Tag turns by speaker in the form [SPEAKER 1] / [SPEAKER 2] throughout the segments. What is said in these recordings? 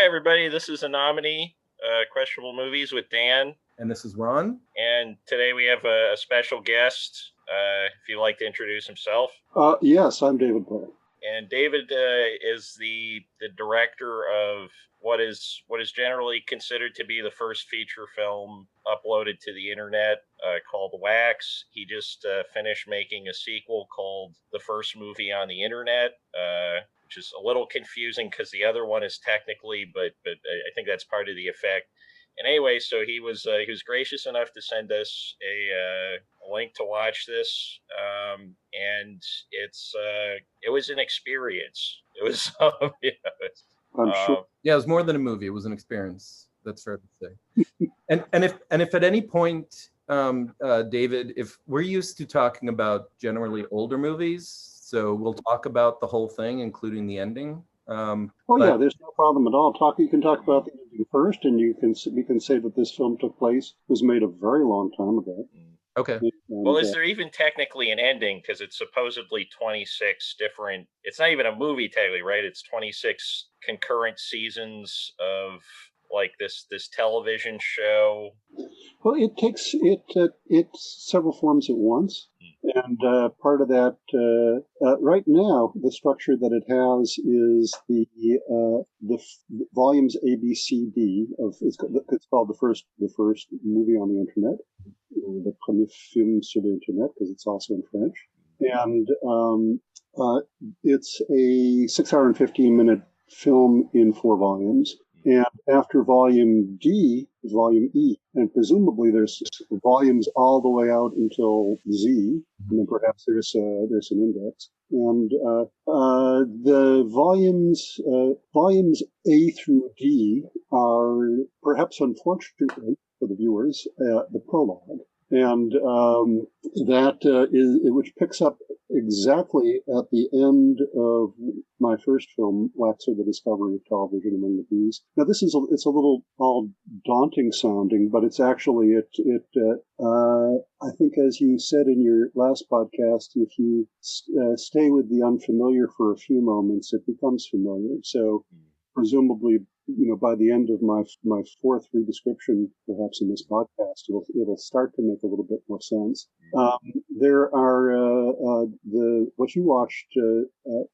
[SPEAKER 1] Hi, everybody. This is Anomaly, Questionable Movies with Dan.
[SPEAKER 2] And this is Ron.
[SPEAKER 1] And today we have a special guest, if you'd like to introduce himself.
[SPEAKER 3] Yes, I'm David Blair.
[SPEAKER 1] And David is the director of what is generally considered to be the first feature film uploaded to the internet, called Wax. He just finished making a sequel called The First Movie on the Internet, which is a little confusing because the other one is technically, but I think that's part of the effect. And anyway, so he was gracious enough to send us a link to watch this, and it was an experience. It was,
[SPEAKER 3] I'm sure.
[SPEAKER 2] Yeah, it was more than a movie. It was an experience. That's fair to say. and if at any point, David, if we're used to talking about generally older movies, so we'll talk about the whole thing, including the ending.
[SPEAKER 3] Yeah, there's no problem at all. You can talk about the ending first, and we can say that this film was made a very long time ago.
[SPEAKER 2] Okay.
[SPEAKER 3] And,
[SPEAKER 1] well, is there even technically an ending? Because it's supposedly 26 different. It's not even a movie, technically, right? It's 26 concurrent seasons of like this television show.
[SPEAKER 3] Well, it's several forms at once. And part of that, right now, the structure that it has is the volumes A, B, C, D of it's called the first movie on the internet, the premier film sur l'internet, because it's also in French, and it's a 6 hour and 15-minute film in 4 volumes. And after volume D is volume E, and presumably there's volumes all the way out until Z, and then perhaps there's an index. And the volumes A through D are, perhaps unfortunately for the viewers, the prologue, and which picks up exactly at the end of my first film, Wax or the Discovery of Television Among the Bees. Now, it's a little all daunting sounding, but it's actually I think, as you said in your last podcast, if you stay with the unfamiliar for a few moments, it becomes familiar. So presumably, by the end of my fourth redescription, perhaps in this podcast, it'll start to make a little bit more sense. There are what you watched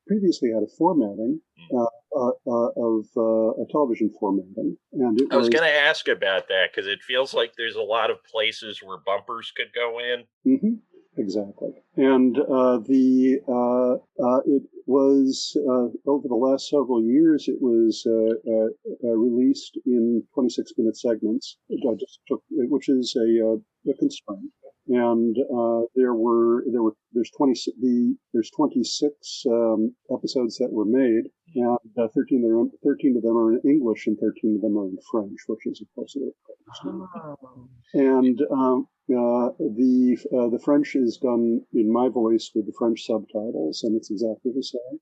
[SPEAKER 3] previously had a formatting of a television formatting, and
[SPEAKER 1] I was going to ask about that because it feels like there's a lot of places where bumpers could go in.
[SPEAKER 3] Mm-hmm. Exactly. And it was over the last several years, it was released in 26-minute segments. Which is a constraint. And there's 26 episodes that were made, and 13 of them are in English and 13 of them are in French, which is of course a little and the French is done in my voice with the French subtitles, and it's exactly the same.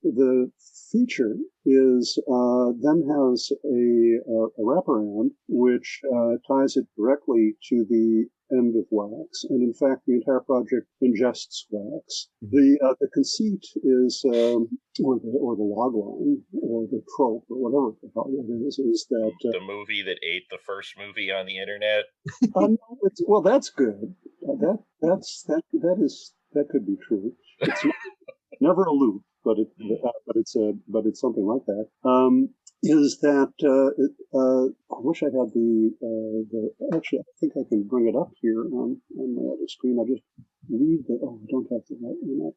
[SPEAKER 3] The feature then has a wraparound which ties it directly to the end of Wax, and in fact, the entire project ingests Wax. The conceit is, or the log line, or the trope, or whatever the hell it is that
[SPEAKER 1] the movie that ate the first movie on the internet.
[SPEAKER 3] Well, that's good. That could be true. It's never a loop, but it's something like that. Is that I wish I had actually, I think I can bring it up here on my other screen. I'll just read I don't have to write that.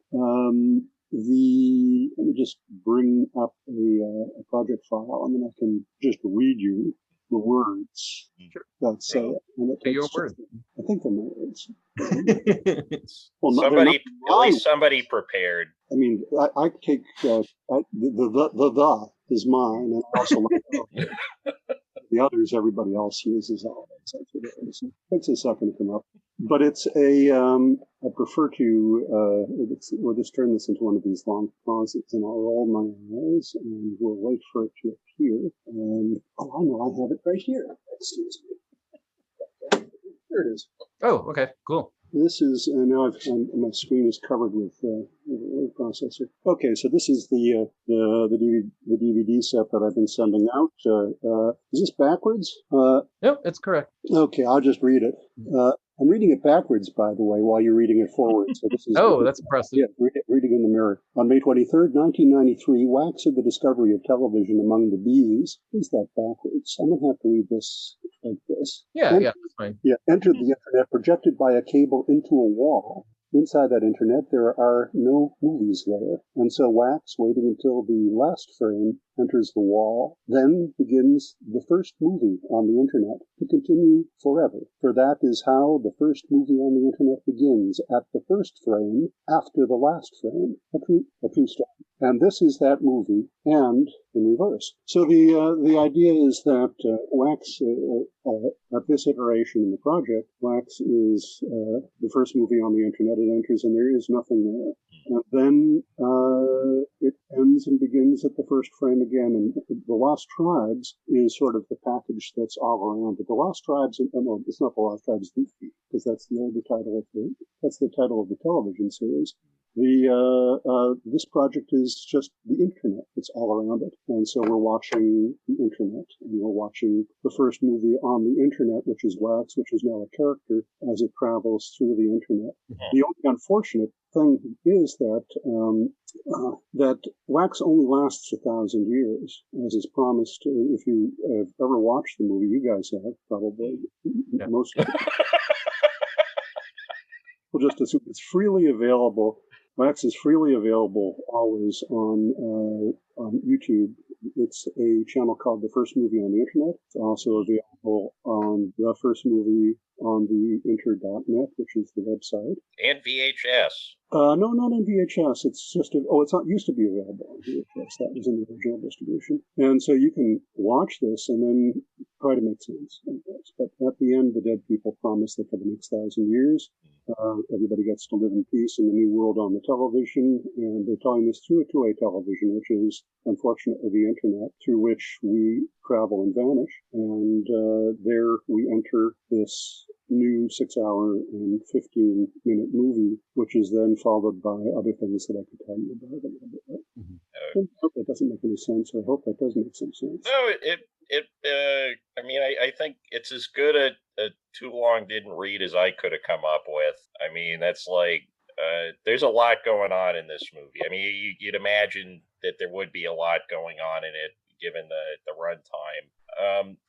[SPEAKER 3] Let me just bring up a project file, and then I can just read you the words that say it. And it
[SPEAKER 2] your words.
[SPEAKER 3] I think they're my words.
[SPEAKER 1] Well, at least somebody prepared.
[SPEAKER 3] I mean, I take the is mine, and I also like the others. Everybody else uses all that. It takes a second to come up, but it's I prefer to. We'll just turn this into one of these long pauses, and I'll roll my eyes, and we'll wait for it to appear. And I know I have it right here. Excuse me. There it is.
[SPEAKER 2] Oh, okay, cool.
[SPEAKER 3] This is now my screen is covered with a word processor. Okay, so this is the DVD set that I've been sending out. Is this backwards?
[SPEAKER 2] No, it's correct.
[SPEAKER 3] Okay, I'll just read it. I'm reading it backwards, by the way, while you're reading it forward. So this is
[SPEAKER 2] that's impressive.
[SPEAKER 3] Yeah, reading in the mirror. On May 23rd, 1993, Wax of the Discovery of Television Among the Bees. Is that backwards? I'm going to have to read this like this.
[SPEAKER 2] Yeah, that's fine.
[SPEAKER 3] Yeah, entered the internet projected by a cable into a wall. Inside that internet, there are no movies there. And so Wax, waiting until the last frame, enters the wall, then begins the first movie on the internet to continue forever. For that is how the first movie on the internet begins, at the first frame, after the last frame. A true story. And this is that movie, and in reverse. So the idea is that Wax, at this iteration in the project, Wax is the first movie on the internet. It enters, and there is nothing there. And then it ends and begins at the first frame again. And The Lost Tribes is sort of the package that's all around it. The Lost Tribes, no, it's not The Lost Tribes, because that's the older title that's the title of the television series. This project is just the internet. It's all around it. And so we're watching the internet, and we're watching the first movie on the internet, which is Wax, which is now a character as it travels through the internet. The only unfortunate thing is that that Wax only lasts 1,000 years, as is promised. If you have ever watched the movie, you guys have probably most of it. We'll just assume it's freely available. Wax is freely available always on YouTube. It's a channel called The First Movie on the Internet. It's also available on The First Movie on the Inter.net, which is the website.
[SPEAKER 1] And VHS.
[SPEAKER 3] No, not on VHS. It's just it's not used to be available on VHS. That was in the original distribution. And so you can watch this and then try to make sense of this. But at the end, the dead people promise that for the next 1,000 years, everybody gets to live in peace in the new world on the television. And they're telling this through a two-way television, which is unfortunately the internet, through which we travel and vanish. And there we enter this new 6-hour and 15-minute movie, which is then followed by other things that I could tell you about a little bit. I hope that doesn't make any sense, or I hope that does make some sense.
[SPEAKER 1] No, I mean, I think it's as good a too long didn't read as I could have come up with. I mean, that's like, there's a lot going on in this movie. I mean, you'd imagine that there would be a lot going on in it, given the runtime.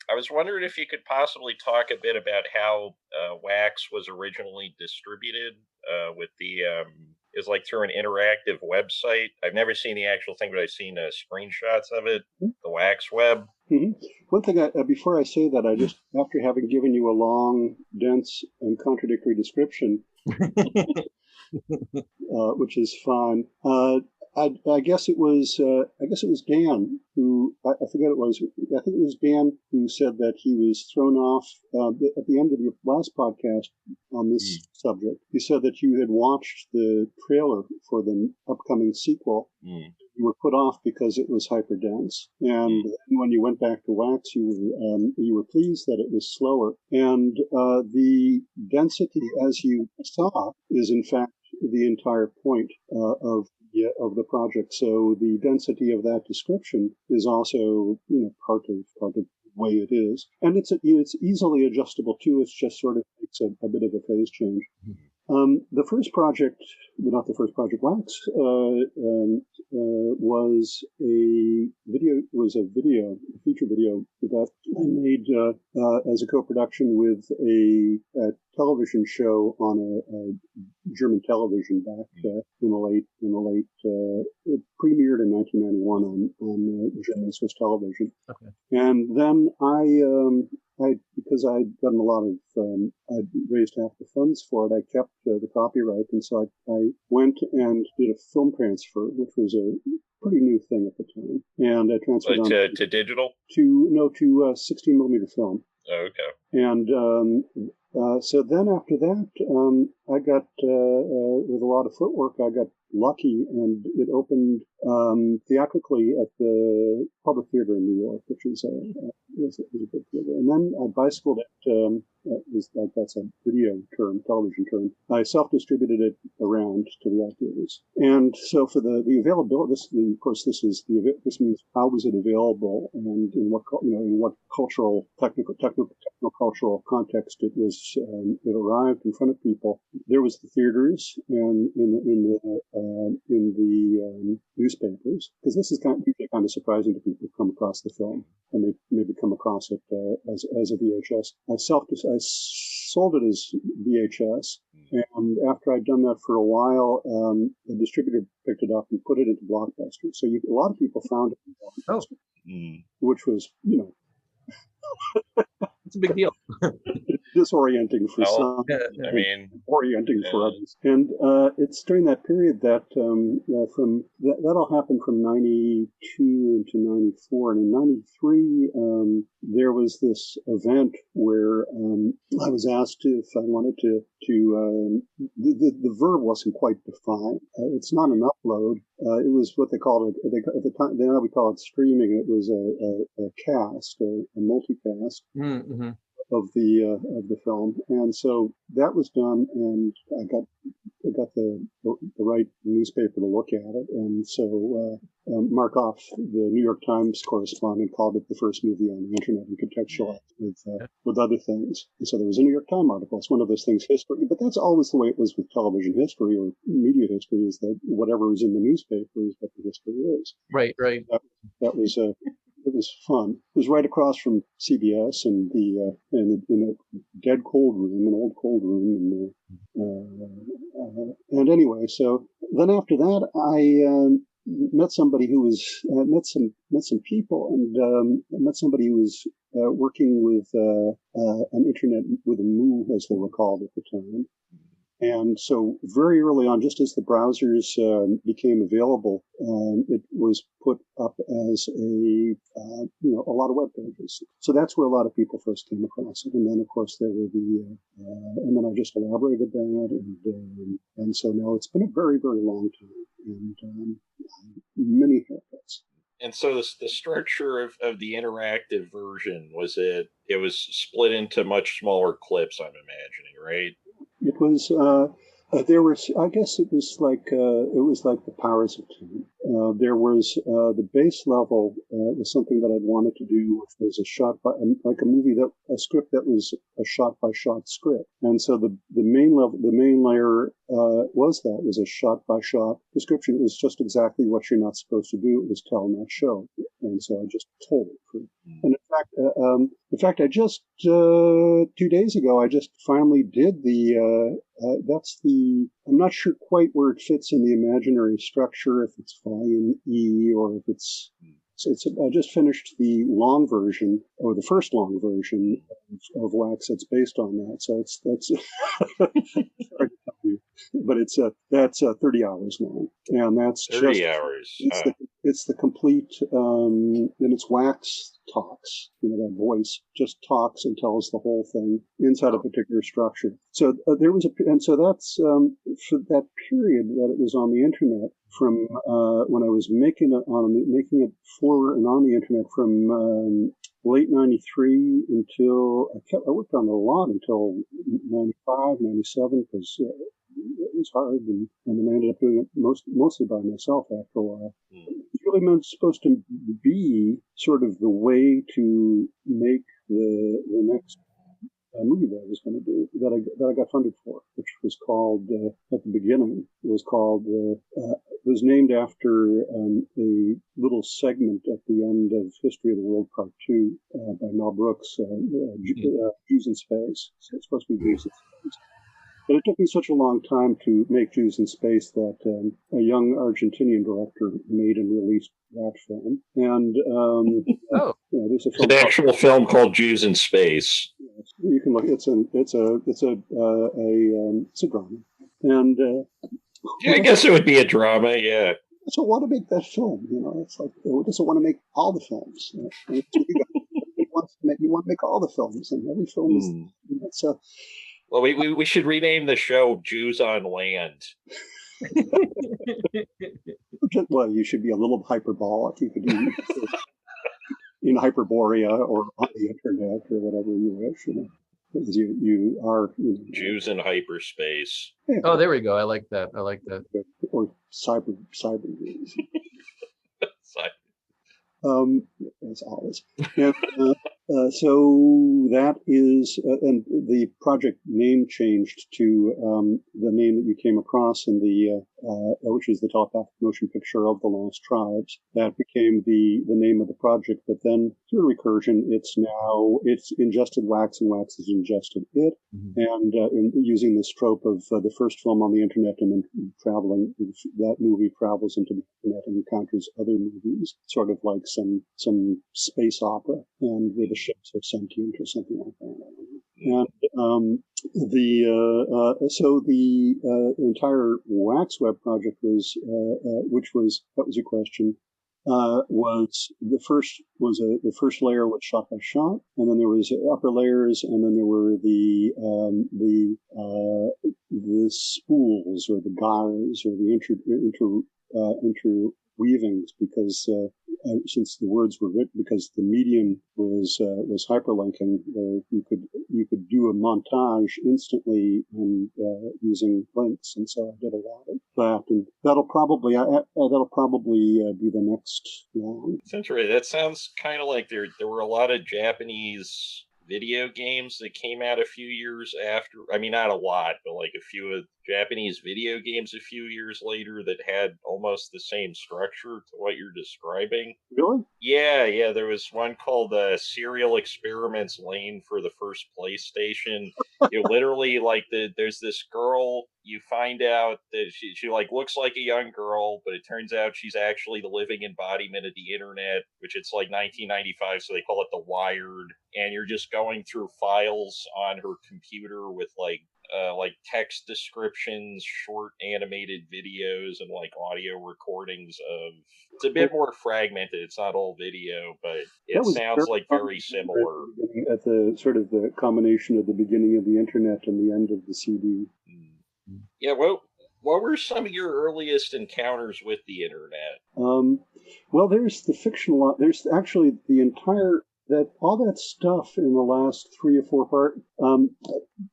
[SPEAKER 1] I was wondering if you could possibly talk a bit about how Wax was originally distributed with the is like through an interactive website. I've never seen the actual thing, but I've seen screenshots of it, the Wax web.
[SPEAKER 3] Mm-hmm. One thing, before I say that, I just, after having given you a long, dense, and contradictory description, which is fine. I guess it was Dan who, I forget it was. I think it was Dan who said that he was thrown off at the end of your last podcast on this subject. He said that you had watched the trailer for the upcoming sequel. You were put off because it was hyperdense, and when you went back to Wax, you were pleased that it was slower. And the density, as you saw, is in fact the entire point of the project. So the density of that description is also part of the way it is, and it's easily adjustable too. It's just sort of makes a bit of a phase change. The first project, well, not the first project, Wax, was a feature video that I made as a co-production with a television show on a German television back in the late. It premiered in 1991 on German Swiss television. Okay. And then because I'd gotten a lot of, I'd raised half the funds for it, I kept the copyright, and so I went and did a film transfer, which was a pretty new thing at the time, and I transferred
[SPEAKER 1] to digital?
[SPEAKER 3] To 16 millimeter film.
[SPEAKER 1] Oh, okay.
[SPEAKER 3] And so then after that, I got with a lot of footwork, I got lucky, and it opened theatrically at the Public Theater in New York, which was a good theater. And then I bicycled it. That's a video term, television term. I self-distributed it around to the art theaters. And so for the availability, this means how was it available, and in what cultural, technical, cultural context it was. It arrived in front of people. There was the theaters and in the newspapers, because this is usually kind of surprising to people who come across the film and they maybe come across it as a VHS. I sold it as VHS, and after I'd done that for a while, the distributor picked it up and put it into Blockbuster. So a lot of people found it in Blockbuster, which was,
[SPEAKER 2] it's a big deal.
[SPEAKER 3] Disorienting for some.
[SPEAKER 1] I mean,
[SPEAKER 3] orienting for others. And it's during that period that that'll happen from 92 into 94. And in 93, there was this event where I was asked if I wanted to the verb wasn't quite defined. It's not an upload. It was what they called it at the time. Now we call it streaming. It was a cast, a multicast.
[SPEAKER 2] Mm-hmm.
[SPEAKER 3] Of the film, and so that was done, and I got the right newspaper to look at it, and so Mark Off, the New York Times correspondent, called it the first movie on the internet and contextualized with other things. And so there was a New York Times article. It's one of those things, history, but that's always the way it was with television history or media history, is that whatever is in the newspaper is what the history is.
[SPEAKER 2] Right.
[SPEAKER 3] That was it was fun. It was right across from CBS, and in a dead cold room, an old cold room. And anyway, so then after that, I met somebody who was met some people, and met somebody who was working with an internet with a move, as they were called at the time. And so very early on, just as the browsers became available, it was put up as a lot of web pages. So that's where a lot of people first came across it. And then, of course, there were and then I just elaborated that. And so now it's been a very, very long time, and many haircuts.
[SPEAKER 1] And so the structure of the interactive version it was split into much smaller clips, I'm imagining, right?
[SPEAKER 3] It was there was, I guess it was like the powers of 10. There was the base level was something that I'd wanted to do, which was a script that was a shot by shot script. And so the main layer was a shot by shot description. It was just exactly what you're not supposed to do. It was tell, not show. And so I just told it. And in fact, I just 2 days ago, I just finally did I'm not sure quite where it fits in the imaginary structure, if it's volume E or if it's I just finished the long version, or the first long version of Wax that's based on that. So that's hard to tell you, but that's 30 hours long, and that's
[SPEAKER 1] 30 hours.
[SPEAKER 3] It's the complete, and it's Wax talks. That voice just talks and tells the whole thing inside a particular structure. So there was and so that's for that period that it was on the internet, from when I was making it for and on the internet from late 93 until I worked on it a lot until 95, 97, because it was hard, and then I ended up doing it mostly by myself after a while. It's really supposed to be sort of the way to make the next movie that I was going to do, that I got funded for, which was called at the beginning. It was named after a little segment at the end of History of the World Part 2 by Mel Brooks, Jews in Space. So it's supposed to be Jews in Space. But it took me such a long time to make Jews in Space that a young Argentinian director made and released that film. And there's
[SPEAKER 1] an actual film called Jews in Space.
[SPEAKER 3] You can look. It's a drama. And
[SPEAKER 1] I guess it would be a drama. Yeah.
[SPEAKER 3] So want to make that film? It's like, who doesn't want to make all the films? You want to make all the films, and every film is.
[SPEAKER 1] Well, we should rename the show Jews on Land.
[SPEAKER 3] Well, you should be a little hyperbolic. You could do in Hyperborea or on the internet or whatever you wish. Because you are
[SPEAKER 1] Jews in hyperspace.
[SPEAKER 3] Yeah.
[SPEAKER 2] Oh, there we go. I like that.
[SPEAKER 3] Or cyber Jews. As always. And, so that is, and the project name changed to the name that you came across in the, which is the telepathic motion picture of The Lost Tribes. That became the name of the project, but then through recursion, it's ingested Wax and Wax has ingested it. Mm-hmm. And using this trope of the first film on the internet and then that movie travels into the internet and encounters other movies, sort of like some space opera, and where the ships are sentient or something like that. And so the entire Wax Web project was, that was your question, was the first layer was shot by shot, and then there was upper layers, and then there were the spools or the gyres or the interweavings, because since the words were written, because the medium was hyperlinking, you could do a montage instantly and using links, and so I did a lot of that, and that'll probably be the next one.
[SPEAKER 1] Essentially, that sounds kind of like there were a lot of Japanese video games that came out a few years after. I mean, not a lot, but like a few Japanese video games a few years later that had almost the same structure to what you're describing.
[SPEAKER 3] Really?
[SPEAKER 1] Yeah. There was one called Serial Experiments Lane for the first PlayStation. It literally, like, there's this girl, you find out that she like looks like a young girl, but it turns out she's actually the living embodiment of the internet, which it's like 1995, so they call it the Wired. And you're just going through files on her computer with like text descriptions, short animated videos, and like audio recordings of. It's a bit more fragmented. It's not all video, but it sounds like very similar.
[SPEAKER 3] At the sort of the combination of the beginning of the internet and the end of the CD.
[SPEAKER 1] Yeah, what were some of your earliest encounters with the internet?
[SPEAKER 3] Well, there's the fictional. There's actually the entire. All that stuff in the last 3 or 4 parts.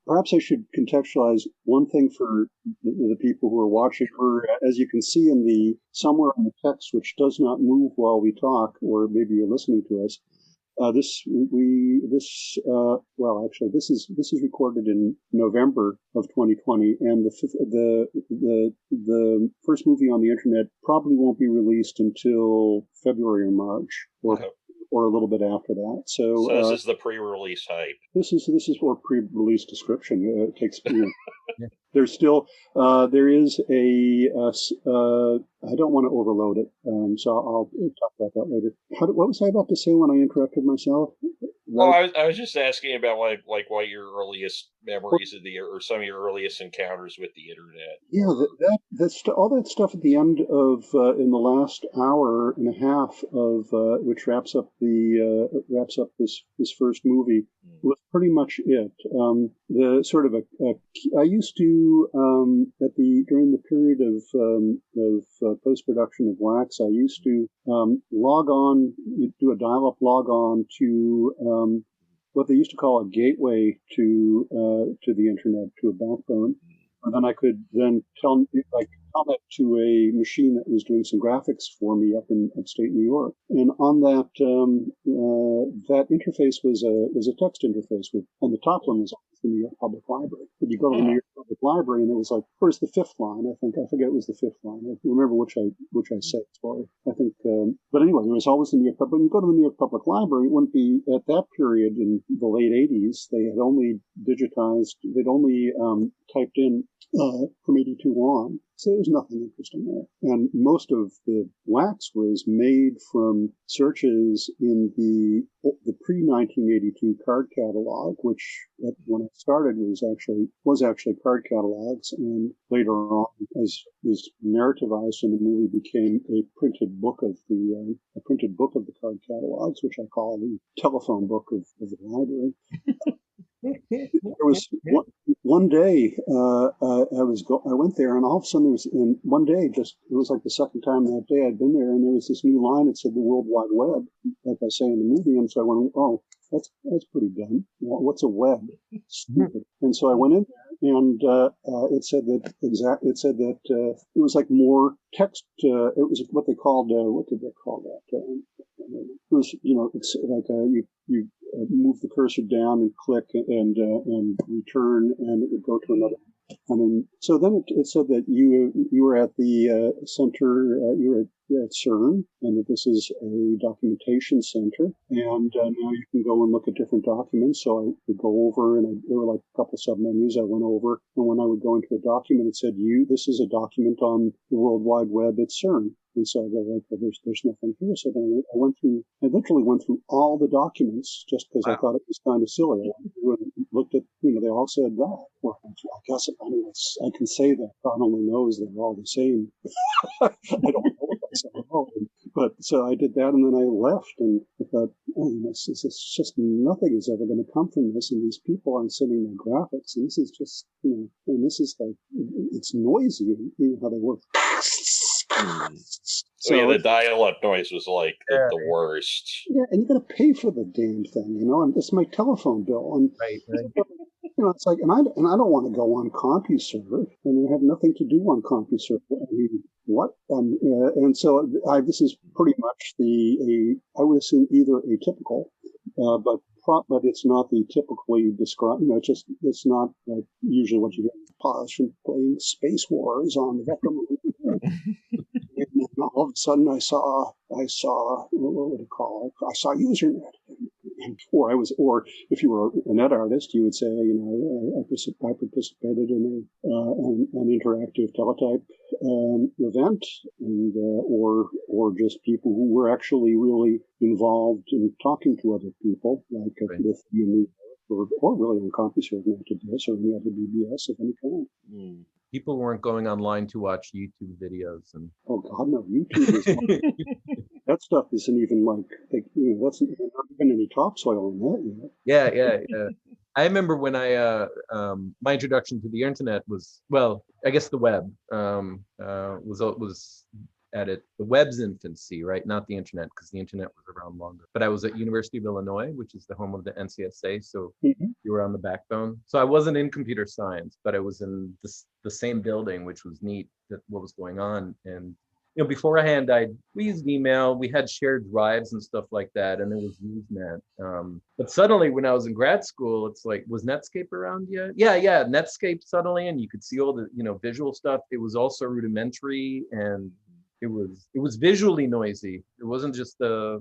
[SPEAKER 3] Perhaps I should contextualize one thing for the people who are watching. As you can see somewhere in the text, which does not move while we talk, or maybe you're listening to us. This is recorded in November of 2020, and the first movie on the internet probably won't be released until February or March, or a little bit after that. So
[SPEAKER 1] this is the pre-release hype.
[SPEAKER 3] This is for pre-release description. It takes. There's still there is a. I don't want to overload it, so I'll talk about that later. What was I about to say when I interrupted myself?
[SPEAKER 1] Well, I was just asking about like what your earliest memories of or some of your earliest encounters with the internet.
[SPEAKER 3] Yeah, that's all that stuff at the end of in the last hour and a half of which wraps up this first movie was pretty much it. The sort of I used to during the period of post production of Wax, I used to log on, do a dial-up log on to what they used to call a gateway to the internet, to a backbone, and then I could then tell that to a machine that was doing some graphics for me up in upstate New York. And on that that interface was a text interface and the top one was the New York Public Library. But you go to the New York Public Library and it was like, where's the 5th line? I forget it was the 5th line. I remember which I said. Sorry. I think, but anyway, there was always the New York Public. When you go to the New York Public Library, it wouldn't be at that period in the late 80s. They had only digitized. They'd only typed in from 82 on. So there was nothing interesting there. And most of the Wax was made from searches in the pre-1982 card catalog, which when I started was actually card catalogs, and later on, as was narrativized in the movie, became a printed book of the card catalogs, which I call the telephone book of the library. There was one day I went there, and all of a sudden in one day, just it was like the second time that day I'd been there, and there was this new line that said the World Wide Web, like I say in the movie, and so I went, oh, that's pretty dumb. What's a web? Stupid. And so I went in there, and it said that it was like more text. It was what they called what did they call that? It was it's like you move the cursor down and click and return, and it would go to another. I mean, so then it said that you were at the center, you were at CERN, and that this is a documentation center, and now you can go and look at different documents. So I would go over, and there were like a couple submenus I went over, and when I would go into a document, it said, this is a document on the World Wide Web at CERN. And so I go, like, well, there's nothing here. So then I literally went through all the documents just because I thought it was kind of silly. I went through and looked at, they all said that. Well, I guess I can say that God only knows they're all the same. I don't know if I said all of them. But so I did that, and then I left, and I thought, it's just nothing is ever going to come from this, and these people aren't sending their graphics, and this is just, and this is like, it's noisy, how they work.
[SPEAKER 1] So yeah, the dial-up noise was like the worst.
[SPEAKER 3] Yeah, and you got to pay for the damn thing, and it's my telephone bill, and
[SPEAKER 2] right.
[SPEAKER 3] It's like, and I don't want to go on CompuServe, and I have nothing to do on CompuServe. I mean, what? And so this is pretty much I would assume either atypical, but it's not the typically described. It's not like usually what you get pause from playing Space Wars on the Vector movie. And all of a sudden, I saw what would it call it? I saw Usernet. Or if you were a net artist, you would say, I participated in an interactive teletype event, and or just people who were actually really involved in talking to other people, like with you, or really on CompuServe, not to this or any other BBS of any kind.
[SPEAKER 2] Mm. People weren't going online to watch YouTube videos, and
[SPEAKER 3] oh God, no! YouTube is that stuff isn't even that's not even any topsoil in that
[SPEAKER 2] yet. Yeah. I remember when I my introduction to the internet was, well, I guess the web was at the web's infancy, right? Not the internet, because the internet was around longer. But I was at University of Illinois, which is the home of the NCSA, so you were on the backbone. So I wasn't in computer science, but I was in the same building, which was neat, what was going on. And beforehand, we used email, we had shared drives and stuff like that, and there was Usenet. But suddenly, when I was in grad school, it's like, was Netscape around yet? Yeah, Netscape suddenly, and you could see all the visual stuff. It was also rudimentary, and it was visually noisy. It wasn't just the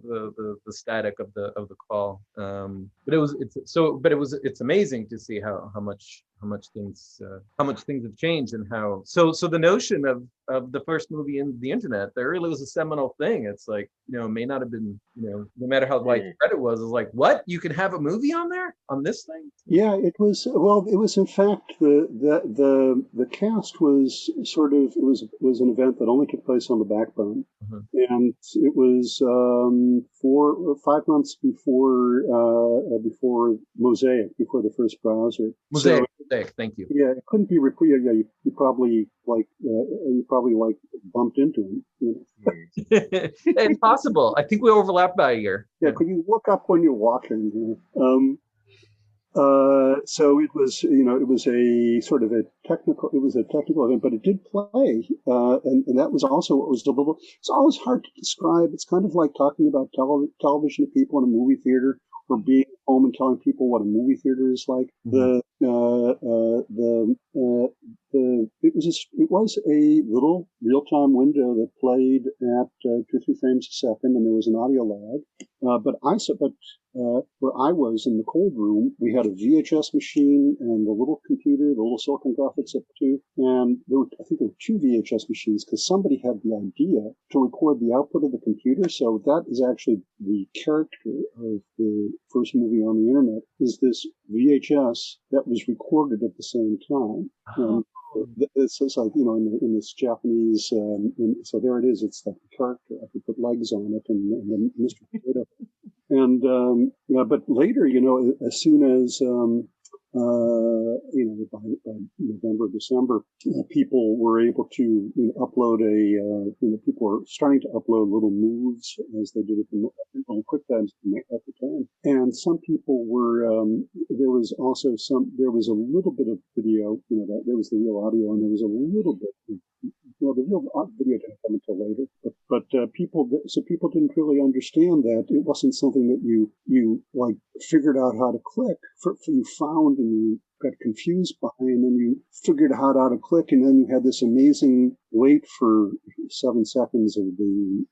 [SPEAKER 2] static of the call. But it's amazing to see how much things have changed, and how so the notion of the first movie in the internet, there really was a seminal thing. It's like, it may not have been, no matter how widespread it was like, what, you can have a movie on there, on this thing?
[SPEAKER 3] Yeah, it was in fact the cast was sort of, it was an event that only took place on the backbone. And it was 4 or 5 months before Mosaic, before the first browser.
[SPEAKER 2] Mosaic, thank you.
[SPEAKER 3] Yeah, it couldn't be repeated. Yeah, you probably bumped into him.
[SPEAKER 2] It's possible. I think we overlapped by a year.
[SPEAKER 3] Yeah, could you look up when you're walking? So it was, it was a sort of a technical event, but it did play, and that was also what was it's always hard to describe. It's kind of like talking about television to people in a movie theater, or being home and telling people what a movie theater is like. It was a little real-time window that played at 2 or 3 frames a second, and there was an audio lag. But where I was in the cold room, we had a VHS machine and the little computer, the little Silicon Graphics X2, and I think there were 2 VHS machines, because somebody had the idea to record the output of the computer. So that is actually the character of the first movie on the internet, is this VHS that was recorded at the same time. And it's like, in this Japanese, so there it is. It's like the character. I could put legs on it, and then Mr. Potato. And but later, as soon as by November, December, people were able to upload people were starting to upload little moves as they did it on QuickTime at the time. And some people were, there was a little bit of video, that there was the real audio, and there was a little bit the real video didn't come until later, but people didn't really understand that it wasn't something that you like figured out how to click. You found and you got confused by, and then you figured out how to click, and then you had this amazing wait for 7 seconds of the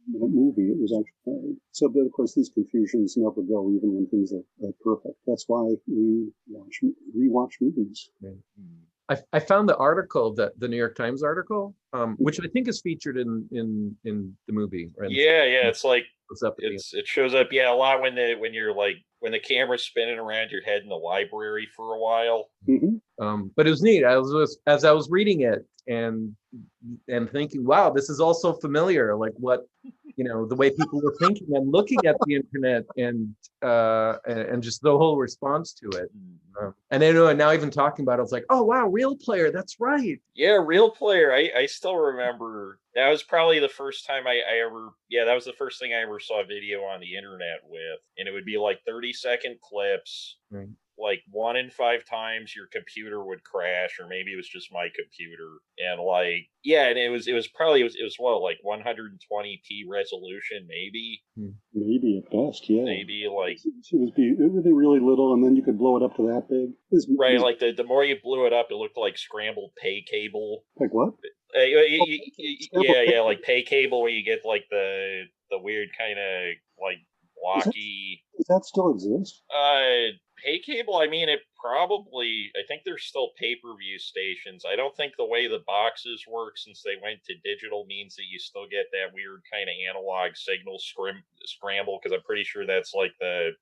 [SPEAKER 3] movie. It was actually so. But of course, these confusions never go, even when things are perfect. That's why we rewatch movies.
[SPEAKER 2] Mm-hmm. I found the article, the New York Times article, which I think is featured in the movie. Right?
[SPEAKER 1] Yeah, it's like it shows up a lot when the camera's spinning around your head in the library for a while.
[SPEAKER 2] Mm-hmm. But it was neat. As I was reading it and thinking, wow, this is all so familiar. Like what, the way people were thinking and looking at the internet and just the whole response to it. And now even talking about it, it's like, oh wow, Real Player, that's right.
[SPEAKER 1] Yeah, Real Player. I still remember that was probably the first time that was the first thing I ever saw video on the internet with. And it would be like 30-second clips. Right. Like 1 in 5 times your computer would crash, or maybe it was just my computer. And and it was what, like 120p resolution, maybe.
[SPEAKER 3] Maybe at best, yeah.
[SPEAKER 1] Maybe like
[SPEAKER 3] it would be really little, and then you could blow it up to that big.
[SPEAKER 1] Right, like the more you blew it up, it looked like scrambled pay cable.
[SPEAKER 3] Like what?
[SPEAKER 1] Like pay cable, where you get like the weird kind of like blocky.
[SPEAKER 3] Does that still exist?
[SPEAKER 1] Pay cable, I mean, I think there's still pay-per-view stations. I don't think the way the boxes work, since they went to digital, means that you still get that weird kind of analog signal scramble, because I'm pretty sure that's like the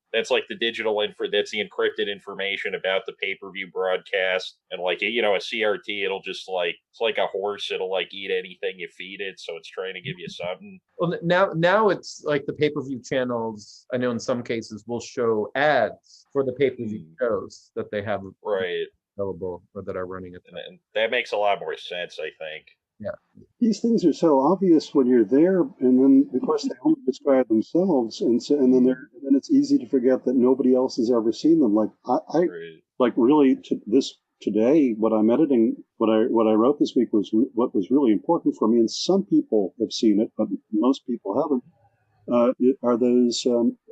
[SPEAKER 1] digital that's the encrypted information about the pay-per-view broadcast. And like, a CRT, it'll just it's like a horse, it'll like eat anything you feed it, so it's trying to give you something.
[SPEAKER 2] Well, now it's like the pay-per-view channels, I know in some cases, will show ads for the pay-per-view shows that they have available or that are running at the
[SPEAKER 1] and that makes a lot more sense, I think.
[SPEAKER 2] Yeah.
[SPEAKER 3] These things are so obvious when you're there, and then of course they only describe themselves, and then it's easy to forget that nobody else has ever seen them. Like like really today, what I'm editing, what I wrote this week was what was really important for me, and some people have seen it, but most people haven't. Are those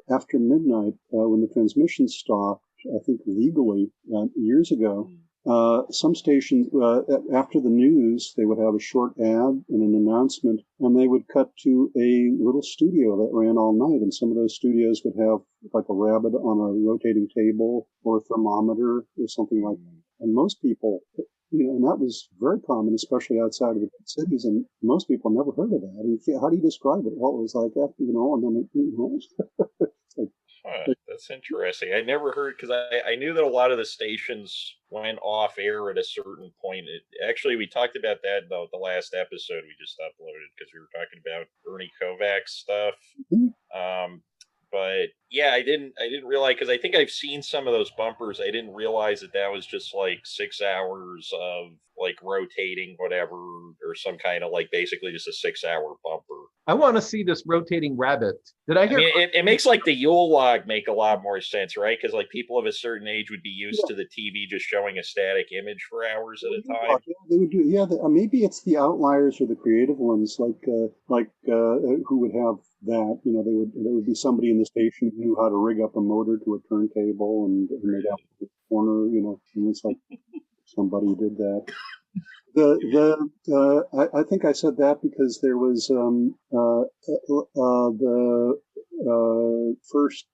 [SPEAKER 3] after midnight when the transmission stopped? I think legally years ago. Some stations, after the news, they would have a short ad and an announcement, and they would cut to a little studio that ran all night. And some of those studios would have like a rabbit on a rotating table or a thermometer or something like that. And most people, and that was very common, especially outside of the big cities. And most people never heard of that. And how do you describe it? Well, it was like, and then
[SPEAKER 1] that's interesting. I never heard, because I knew that a lot of the stations went off air at a certain point. Actually, we talked about that the last episode we just uploaded, because we were talking about Ernie Kovac's stuff. Mm-hmm. But yeah, I didn't realize, because I think I've seen some of those bumpers. I didn't realize that was just like 6 hours of like rotating whatever, or some kind of like basically just a 6-hour bumper.
[SPEAKER 2] I want to see this rotating rabbit. Did I hear?
[SPEAKER 1] I mean, it makes like the Yule log make a lot more sense, right? Because like people of a certain age would be used to the TV just showing a static image for hours at a time.
[SPEAKER 3] Yeah, they would do. Yeah, maybe it's the outliers or the creative ones, like who would have that. There would be somebody in the station who knew how to rig up a motor to a turntable, and they'd have the corner, and it's like somebody did that. I think I said that because there was the first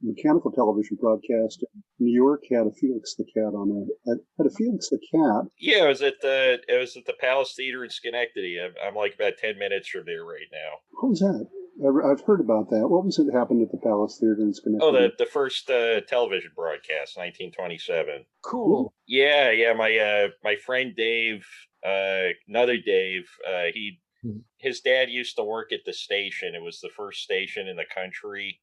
[SPEAKER 3] mechanical television broadcast in New York had a Felix the Cat on it. Had a Felix the Cat.
[SPEAKER 1] Yeah, it was at the Palace Theater in Schenectady. I'm like about 10 minutes from there right now.
[SPEAKER 3] What was that? I've heard about that. What was it happened at the Palace Theater in Schenectady?
[SPEAKER 1] Oh, the first television broadcast, 1927.
[SPEAKER 2] Cool.
[SPEAKER 1] Yeah. My friend Dave, another Dave, his dad used to work at the station. It was the first station in the country.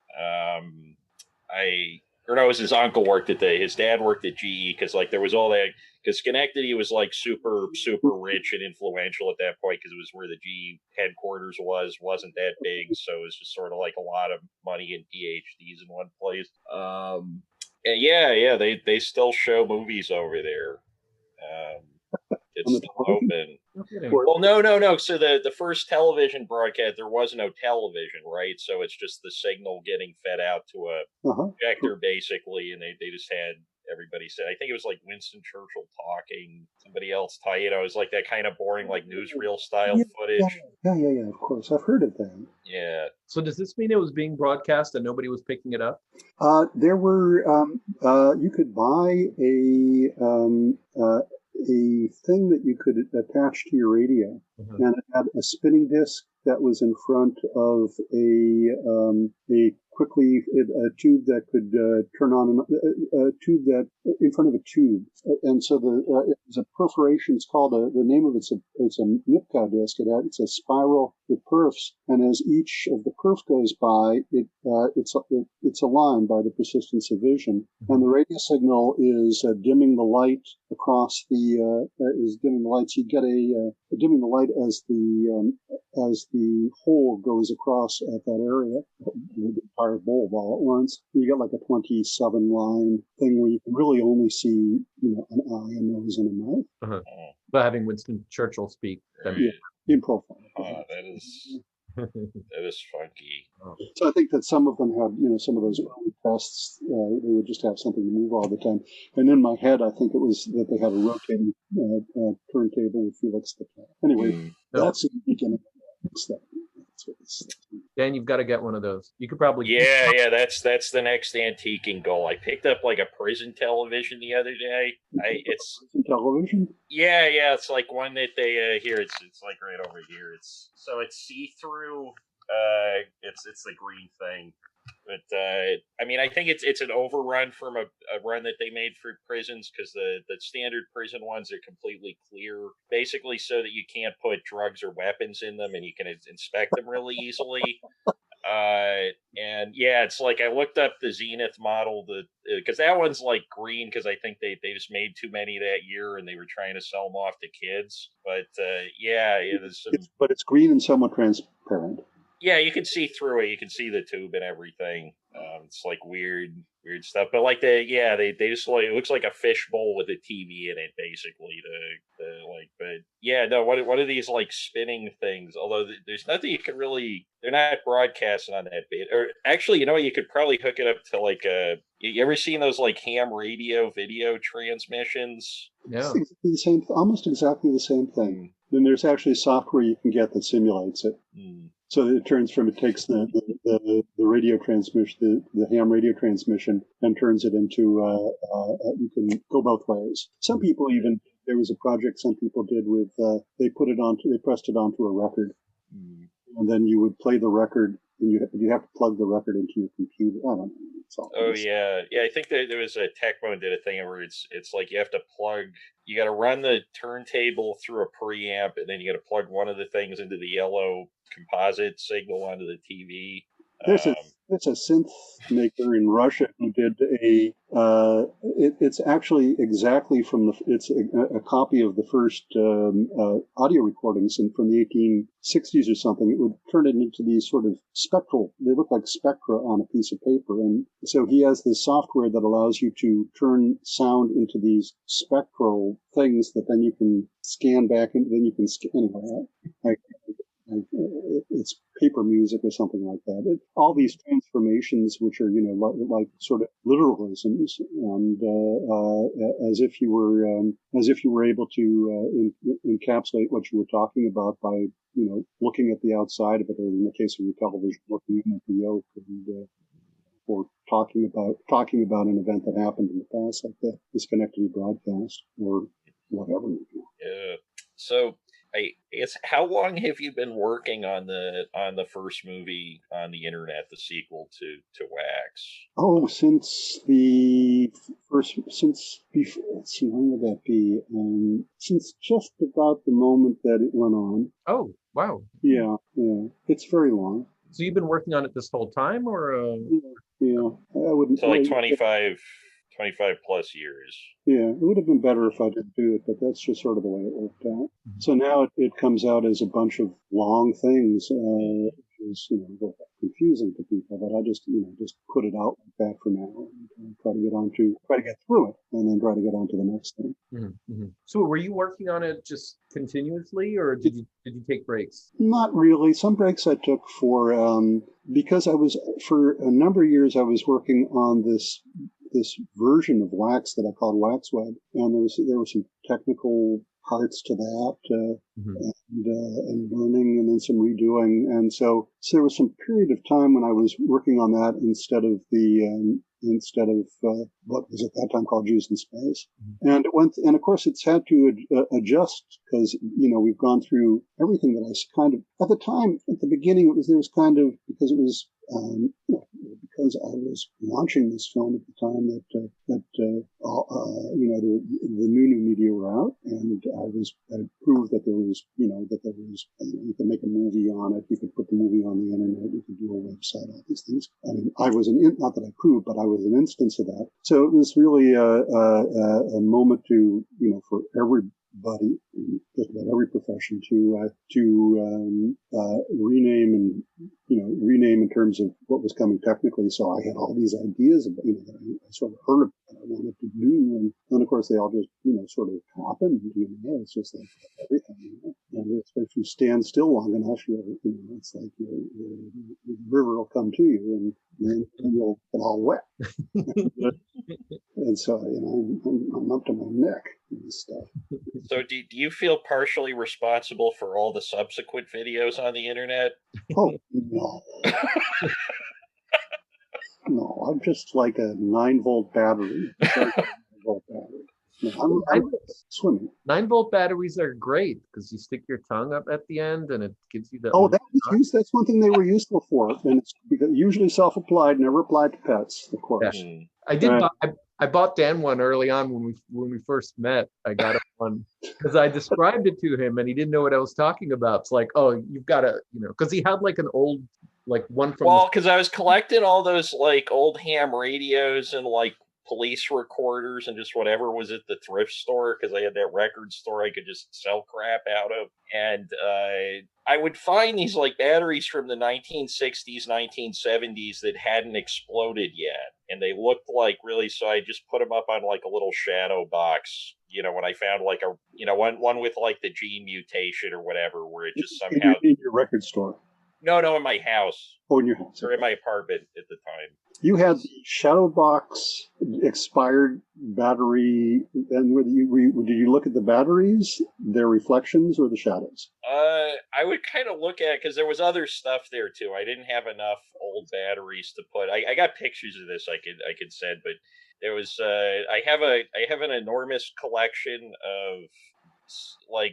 [SPEAKER 1] or no, it was his uncle worked at his dad worked at GE, because like there was all that, because Schenectady was like super rich and influential at that point, because it was where the GE headquarters wasn't that big, so it was just sort of like a lot of money and PhDs in one place. And yeah, they still show movies over there. It's still open. Well, no. So the first television broadcast, there was no television, right? So it's just the signal getting fed out to a projector, basically, and they just had everybody say. I think it was like Winston Churchill talking, somebody else, it was like that kind of boring, like newsreel style footage.
[SPEAKER 3] Yeah. Of course, I've heard of that.
[SPEAKER 1] Yeah.
[SPEAKER 2] So does this mean it was being broadcast and nobody was picking it up?
[SPEAKER 3] There were you could buy a thing that you could attach to your radio, and it had a spinning disc that was in front of a tube that could turn on a tube that in front of a tube, and so it was a perforation. It's called the name of it's a Nipkow disc. It's a spiral with perfs, and as each of the perfs goes by, it's aligned by the persistence of vision, and the radio signal is dimming the light across is dimming the light. So you get a dimming the light as the hole goes across at that area, the entire bulb all at once. You get like a 27 line thing where you can really only see, an eye, a nose, and a mouth.
[SPEAKER 2] But having Winston Churchill speak,
[SPEAKER 3] in profile.
[SPEAKER 1] That is funky.
[SPEAKER 3] So I think that some of them have, some of those early tests, they would just have something to move all the time. And in my head, I think it was that they had a rotating turntable with Felix the Cat. Anyway, that's the beginning of stuff.
[SPEAKER 2] Dan, you've got to get one of those. You could probably
[SPEAKER 1] that's the next antiquing goal. I picked up like a prison television the other day. It's
[SPEAKER 3] prison television.
[SPEAKER 1] Yeah, it's like one that they here. It's like right over here. It's see through. It's the green thing. But I think it's an overrun from a run that they made for prisons, because the standard prison ones are completely clear, basically, so that you can't put drugs or weapons in them, and you can inspect them really easily. And yeah, it's like I looked up the Zenith model, because that one's like green, because I think they just made too many that year and they were trying to sell them off to kids. But there's some.
[SPEAKER 3] But it's green and somewhat transparent.
[SPEAKER 1] Yeah, you can see through it. You can see the tube and everything. It's like weird stuff. But like they just like, it looks like a fishbowl with a TV in it, basically. But yeah, no. What are these like spinning things? Although there's nothing you can really. They're not broadcasting on that bit. Or actually, you could probably hook it up to like You ever seen those like ham radio video transmissions?
[SPEAKER 2] Yeah,
[SPEAKER 3] almost exactly the same thing. Then there's actually software you can get that simulates it. So it takes the radio transmission, the ham radio transmission, and turns it into, you can go both ways. Some people even, there was a project some people did with, they pressed it onto a record. And then you would play the record, and you have to plug the record into your computer. I don't know.
[SPEAKER 1] I think there was a Tecmo did a thing where it's like you have to you got to run the turntable through a preamp, and then you got to plug one of the things into the yellow composite signal onto the TV.
[SPEAKER 3] There's a synth maker in Russia who did it's actually exactly it's a copy of the first audio recordings from the 1860s or something. It would turn it into these sort of they look like spectra on a piece of paper. And so he has this software that allows you to turn sound into these spectral things that then you can scan back, and then you can anyway. It's paper music or something like that. All these transformations, which are like sort of literalisms, and as if you were able to encapsulate what you were talking about by looking at the outside of it, or in the case of your television, looking in at the yoke, and or talking about an event that happened in the past, like the Schenectady broadcast or whatever.
[SPEAKER 1] Yeah. So. I guess, how long have you been working on the first movie on the internet, the sequel to Wax?
[SPEAKER 3] Oh, since before, let's see, when would that be? Since just about the moment that it went on.
[SPEAKER 2] Oh, wow.
[SPEAKER 3] Yeah, it's very long.
[SPEAKER 2] So you've been working on it this whole time, or?
[SPEAKER 3] Yeah, I wouldn't.
[SPEAKER 1] So like 25 plus years.
[SPEAKER 3] Yeah, it would have been better if I didn't do it, but that's just sort of the way it worked out. So now it comes out as a bunch of long things, which is confusing to people. But I just just put it out like that for now, and try to get through it, and then try to get on to the next thing.
[SPEAKER 2] Mm-hmm. So were you working on it just continuously, or did you take breaks?
[SPEAKER 3] Not really. Some breaks I took for because I was for a number of years I was working on this version of Wax that I called Waxweb, and there were some technical parts to that, and learning, and then some redoing, and so there was some period of time when I was working on that instead of what was at that time called Jews in Space, and it went, and of course it's had to adjust because we've gone through everything that I kind of at the time at the beginning there was kind of because it was. Because I was launching this film at the time that the new media were out, and I proved that there was you could make a movie on it, you could put the movie on the internet, you could do a website, all these things. I mean, I was not that I proved, but I was an instance of that. So it was really a moment to for everybody, just about every profession, to rename in terms of what was coming technically. So I had all these ideas about, that I sort of heard about that I wanted to do, and then of course they all just sort of happened. It's just like everything, and if you stand still long enough, it's like the river will come to you, and then you'll get all wet. And so I'm up to my neck in this stuff.
[SPEAKER 1] So do you feel partially responsible for all the subsequent videos on the internet?
[SPEAKER 3] Oh, no. No, I'm just like a 9-volt battery. 9-volt battery. No, I'm swimming.
[SPEAKER 2] 9-volt batteries are great because you stick your tongue up at the end and it gives you the.
[SPEAKER 3] Oh, that's one thing they were useful for, and it's usually self-applied, never applied to pets, of course.
[SPEAKER 2] Yeah. I bought Dan one early on when we first met. I got one because I described it to him and he didn't know what I was talking about. It's like, oh, you've got to, because he had like an old, like one from.
[SPEAKER 1] Well, because I was collecting all those like old ham radios and like police recorders and just whatever was at the thrift store, because I had that record store I could just sell crap out of, and I would find these like batteries from the 1960s, 1970s that hadn't exploded yet, and they looked like really. So I just put them up on like a little shadow box. When I found like a one with like the gene mutation or whatever, where it just somehow
[SPEAKER 3] in your record store.
[SPEAKER 1] No, in my house.
[SPEAKER 3] Oh, in your house.
[SPEAKER 1] Or in my apartment at the time.
[SPEAKER 3] You had the shadow box expired battery, and did you look at the batteries, their reflections, or the shadows?
[SPEAKER 1] I would kind of look at it because there was other stuff there too. I didn't have enough old batteries to put. I got pictures of this I could send, but there was I have an enormous collection of like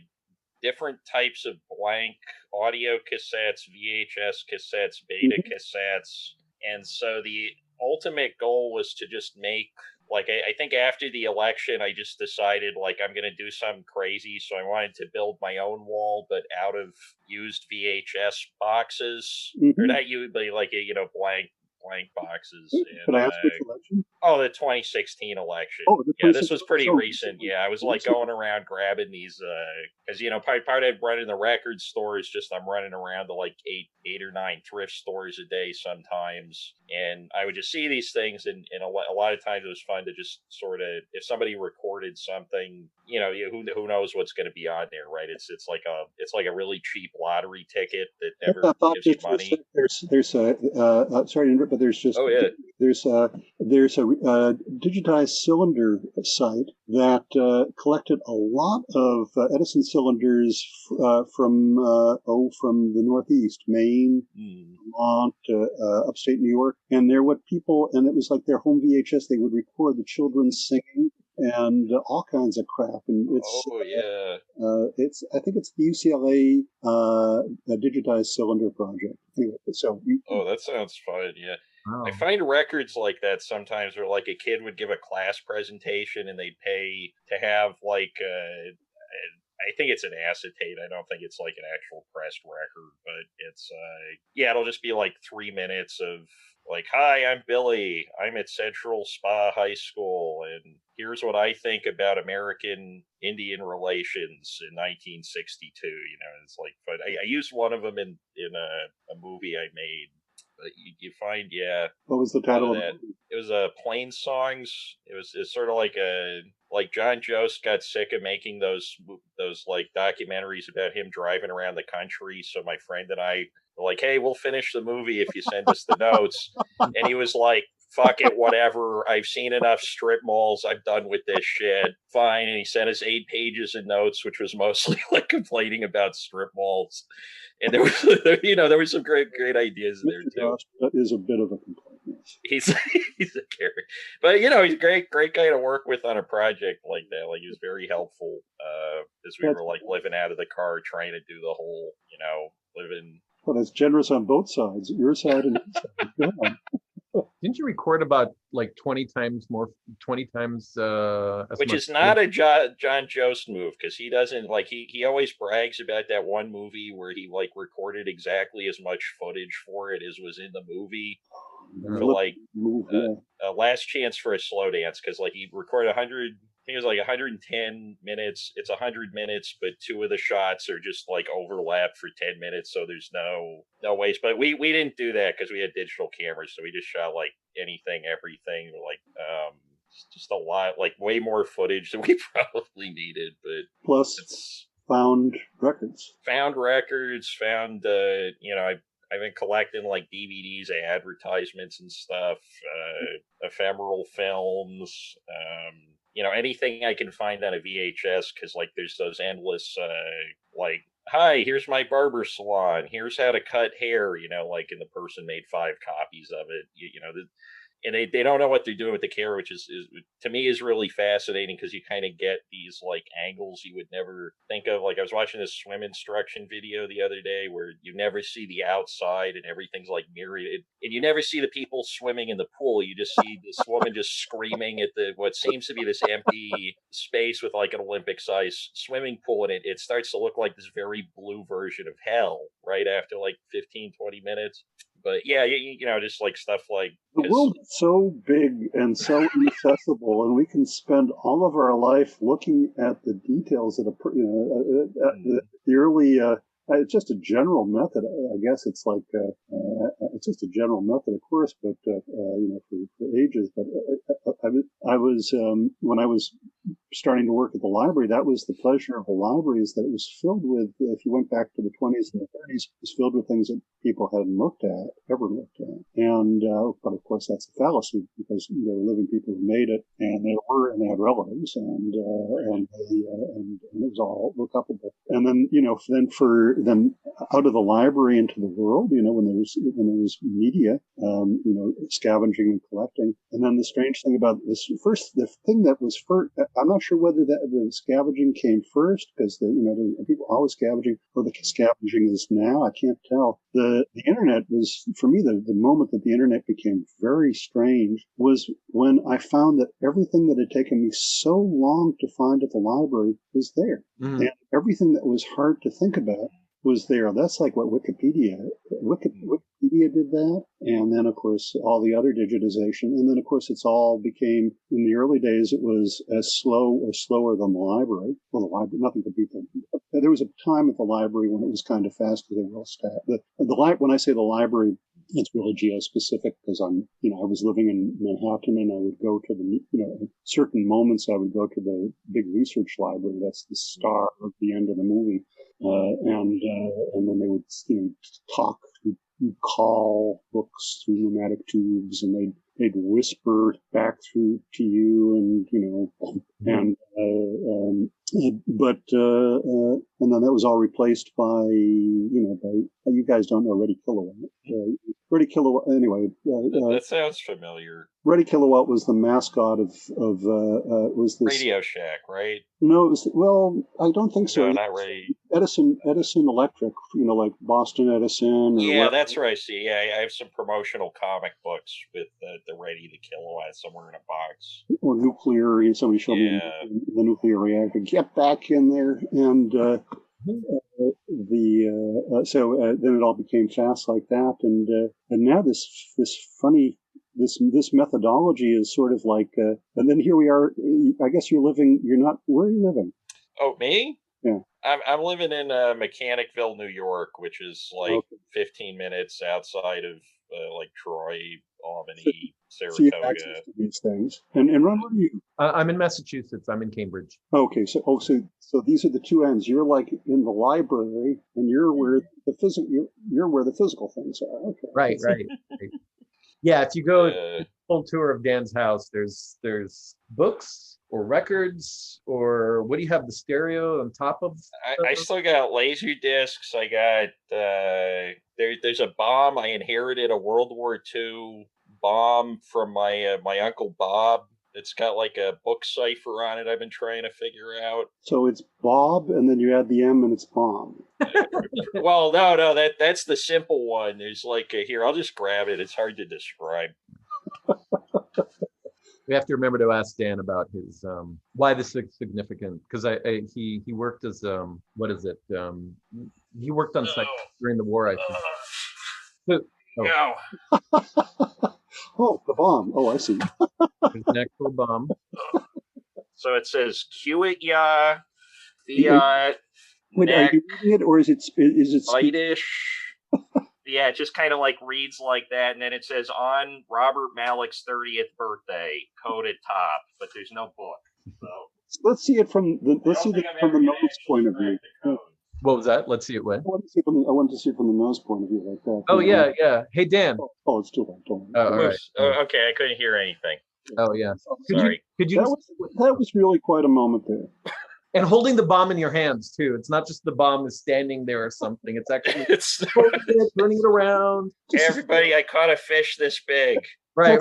[SPEAKER 1] different types of blank audio cassettes, VHS cassettes, beta cassettes. And so the ultimate goal was to just make, like, I think after the election, I just decided, like, I'm going to do something crazy. So I wanted to build my own wall, but out of used VHS boxes. Or not used, but like, blank boxes.
[SPEAKER 3] Could I ask which election?
[SPEAKER 1] Oh, the 2016 election.
[SPEAKER 3] Oh,
[SPEAKER 1] yeah, this was pretty recent. Yeah, I was like going around grabbing these because part of running the record store is just I'm running around to like eight or nine thrift stores a day sometimes, and I would just see these things, and a lot of times it was fun to just sort of, if somebody recorded something, who knows what's going to be on there, right? It's like a really cheap lottery ticket that never gives you money.
[SPEAKER 3] There's sorry to interrupt, but there's just there's a digitized cylinder site that collected a lot of Edison cylinders from the Northeast, Maine, Vermont, upstate New York, and they're what people, and it was like their home VHS. They would record the children singing and all kinds of crap, and it's I think it's the UCLA digitized cylinder project. Anyway, so
[SPEAKER 1] that sounds fun. Yeah.
[SPEAKER 2] Wow.
[SPEAKER 1] I find records like that sometimes where like a kid would give a class presentation and they'd pay to have like I think it's an acetate. I don't think it's like an actual pressed record, but it's it'll just be like 3 minutes of like, hi, I'm Billy. I'm at Central Spa High School, and here's what I think about American Indian relations in 1962. It's like, but I used one of them in a movie I made. But you find, yeah.
[SPEAKER 3] What was the title of that?
[SPEAKER 1] It was Plain Songs. It's sort of like John Jost got sick of making those like documentaries about him driving around the country. So my friend and I were like, hey, we'll finish the movie if you send us the notes. And he was like, fuck it, whatever. I've seen enough strip malls. I'm done with this shit. Fine. And he sent us 8 pages of notes, which was mostly like complaining about strip malls. And there was, there were some great ideas there too.
[SPEAKER 3] Josh is a bit of a complaint.
[SPEAKER 1] He's a character, but he's a great guy to work with on a project like that. Like, he was very helpful as we were like living out of the car, trying to do the whole, living.
[SPEAKER 3] Well, it's generous on both sides, your side and his side. Yeah.
[SPEAKER 2] Didn't you record about like 20 times as
[SPEAKER 1] which
[SPEAKER 2] much
[SPEAKER 1] is not a John Jost move, because he doesn't like he always brags about that one movie where he like recorded exactly as much footage for it as was in the movie. For like Last Chance for a Slow Dance, because like he recorded 100, I think it was like 110 minutes. It's 100 minutes, but 2 of the shots are just like overlap for 10 minutes, so there's no waste. But we didn't do that because we had digital cameras, so we just shot like anything, everything, like just a lot, like way more footage than we probably needed. But
[SPEAKER 3] plus found records,
[SPEAKER 1] I've been collecting like DVDs, advertisements and stuff, ephemeral films, anything I can find on a VHS, because like there's those endless, like, hi, here's my barber salon, here's how to cut hair, like, and the person made 5 copies of it, and they don't know what they're doing with the camera, which is to me is really fascinating, because you kind of get these like angles you would never think of. Like, I was watching this swim instruction video the other day where you never see the outside and everything's like mirrored, and you never see the people swimming in the pool. You just see this woman just screaming at what seems to be this empty space with like an Olympic size swimming pool, and it starts to look like this very blue version of hell right after like 15-20 minutes. But yeah, just like stuff like
[SPEAKER 3] the world is so big and so inaccessible, and we can spend all of our life looking at the details of the early. It's just a general method. I guess it's like it's just a general method, of course, but for ages. But I was when I was starting to work at the library, that was the pleasure of the library, is that it was filled with, if you went back to the 20s and the 30s, it was filled with things that people hadn't ever looked at. And, but of course that's a fallacy, because there were living people who made it, and they had relatives, and it was all look upable. And then, then for them out of the library into the world, when there was media, scavenging and collecting. And then the strange thing about this the thing that was first, I'm not sure whether the scavenging came first, because the people always scavenging, or the scavenging is now. I can't tell. The internet was, for me, the moment that the internet became very strange was when I found that everything that had taken me so long to find at the library was there. Mm-hmm. And everything that was hard to think about was there. That's like what Wikipedia did that. And then, of course, all the other digitization. And then, of course, it's all became, in the early days, it was as slow or slower than the library. Well, the library, nothing could beat them. There was a time at the library when it was kind of fast, because they were all staffed. When I say the library, it's really geospecific, because I was living in Manhattan, and I would go to at certain moments I would go to the big research library. That's the star of the end of the movie. And then they would, talk, you'd call books through pneumatic tubes, and they'd whisper back through to you, and and then that was all replaced by you guys don't know Ready Kilowatt. Ready Kilowatt. Anyway,
[SPEAKER 1] that sounds familiar.
[SPEAKER 3] Ready Kilowatt was the mascot of was this
[SPEAKER 1] Radio Shack, right?
[SPEAKER 3] No, I don't think so.
[SPEAKER 1] No, not Ready.
[SPEAKER 3] Edison Electric, like Boston Edison.
[SPEAKER 1] Yeah, that's right. See, yeah, I have some promotional comic books with the Ready the Kilowatt somewhere in a box.
[SPEAKER 3] Or nuclear. Somebody showed me the nuclear reactor. Get back in there, and then it all became fast like that, and now this funny this methodology is sort of like, and then here we are. I guess you're living. You're not. Where are you living?
[SPEAKER 1] Oh, me?
[SPEAKER 3] Yeah.
[SPEAKER 1] I'm living in Mechanicville, New York, which is like
[SPEAKER 3] Okay.
[SPEAKER 1] 15 minutes outside of like Troy, Albany,
[SPEAKER 3] So you have
[SPEAKER 1] Saratoga.
[SPEAKER 3] access to these things. And Ron, where are you?
[SPEAKER 2] I'm in Massachusetts. I'm in Cambridge.
[SPEAKER 3] Okay, so these are the two ends. You're like in the library, and you're where the physical you're where the physical things are. Okay.
[SPEAKER 2] Right. Yeah, if you go full tour of Dan's house, there's books or records, or what do you have, the stereo on top of?
[SPEAKER 1] I still got laser discs. I got there's a bomb. I inherited a World War II bomb from my uncle Bob. It's got like a book cipher on it. I've been trying to figure out.
[SPEAKER 3] So it's Bob, and then you add the M, and it's bomb.
[SPEAKER 1] Well, no, that's the simple one. There's like here. I'll just grab it. It's hard to describe.
[SPEAKER 2] We have to remember to ask Dan about his why this is significant, because he worked as what is it? He worked on site during the war, I think.
[SPEAKER 3] Oh, the bomb. Oh, I see.
[SPEAKER 2] There's an actual bomb.
[SPEAKER 1] So it says Hewitt, yeah, Fiat.
[SPEAKER 3] Wait, are you reading it, or is it
[SPEAKER 1] Swedish? Yeah, it just kind of like reads like that, and then it says on Robert Malik's 30th birthday, coded top, but there's no book. So
[SPEAKER 3] let's see it from the nose point of view.
[SPEAKER 2] What was that? Let's see it when.
[SPEAKER 3] I want to see it from the nose point of view, like that.
[SPEAKER 2] Oh yeah. Hey Dan.
[SPEAKER 3] Oh, it's too late. Don't.
[SPEAKER 2] Oh, all right.
[SPEAKER 1] Okay, I couldn't hear anything.
[SPEAKER 2] Oh yeah.
[SPEAKER 1] Sorry.
[SPEAKER 2] Could you?
[SPEAKER 3] That was really quite a moment there.
[SPEAKER 2] And holding the bomb in your hands too. It's not just the bomb is standing there or something. It's actually turning it around.
[SPEAKER 1] Everybody, I caught a fish this big.
[SPEAKER 2] Right.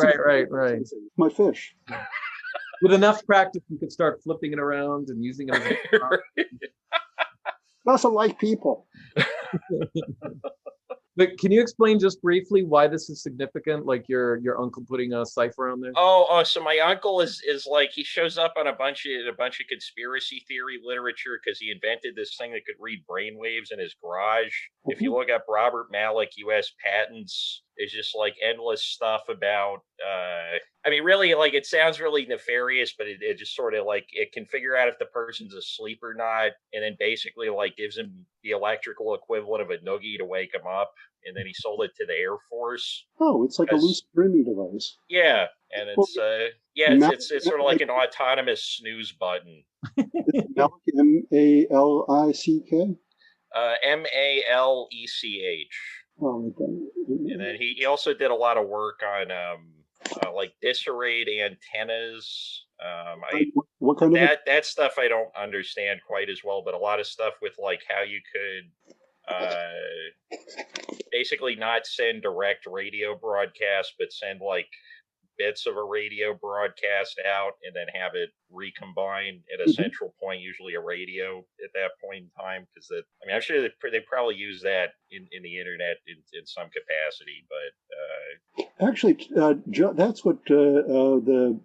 [SPEAKER 3] My fish.
[SPEAKER 2] With enough practice, you could start flipping it around and using it as a bomb.
[SPEAKER 3] Doesn't like people.
[SPEAKER 2] But can you explain just briefly why this is significant? Like your uncle putting a cipher on there?
[SPEAKER 1] Oh, so my uncle is like, he shows up on a bunch of conspiracy theory literature because he invented this thing that could read brainwaves in his garage. If you look up Robert Malik U.S. patents, there's just like endless stuff about. I mean, really, like it sounds really nefarious, but it just sort of like it can figure out if the person's asleep or not, and then basically like gives him the electrical equivalent of a noogie to wake him up. And then he sold it to the Air Force.
[SPEAKER 3] Oh, it's like a loose streaming device.
[SPEAKER 1] Yeah, and it's it's sort of like an autonomous snooze button.
[SPEAKER 3] Malik, M-A-L-I-C-K?
[SPEAKER 1] M-A-L-E-C-H.
[SPEAKER 3] Oh, okay.
[SPEAKER 1] And then he also did a lot of work on like disarrayed antennas.
[SPEAKER 3] What kind of
[SPEAKER 1] that stuff I don't understand quite as well, but a lot of stuff with like how you could basically not send direct radio broadcasts, but send like bits of a radio broadcast out and then have it recombine at a central point, usually a radio at that point in time. Because I'm sure they probably use that in the internet in some capacity, but
[SPEAKER 3] actually, that's what the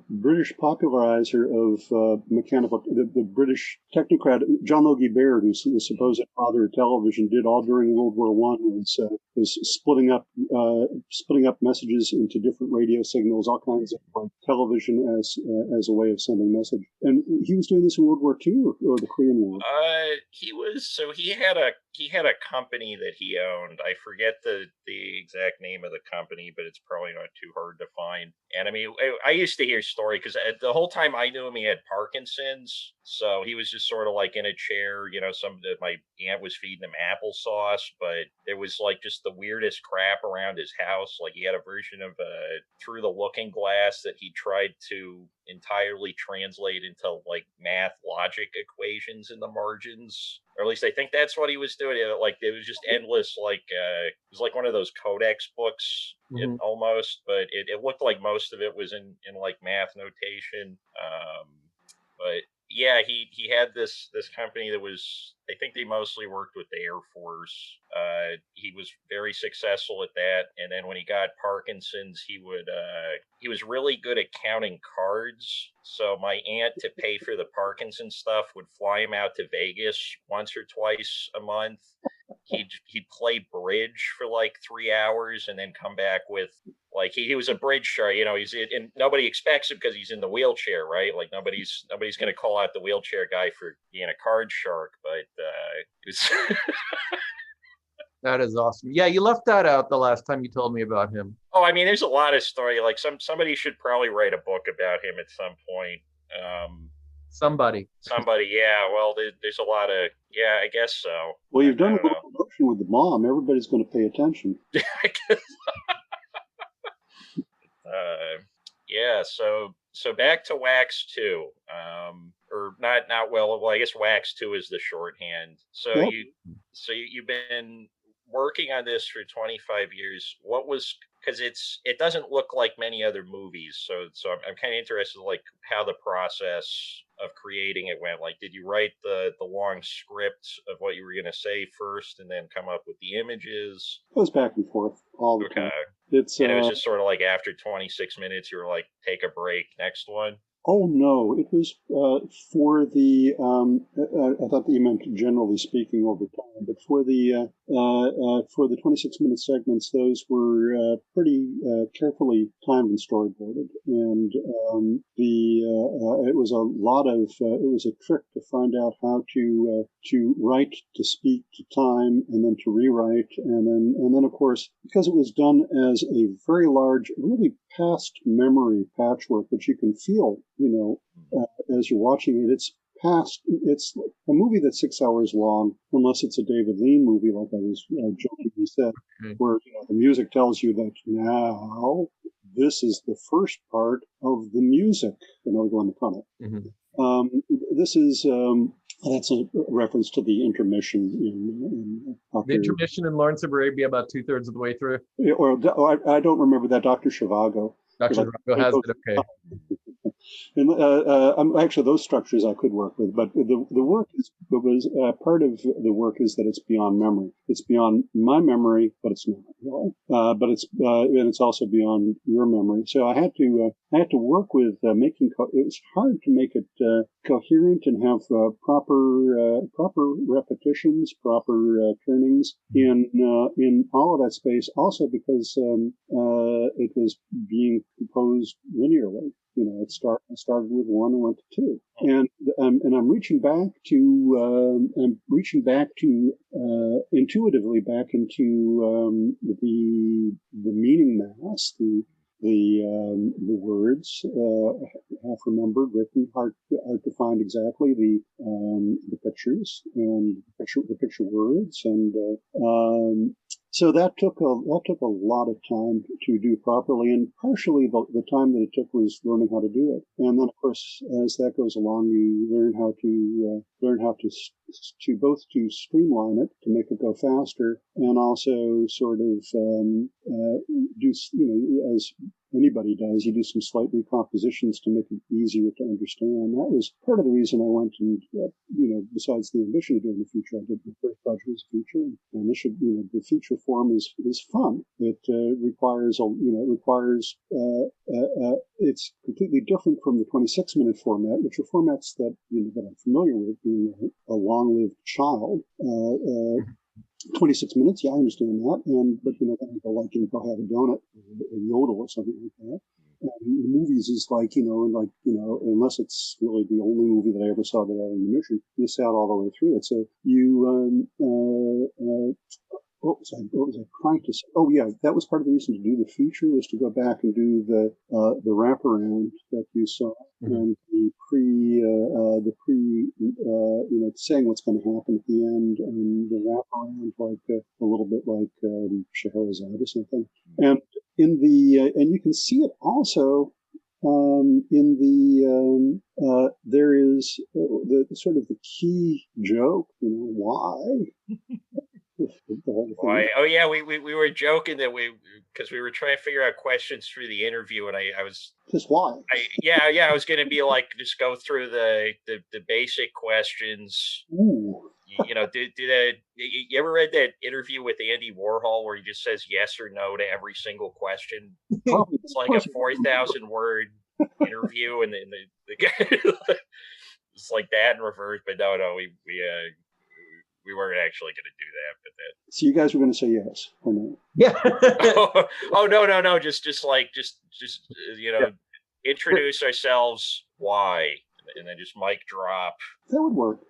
[SPEAKER 3] British popularizer of mechanical, the British technocrat John Logie Baird, who's the supposed father of television, did all during World War I. Was splitting up messages into different radio signals, all kinds of like television as a way of sending message. And he was doing this in World War II or the Korean War.
[SPEAKER 1] He had a company that he owned. I forget the exact name of the company, but it's probably not too hard to find. And I mean, I used to hear story because the whole time I knew him, he had Parkinson's. So he was just sort of like in a chair, my aunt was feeding him applesauce, but there was like just the weirdest crap around his house. Like he had a version of Through the Looking Glass that he tried to entirely translate into like math logic equations in the margins. Or at least I think that's what he was doing. Like it was just endless, like it was like one of those codex books almost, but it looked like most of it was in like math notation. But yeah, he had this company that was, I think they mostly worked with the Air Force. He was very successful at that, and then when he got Parkinson's, he was really good at counting cards. So my aunt, to pay for the Parkinson stuff, would fly him out to Vegas once or twice a month. He'd play bridge for like 3 hours and then come back with, like, he was a bridge shark, he's and nobody expects it because he's in the wheelchair, right? Like nobody's going to call out the wheelchair guy for being a card shark, but it was
[SPEAKER 2] That is awesome. Yeah, you left that out the last time you told me about him.
[SPEAKER 1] oh, I mean, there's a lot of story. Like somebody should probably write a book about him at some point.
[SPEAKER 2] Somebody.
[SPEAKER 1] Yeah. Well, there's a lot of, yeah, I guess so.
[SPEAKER 3] Well, you've done a little promotion with the mom. Everybody's going to pay attention.
[SPEAKER 1] Yeah. So back to Wax 2. Or not. Well, I guess Wax 2 is the shorthand. So
[SPEAKER 3] Yep.
[SPEAKER 1] you've been working on this for 25 years. What was, because it doesn't look like many other movies, so I'm kind of interested, like, how the process of creating it went. Like, did you write the long script of what you were going to say first, and then come up with the images?
[SPEAKER 3] It was back and forth all the time.
[SPEAKER 1] It's and it was just sort of like after 26 minutes, you were like, take a break, next one.
[SPEAKER 3] Oh no, it was for the. I thought that you meant generally speaking over time, but for the 26-minute segments, those were pretty carefully timed and storyboarded, and it was a lot of it was a trick to find out how to write, to speak, to time, and then to rewrite, and then of course, because it was done as a very large, really past memory patchwork, which you can feel, as you're watching it. It's a movie that's 6 hours long, unless it's a David Lean movie, like I was jokingly said, where the music tells you that now this is the first part of the music, and I'll go on the tunnel. This is that's a reference to the intermission
[SPEAKER 2] the intermission in Lawrence of Arabia, about 2/3 of the way through.
[SPEAKER 3] Or I don't remember that. Dr. Zhivago.
[SPEAKER 2] Dr. Zhivago has it. Okay.
[SPEAKER 3] And actually, those structures I could work with, but the work part of the work is that it's beyond memory. It's beyond my memory, but it's not. But it's also beyond your memory. So I had to work with making. It was hard to make it coherent and have proper repetitions, proper turnings in all of that space. Also because it was being composed linearly. It started with 1 and went to 2, and I'm reaching back to intuitively back into the meaning mass, the words half remembered, written, hard to find exactly, the pictures and the picture words, and so that took a lot of time to do properly, and partially the time that it took was learning how to do it. And then, of course, as that goes along, you learn how to both to streamline it, to make it go faster, and also sort of do, as anybody does, you do some slight recompositions to make it easier to understand. That was part of the reason I went and, besides the ambition of doing the feature, I did the first project as a feature, and this should, the feature form is fun. It requires, it's completely different from the 26-minute format, which are formats that, that I'm familiar with, being a long-lived child. 26 minutes, yeah, I understand that. But then you go go have a donut or yodel or something like that. And the movies is unless it's really the only movie that I ever saw that had an intermission, you sat all the way through it. So what was I trying to say? Oh yeah, that was part of the reason to do the feature, was to go back and do the wraparound that you saw, and the saying what's going to happen at the end, and the wraparound, like a little bit like Scheherazade or something. And and you can see it also there is the sort of the key joke, why The whole
[SPEAKER 1] Why?
[SPEAKER 3] thing.
[SPEAKER 1] Oh yeah, we were joking that because we were trying to figure out questions through the interview, and I was
[SPEAKER 3] Just why?
[SPEAKER 1] I was going to be like, just go through the basic questions.
[SPEAKER 3] Ooh.
[SPEAKER 1] You know, you ever read that interview with Andy Warhol where he just says yes or no to every single question?
[SPEAKER 3] Probably,
[SPEAKER 1] It's like a 4,000 word interview, and then the guy it's like that in reverse. But no, we weren't actually going to do that. But that.
[SPEAKER 3] So you guys were going to say yes or no?
[SPEAKER 2] Yeah.
[SPEAKER 1] Oh no, just you know, introduce ourselves, why, and then just mic drop.
[SPEAKER 3] That would work.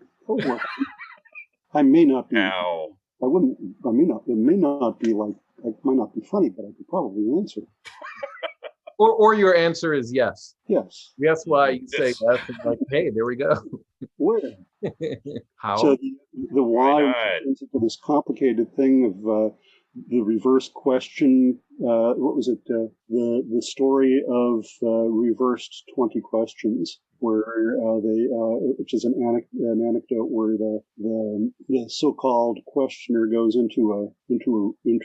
[SPEAKER 3] I may not be.
[SPEAKER 1] How?
[SPEAKER 3] I wouldn't. I may not. It may not be like. It might not be funny, but I could probably answer.
[SPEAKER 2] Or your answer is yes.
[SPEAKER 3] Yes.
[SPEAKER 2] That's why you say yes, and like, hey, there we go.
[SPEAKER 3] Where?
[SPEAKER 2] How?
[SPEAKER 3] So the why
[SPEAKER 1] not?
[SPEAKER 3] turns into this complicated thing of the reverse question. What was it? The story of reversed 20 questions, where which is an anecdote where the so-called questioner goes into a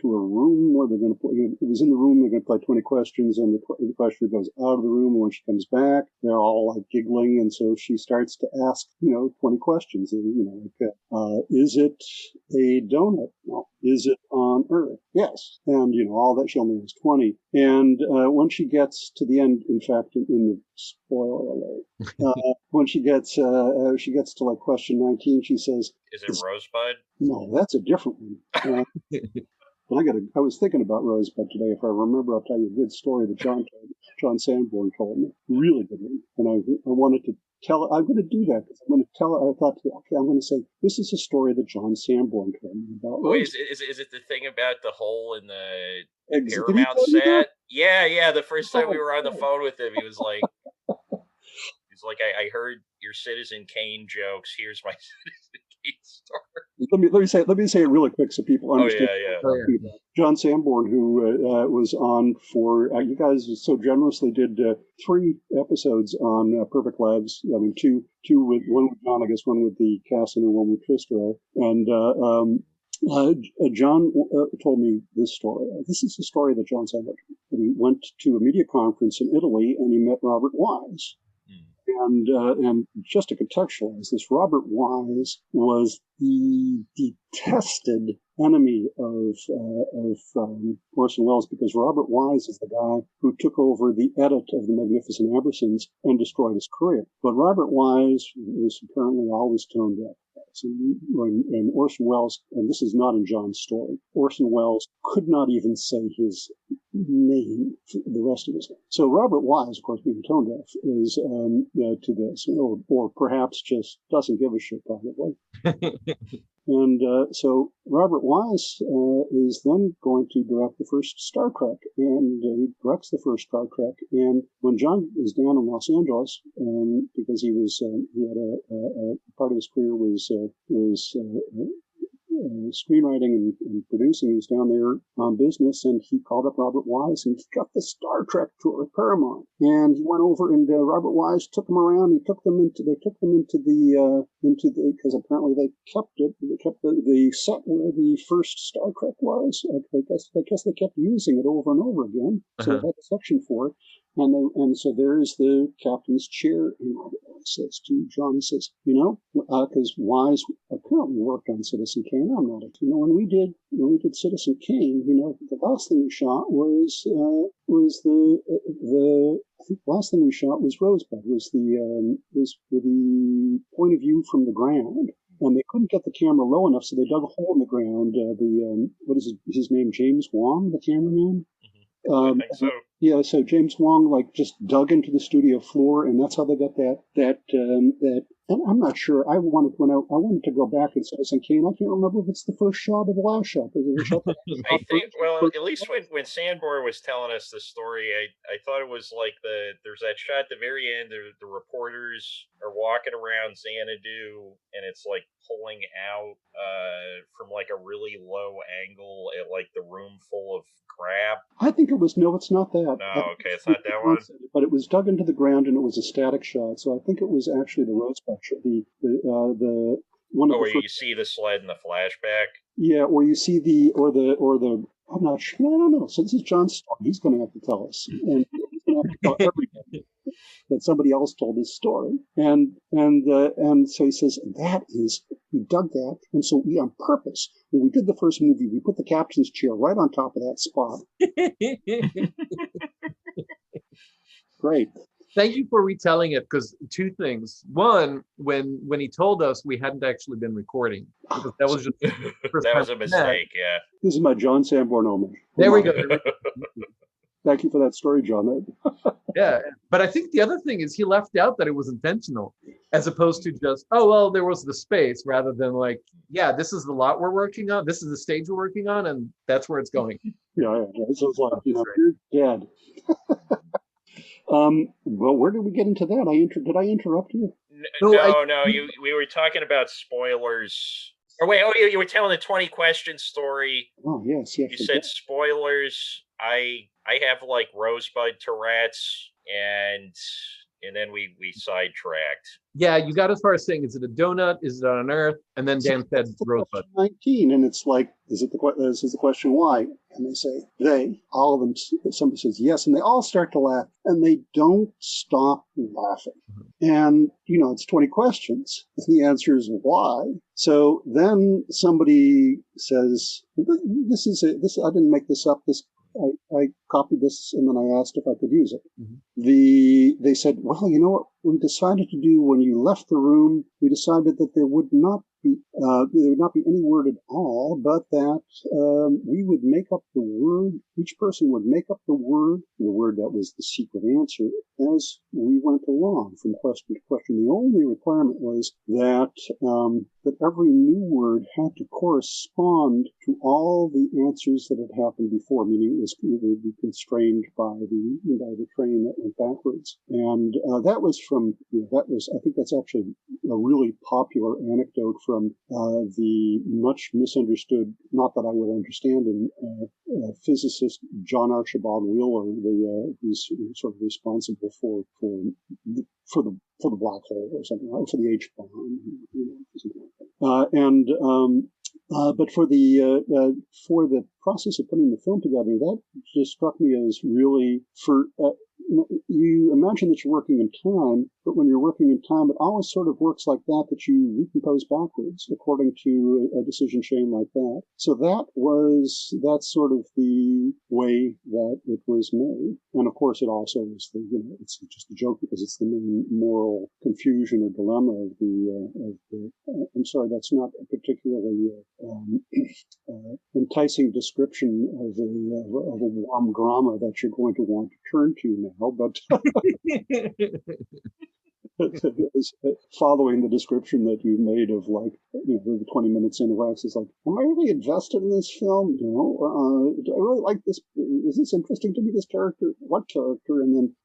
[SPEAKER 3] room where they're going to play. It was in the room, they're going to play 20 questions, and the questioner goes out of the room. And when she comes back, they're all like giggling, and so she starts to ask 20 questions. Is it a donut? No. Is it on Earth? Yes. And all that, she only has 20. And when she gets to the end, in fact, in the spoiler alert, when she gets to like question 19, she says,
[SPEAKER 1] "Is it Rosebud?"
[SPEAKER 3] No, that's a different one. But I was thinking about Rosebud today. If I remember, I'll tell you a good story that John Sanborn told me. Really good one. And I wanted to tell it. I'm going to do that because I'm going to tell it. I thought, okay, I'm going to say, this is a story that John Sanborn told me about.
[SPEAKER 1] Oh, is it the thing about the hole in the
[SPEAKER 3] Did
[SPEAKER 1] Paramount set? Yeah. The first time we were on the phone with him, he was like, I heard your Citizen Kane jokes. Here's my Citizen Kane story.
[SPEAKER 3] Let me say it really quick so people understand.
[SPEAKER 1] Oh yeah.
[SPEAKER 3] John Sanborn, who was on for you guys so generously did 3 episodes on Perfect Lives. I mean, two with one with John, I guess, one with the cast and one with Tristro. And John told me this story. This is the story that John Sanborn. He went to a media conference in Italy and he met Robert Wise. And just to contextualize this, Robert Wise was the detested enemy of Orson Welles, because Robert Wise is the guy who took over the edit of The Magnificent Ambersons and destroyed his career. But Robert Wise was apparently always tone deaf. And Orson Welles, and this is not in John's story, Orson Welles could not even say his name the rest of his life. So Robert Wise, of course, being tone deaf, is to this, or perhaps just doesn't give a shit, probably. And so Robert Wise is then going to direct the first Star Trek, and he directs the first Star Trek. And when John is down in Los Angeles, because he had a part of his career was screenwriting and producing. He was down there on business, and he called up Robert Wise, and he got the Star Trek tour at Paramount. And he went over, and Robert Wise took them around. They took them into the because apparently they kept the set where the first Star Trek was. I guess they kept using it over and over again. So they had a section for it. And so there's the captain's chair, and Robert Wise says to John, he says, because Wise apparently worked on Citizen Kane. I'm not, when we did Citizen Kane, the last thing we shot was Rosebud, was the point of view from the ground. And they couldn't get the camera low enough, so they dug a hole in the ground. What is his name? James Wong, the cameraman.
[SPEAKER 1] I think so.
[SPEAKER 3] Yeah, so James Wong just dug into the studio floor, and that's how they got that. And I'm not sure. I wanted to go back and Citizen Kane. I can't remember if it's the first shot or the last shot.
[SPEAKER 1] I think. Well, at least when Sanborn was telling us the story, I thought it was like there's that shot at the very end. The reporters are walking around Xanadu, and it's like pulling out from like a really low angle at like the room full of crap.
[SPEAKER 3] I think it was it's not that.
[SPEAKER 1] No, okay, it's not that one.
[SPEAKER 3] But it was dug into the ground and it was a static shot, so I think it was actually the Rosebud shot. one of
[SPEAKER 1] Oh,
[SPEAKER 3] the
[SPEAKER 1] where
[SPEAKER 3] first,
[SPEAKER 1] you see the sled in the flashback.
[SPEAKER 3] yeah, or you see the I'm not sure. I don't know. So this is John's story. He's going to have to tell us, and he's going to have to tell everybody that somebody else told his story. And so he says we dug that, and so we on purpose when we did the first movie, we put the captain's chair right on top of that spot. Great.
[SPEAKER 2] Thank you for retelling it, because two things. One, when he told us, we hadn't actually been recording. Because that was just the first
[SPEAKER 1] That
[SPEAKER 2] time
[SPEAKER 1] was a
[SPEAKER 2] we met.
[SPEAKER 1] mistake, yeah.
[SPEAKER 3] This is my John Sanborn homage.
[SPEAKER 2] There we go.
[SPEAKER 3] Thank you for that story, John.
[SPEAKER 2] Yeah, but I think the other thing is he left out that it was intentional, as opposed to just, oh, well, there was the space, rather than like, yeah, this is the lot we're working on, this is the stage we're working on, and that's where it's going.
[SPEAKER 3] Yeah. So it's like, you're dead. Well, where did we get into that? Did I interrupt you?
[SPEAKER 1] No. We were talking about spoilers. Or wait, you were telling the 20 question story.
[SPEAKER 3] Oh yes.
[SPEAKER 1] You said spoilers. I have like Rosebud Tourette's, and then we sidetracked.
[SPEAKER 2] Yeah, you got as far as saying, is it a donut? Is it on an earth? And then Dan said Rosebud.
[SPEAKER 3] 19, and it's like, this is the question why? And they say, all of them, somebody says yes, and they all start to laugh, and they don't stop laughing. And, it's 20 questions. And the answer is why. So then somebody says, I didn't make this up, I copied this and then I asked if I could use it. Mm-hmm. They said, well, you know what we decided to do when you left the room? We decided that there would not be any word at all, but that we would make up the word. Each person would make up the word that was the secret answer, as we went along from question to question. The only requirement was that every new word had to correspond to all the answers that had happened before, meaning it would be constrained by the train that went backwards. And that was I think that's actually a really popular anecdote from the much misunderstood, not that I would understand, physicist John Archibald Wheeler, who's sort of responsible for the black hole or something, right? For the H bomb, but for the process of putting the film together, that just struck me as really you imagine that you're working in time, but when you're working in time, it always sort of works like that you recompose backwards according to a decision chain like that. So that's sort of the way that it was made. And of course, it also is it's just a joke because it's the main moral confusion or dilemma of the I'm sorry, that's not a particularly enticing description of a warm drama that you're going to want to turn to now, but following the description that you made of the 20 minutes into Wax is like, am I really invested in this film? Do I really like this? Is this interesting to me, this character? What character? And then,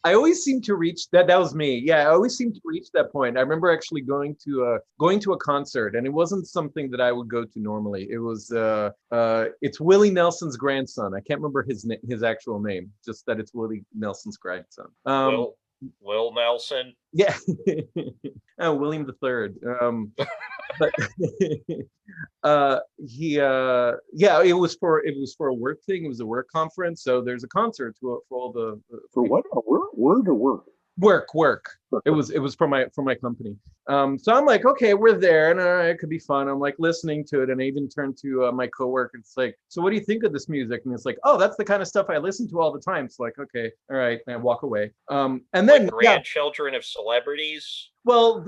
[SPEAKER 2] I always seem to reach that. That was me. Yeah, I always seem to reach that point. I remember actually going to a concert, and it wasn't something that I would go to normally. It was it's Willie Nelson's grandson. I can't remember his actual name, just that it's Willie Nelson's grandson.
[SPEAKER 1] Will Nelson.
[SPEAKER 2] Yeah, William III. But it was for a work thing. It was a work conference. So there's a concert for all the
[SPEAKER 3] for what, a word or work?
[SPEAKER 2] Work. It was for my company. So I'm like, okay, we're there, and it could be fun. I'm like listening to it, and I even turned to my coworker. It's like, so what do you think of this music? And it's like, oh, that's the kind of stuff I listen to all the time. It's like, okay, all right, and I walk away. And then
[SPEAKER 1] grandchildren of celebrities.
[SPEAKER 2] Well,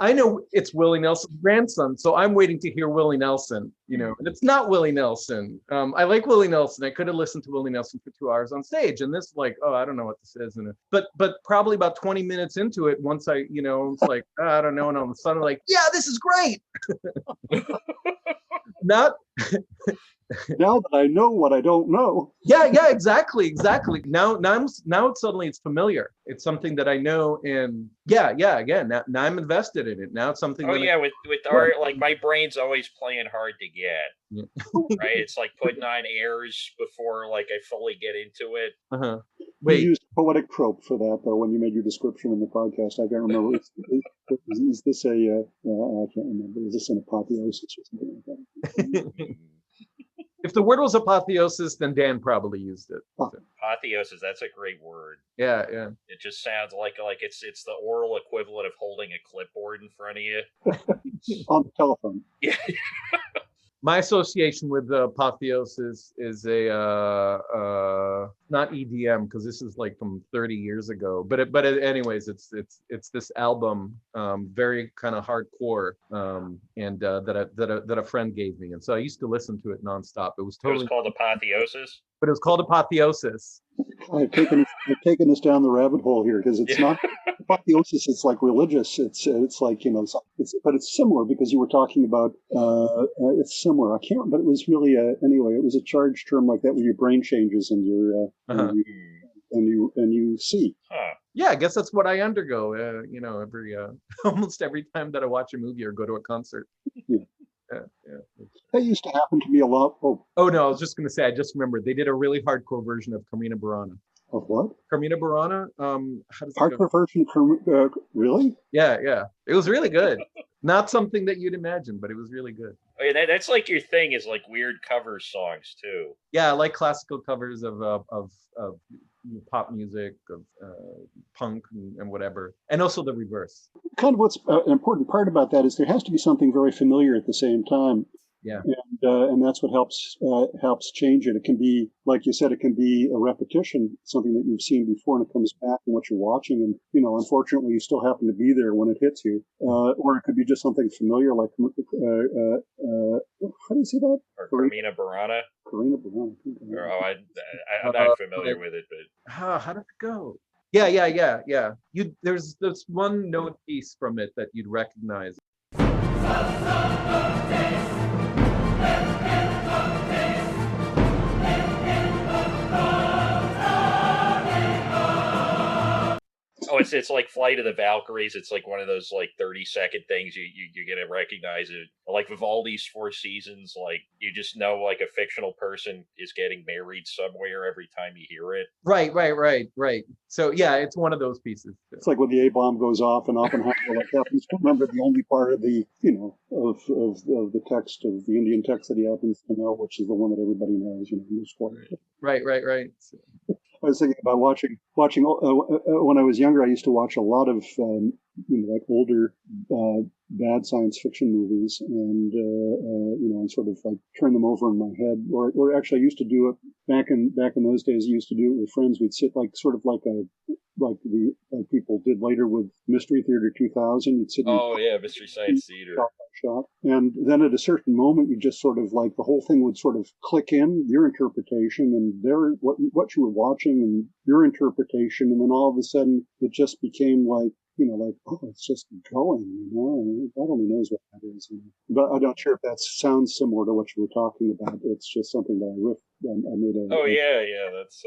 [SPEAKER 2] I know it's Willie Nelson's grandson, so I'm waiting to hear Willie Nelson, and it's not Willie Nelson. I like Willie Nelson. I could have listened to Willie Nelson for 2 hours on stage, and this I don't know what this is. But probably about 20 minutes into it, once it's like, I don't know, and all of a sudden, like, yeah, this is great. Not
[SPEAKER 3] now that I know what I don't know.
[SPEAKER 2] Yeah, exactly. Now it's familiar. It's something that I know, and again, now I'm invested in it. Now it's something.
[SPEAKER 1] With art, like my brain's always playing hard to get. Yeah. Right, it's like putting on airs before like I fully get into it.
[SPEAKER 3] You used poetic trope for that, though, when you made your description in the podcast. I can't remember. Is this a? I can't remember. Is this an apotheosis or something like that?
[SPEAKER 2] If the word was apotheosis, then Dan probably used it.
[SPEAKER 3] Oh.
[SPEAKER 1] Apotheosis, that's a great word.
[SPEAKER 2] Yeah.
[SPEAKER 1] It just sounds like it's the oral equivalent of holding a clipboard in front of you.
[SPEAKER 3] On the telephone.
[SPEAKER 1] Yeah.
[SPEAKER 2] My association with apotheosis is a not EDM, because this is like from 30 years ago. But anyways, it's this album, very kind of hardcore, and that a friend gave me, and so I used to listen to it nonstop. It was
[SPEAKER 1] called Apotheosis.
[SPEAKER 2] But it was called Apotheosis.
[SPEAKER 3] I've taken us down the rabbit hole here, because it's not apotheosis. It's like religious. It's like, you know, but it's similar, because you were talking about it's similar. I can't, but it was really anyway. It was a charged term like that, where your brain changes and you see.
[SPEAKER 1] Huh.
[SPEAKER 2] Yeah, I guess that's what I undergo. You know, almost every time that I watch a movie or go to a concert.
[SPEAKER 3] Yeah.
[SPEAKER 2] Yeah.
[SPEAKER 3] That used to happen to me a lot.
[SPEAKER 2] Oh no, I was just going to say, I just remembered they did a really hardcore version of Carmina Burana.
[SPEAKER 3] Of what?
[SPEAKER 2] Carmina Burana. How does
[SPEAKER 3] hardcore version? Really?
[SPEAKER 2] Yeah. It was really good. Not something that you'd imagine, but it was really good.
[SPEAKER 1] Oh, yeah, that's like your thing, is like weird cover songs too.
[SPEAKER 2] Yeah, I like classical covers of pop music, of punk and whatever, and also the reverse.
[SPEAKER 3] Kind of what's an important part about that is there has to be something very familiar at the same time.
[SPEAKER 2] Yeah.
[SPEAKER 3] And that's what helps change it. It can be, like you said, it can be a repetition, something that you've seen before, and it comes back in what you're watching, and, you know, unfortunately you still happen to be there when it hits you. Or it could be just something familiar, like how do you say that?
[SPEAKER 1] Or Carmina Burana.
[SPEAKER 3] Carmina Burana.
[SPEAKER 1] I'm not familiar with it, but
[SPEAKER 2] how did it go? Yeah. There's this one note piece from it that you'd recognize.
[SPEAKER 1] Oh, it's like Flight of the Valkyries. It's like one of those like 30-second things you're gonna recognize it. Like Vivaldi's Four Seasons, like you just know like a fictional person is getting married somewhere every time you hear it.
[SPEAKER 2] Right. So yeah, it's one of those pieces.
[SPEAKER 3] It's like when the A-bomb goes off and Oppenheimer like happens to remember the only part of the, you know, of the text, of the Indian text that he happens to know, which is the one that everybody knows, you know.
[SPEAKER 2] Right.
[SPEAKER 3] I was thinking about watching when I was younger. I used to watch a lot of like older bad science fiction movies, and and sort of like turn them over in my head. Or actually, I used to do it back in those days. I used to do it with friends. We'd sit like people did later with Mystery Theater 2000. You'd sit.
[SPEAKER 1] Mystery Science Theater.
[SPEAKER 3] Shot. And then at a certain moment, you just sort of like the whole thing would sort of click in, your interpretation and what you were watching and your interpretation. And then all of a sudden it just became like, oh, it's just going, and God only knows what that is. But I'm not sure if that sounds similar to what you were talking about. It's just something that I riffed. I made
[SPEAKER 1] that's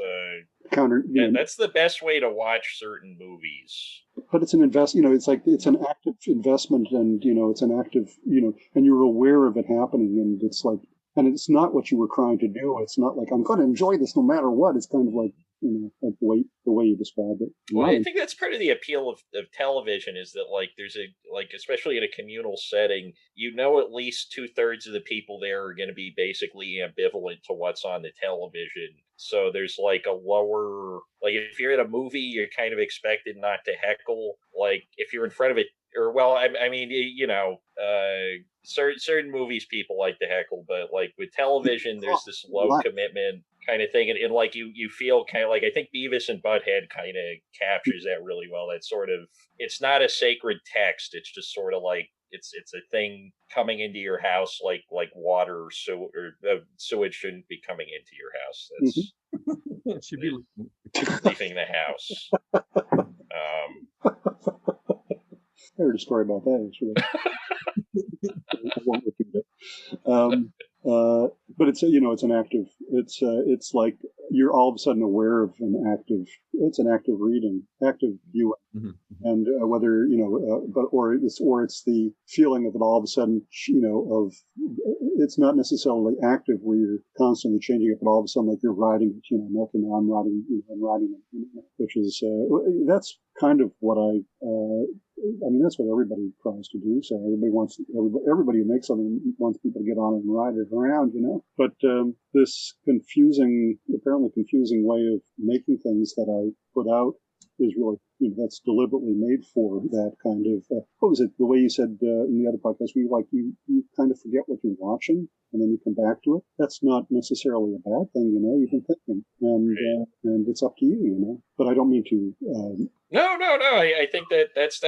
[SPEAKER 3] counter.
[SPEAKER 1] That's the best way to watch certain movies.
[SPEAKER 3] But it's an it's an active investment, and it's an active, and you're aware of it happening, and it's like, and it's not what you were trying to do. It's not like I'm going to enjoy this no matter what. It's kind of like, like the way you described it.
[SPEAKER 1] Well, I think that's part of the appeal of television, is that like there's especially in a communal setting, at least 2/3 of the people there are going to be basically ambivalent to what's on the television. So there's like a lower, like if you're at a movie, you're kind of expected not to heckle. Like if you're in front of it, certain movies people like to heckle, but like with television, there's this low commitment kind of thing, and like you feel kind of like, I think Beavis and Butthead kind of captures that really well. That sort of, it's not a sacred text. It's just sort of like it's a thing coming into your house, like water or sewage shouldn't be coming into your house. That's
[SPEAKER 2] it should be
[SPEAKER 1] leaving the house.
[SPEAKER 3] I heard a story about that, actually. I won't repeat it. But it's it's an active. It's like you're all of a sudden aware of it's an active reading, active viewing.
[SPEAKER 2] Mm-hmm.
[SPEAKER 3] And whether, or it's the feeling of it all of a sudden, it's not necessarily active where you're constantly changing it, but all of a sudden, like you're writing it, okay, now I'm writing, which is, that's kind of what that's what everybody tries to do. So everybody who makes something wants people to get on it and ride it around, But this apparently confusing way of making things that I put out is really, that's deliberately made for that kind of, what was it, the way you said in the other podcast, you kind of forget what you're watching and then you come back to it. That's not necessarily a bad thing, you've been thinking, and it's up to you, but I don't mean to.
[SPEAKER 1] No. I think that's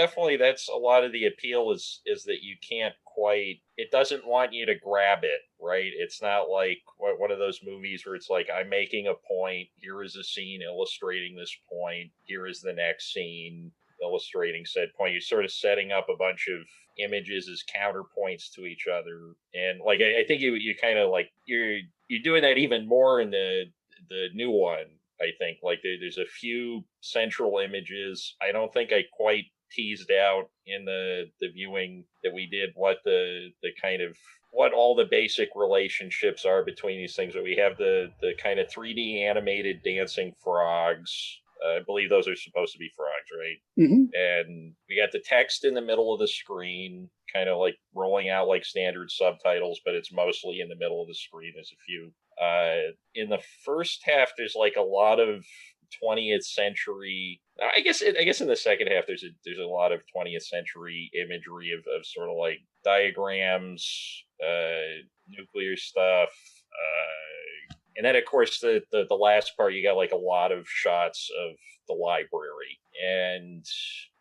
[SPEAKER 1] a lot of the appeal is that you can't quite, it doesn't want you to grab it, right? It's not like one of those movies where it's like, I'm making a point, here is a scene illustrating this point, here is the next scene illustrating said point. You're sort of setting up a bunch of images as counterpoints to each other. And like, I think you kind of like, you're doing that even more in the new one. I think like there's a few central images. I don't think I quite teased out in the viewing that we did what the kind of what all the basic relationships are between these things. But we have the kind of 3D animated dancing frogs. I believe those are supposed to be frogs, right?
[SPEAKER 3] Mm-hmm.
[SPEAKER 1] And we got the text in the middle of the screen, kind of like rolling out like standard subtitles, but it's mostly in the middle of the screen. There's a few. In the first half, there's like a lot of 20th century. I guess in the second half, there's a lot of 20th century imagery of sort of like diagrams, nuclear stuff. And then, of course, the last part, you got like a lot of shots of the library. And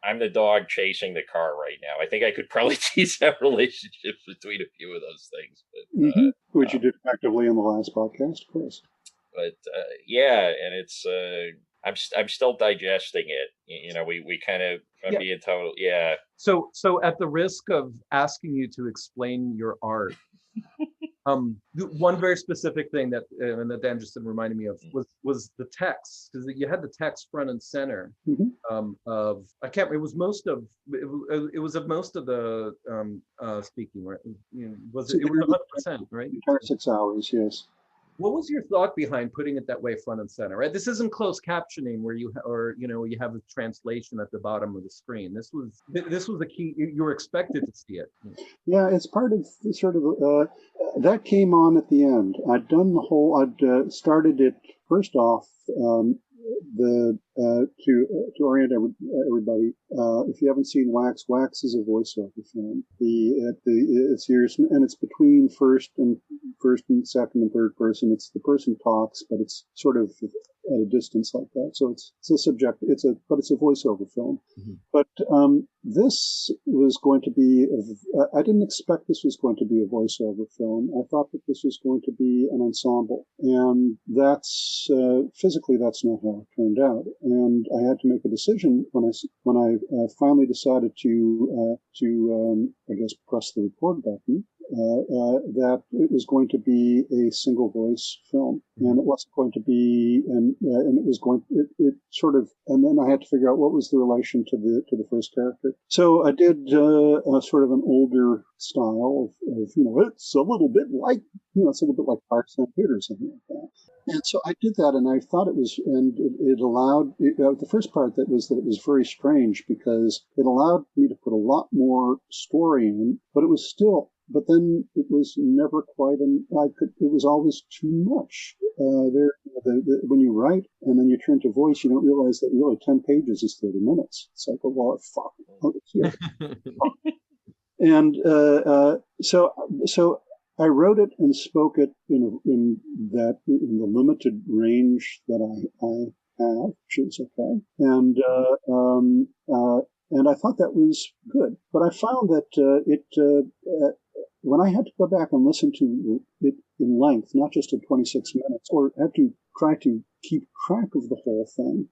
[SPEAKER 1] I'm the dog chasing the car right now. I think I could probably tease out relationships between a few of those things. But,
[SPEAKER 3] which you did effectively in the last podcast, of course.
[SPEAKER 1] But yeah, and it's I'm still digesting it. We kind of being total
[SPEAKER 2] So at the risk of asking you to explain your art. One very specific thing that Dan just reminded me of was the text, because you had the text front and center of it was most of the speaking, right? It was 100%, right?
[SPEAKER 3] Entire 6 hours, yes.
[SPEAKER 2] What was your thought behind putting it that way, front and center? Right, this isn't closed captioning where you have a translation at the bottom of the screen. This was the key. You were expected to see it.
[SPEAKER 3] Yeah, it's part of sort of that came on at the end. I'd started it first off. To orient everybody, if you haven't seen Wax is a voiceover film. It's yours, and it's between first and second and third person. It's the person talks, but it's sort of at a distance like that. So it's a subject. It's a voiceover film. Mm-hmm. But this was going to be. I didn't expect this was going to be a voiceover film. I thought that this was going to be an ensemble, and that's physically that's not how it turned out. And I had to make a decision when I finally decided to I guess press the record button. That it was going to be a single voice film, and it wasn't going to be, and it was going. It sort of, and then I had to figure out what was the relation to the first character. So I did a sort of an older style of it's a little bit like Parks and Theater or something like that. And so I did that, and I thought it was, and it allowed the first part that it was very strange because it allowed me to put a lot more story in, but it was still. But then it was never quite it was always too much. When you write and then you turn to voice, you don't realize that really 10 pages is 30 minutes. It's like, well, fuck. And so I wrote it and spoke it in the limited range that I have, which is okay. And I thought that was good. But I found that when I had to go back and listen to it in length, not just in 26 minutes, or had to try to keep track of the whole thing,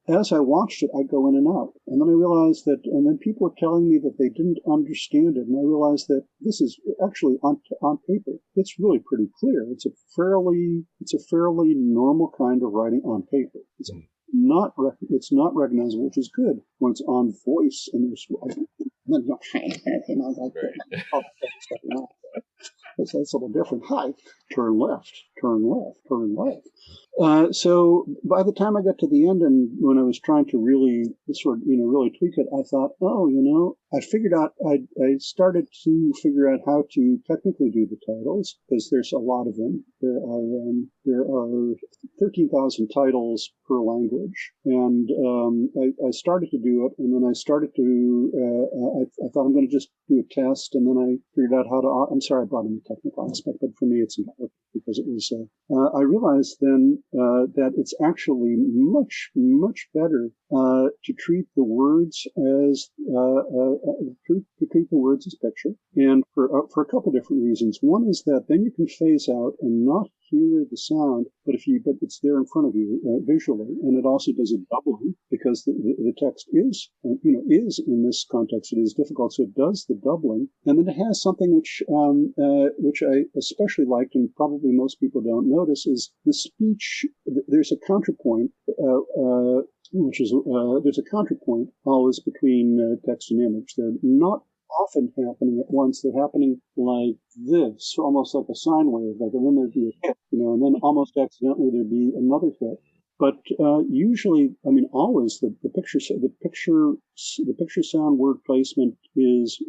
[SPEAKER 3] as I watched it, I'd go in and out. And then I realized that, and then people were telling me that they didn't understand it. And I realized that this is actually on paper, it's really pretty clear. It's a fairly normal kind of writing on paper. It's not recognizable, which is good when it's on voice and there's, and then, like, that's a little different. Hi, turn left, turn left, turn left. So by the time I got to the end, and when I was trying to really really tweak it, I thought, I figured out, I started to figure out how to technically do the titles, because there's a lot of them. There are 13,000 titles per language, and I started to do it, and then I started to, I thought I'm going to just do a test, and then I figured out how to, I'm sorry I brought in the technical aspect, but for me it's important because it was, I realized then that it's actually much, much better to treat the words as treat the words as picture, and for a couple different reasons. One is that then you can phase out and not hear the sound, but it's there in front of you visually, and it also does a doubling because the text is in this context it is difficult, so it does the doubling, and then it has something which I especially liked, and probably most people don't notice, is the speech. There's a counterpoint. There's a counterpoint always between text and image. They're not often happening at once. They're happening like this, almost like a sine wave, like, and then there'd be a hit, and then almost accidentally there'd be another hit. But usually, I mean, always the picture sound word placement is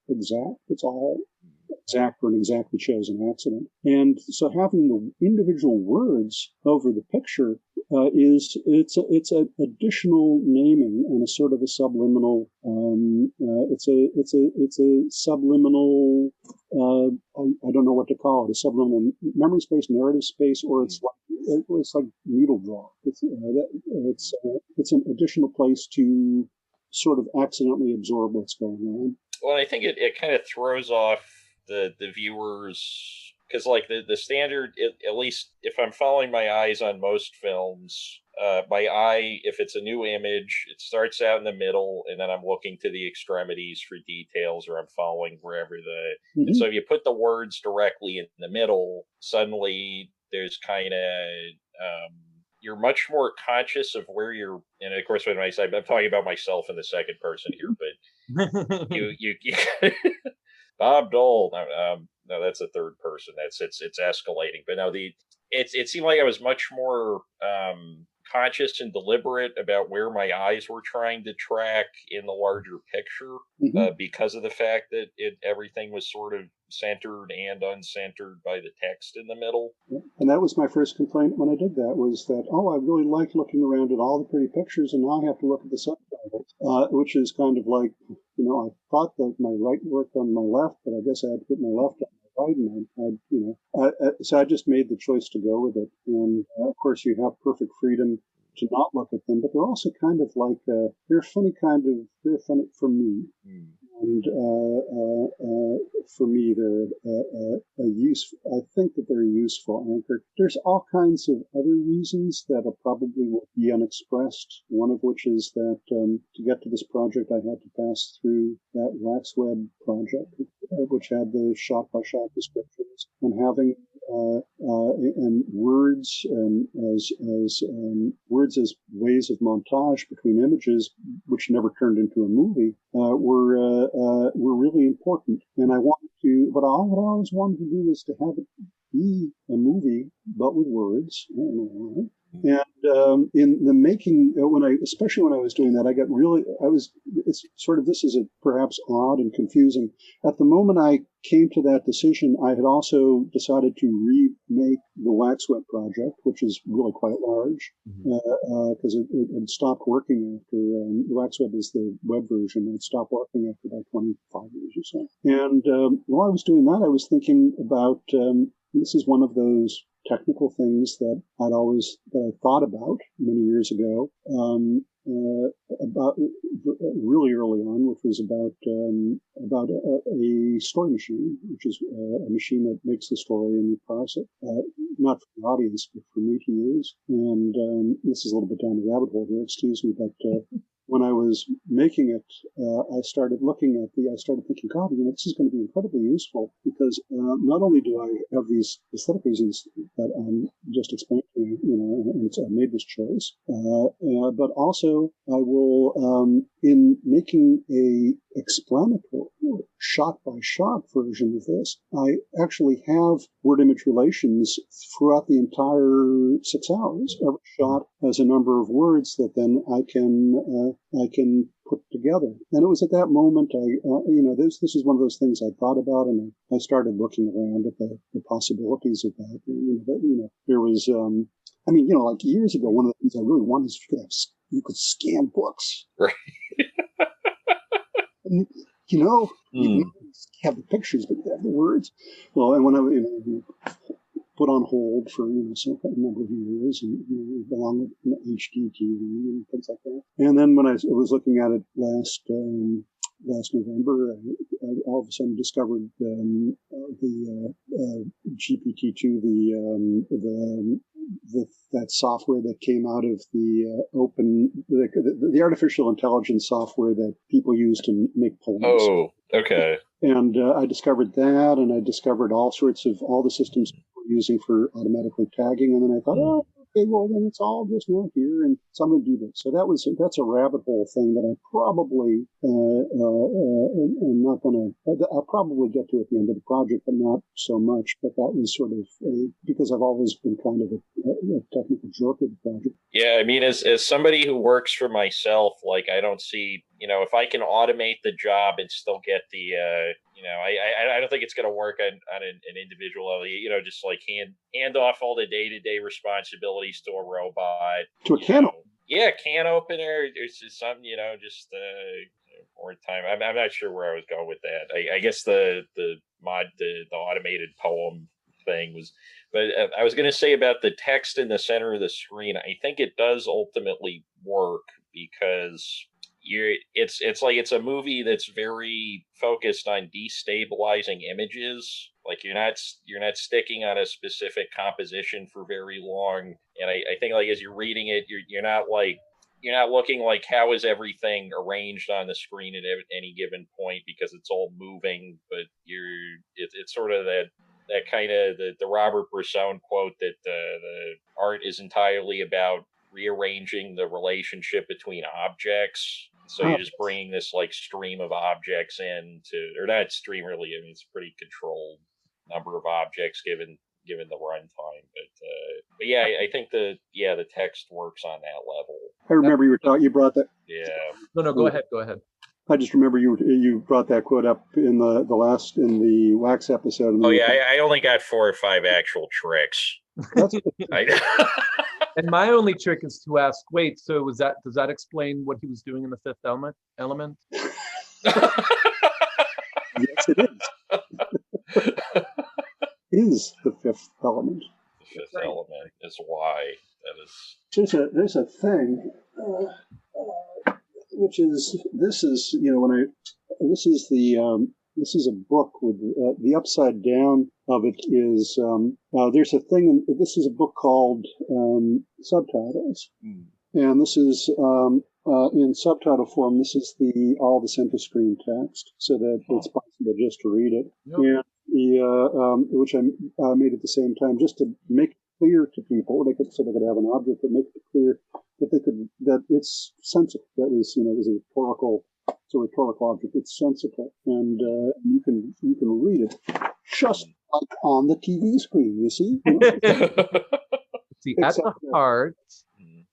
[SPEAKER 3] exact. It's all exact for an exactly chosen accident. And so having the individual words over the picture it's an additional naming and a sort of a subliminal. It's a subliminal. I don't know what to call it. A subliminal memory space, narrative space, or it's like needle draw. It's an additional place to sort of accidentally absorb what's going on.
[SPEAKER 1] Well, I think it kind of throws off the viewers, because like the standard, at least if I'm following my eyes on most films, my eye, if it's a new image, it starts out in the middle, and then I'm looking to the extremities for details, or I'm following wherever and so if you put the words directly in the middle, suddenly there's kind of you're much more conscious of where you're, and of course when I say, I'm talking about myself in the second person here, but you Bob Dole. No, that's a third person. It's escalating. But no, it seemed like I was much more conscious and deliberate about where my eyes were trying to track in the larger picture, because of the fact that everything was sort of centered and uncentered by the text in the middle.
[SPEAKER 3] And that was my first complaint when I did that, was that, I really like looking around at all the pretty pictures, and now I have to look at the subtitles, which is kind of like, I thought that my right worked on my left, but I guess I had to put my left on my right, and so I just made the choice to go with it. And of course, you have perfect freedom to not look at them, but they're also kind of like they're funny for me. And for me, they're I think that they're a useful anchor. There's all kinds of other reasons that are probably will be unexpressed. One of which is that to get to this project, I had to pass through that Waxweb project, which had the shot-by-shot descriptions, and having and words as ways of montage between images, which never turned into a movie, were really important. And I wanted to, what I always wanted to do was to have it be a movie, but with words. I don't know why. And in the making, especially when I was doing that, it's sort of, this is perhaps odd and confusing. At the moment I came to that decision, I had also decided to remake the Waxweb project, which is really quite large, because it had stopped working after, Waxweb is the web version, it stopped working after about 25 years or so. And while I was doing that, I was thinking about, this is one of those technical things that I thought about many years ago. about really early on, which was about a story machine, which is a machine that makes the story and you parse it, not for the audience, but for me to use. And this is a little bit down the rabbit hole here, excuse me, but when I was making it, I started thinking, God, this is going to be incredibly useful because not only do I have these aesthetic reasons that I'm just explaining to you, and I made this choice, but also I will, in making a explanatory shot by shot version of this, I actually have word image relations throughout the entire 6 hours. Every shot has a number of words that then I can put together. And it was at that moment, this is one of those things I thought about, and I started looking around at the possibilities of that. There was, like years ago, one of the things I really wanted is you could scan books.
[SPEAKER 1] Right.
[SPEAKER 3] And, you have the pictures, but you have the words. Well, and when I put on hold for some number of years, and along with HD TV and things like that. And then when I was looking at it last November, I all of a sudden discovered the GPT-2, that software that came out of the artificial intelligence software that people use to make poems.
[SPEAKER 1] Oh, okay.
[SPEAKER 3] And I discovered that, and I discovered all the systems we're using for automatically tagging. And then I thought, okay, well, then it's all just now here, and so I'm going to do this. So that's a rabbit hole thing that I probably am not going to. I'll probably get to at the end of the project, but not so much. But that was sort of because I've always been kind of a technical jerk at the project.
[SPEAKER 1] Yeah, I mean, as somebody who works for myself, like I don't see, if I can automate the job and still get the, I don't think it's going to work on an individual level. Just like hand off all the day-to-day responsibilities to a robot.
[SPEAKER 3] To a can opener.
[SPEAKER 1] Yeah, can opener. There's just some, just more time. I'm not sure where I was going with that. I guess the automated poem thing was. But I was going to say about the text in the center of the screen. I think it does ultimately work because it's a movie that's very focused on destabilizing images. Like you're not sticking on a specific composition for very long. And I think like as you're reading it, you're not looking like how is everything arranged on the screen at any given point because it's all moving. But it's sort of that kind of the Robert Bresson quote that the art is entirely about rearranging the relationship between objects. So you're just bringing this like stream of objects or not stream really. I mean, it's a pretty controlled number of objects given the runtime. But yeah, I think the text works on that level.
[SPEAKER 3] I remember you brought that.
[SPEAKER 1] Yeah.
[SPEAKER 2] No, go ahead.
[SPEAKER 3] I just remember you brought that quote up in the Wax episode.
[SPEAKER 1] Oh yeah, I only got 4 or 5 actual tricks.
[SPEAKER 2] And my only trick is to ask, wait, so does that explain what he was doing in the fifth element?
[SPEAKER 3] Yes, it is. Is the fifth element.
[SPEAKER 1] The fifth element is why that is.
[SPEAKER 3] There's a thing. Which is this is a book with the upside down of it is there's a thing. This is a book called Subtitles, and this is in subtitle form. This is all the center screen text, so that it's possible just to read it. Yep. And which I made at the same time just to make it clear to people. They could have an object, but make it clear that it's sensible. That was was a rhetorical object. It's sensible, and you can read it just like on the TV screen. You see.
[SPEAKER 2] See, at the heart,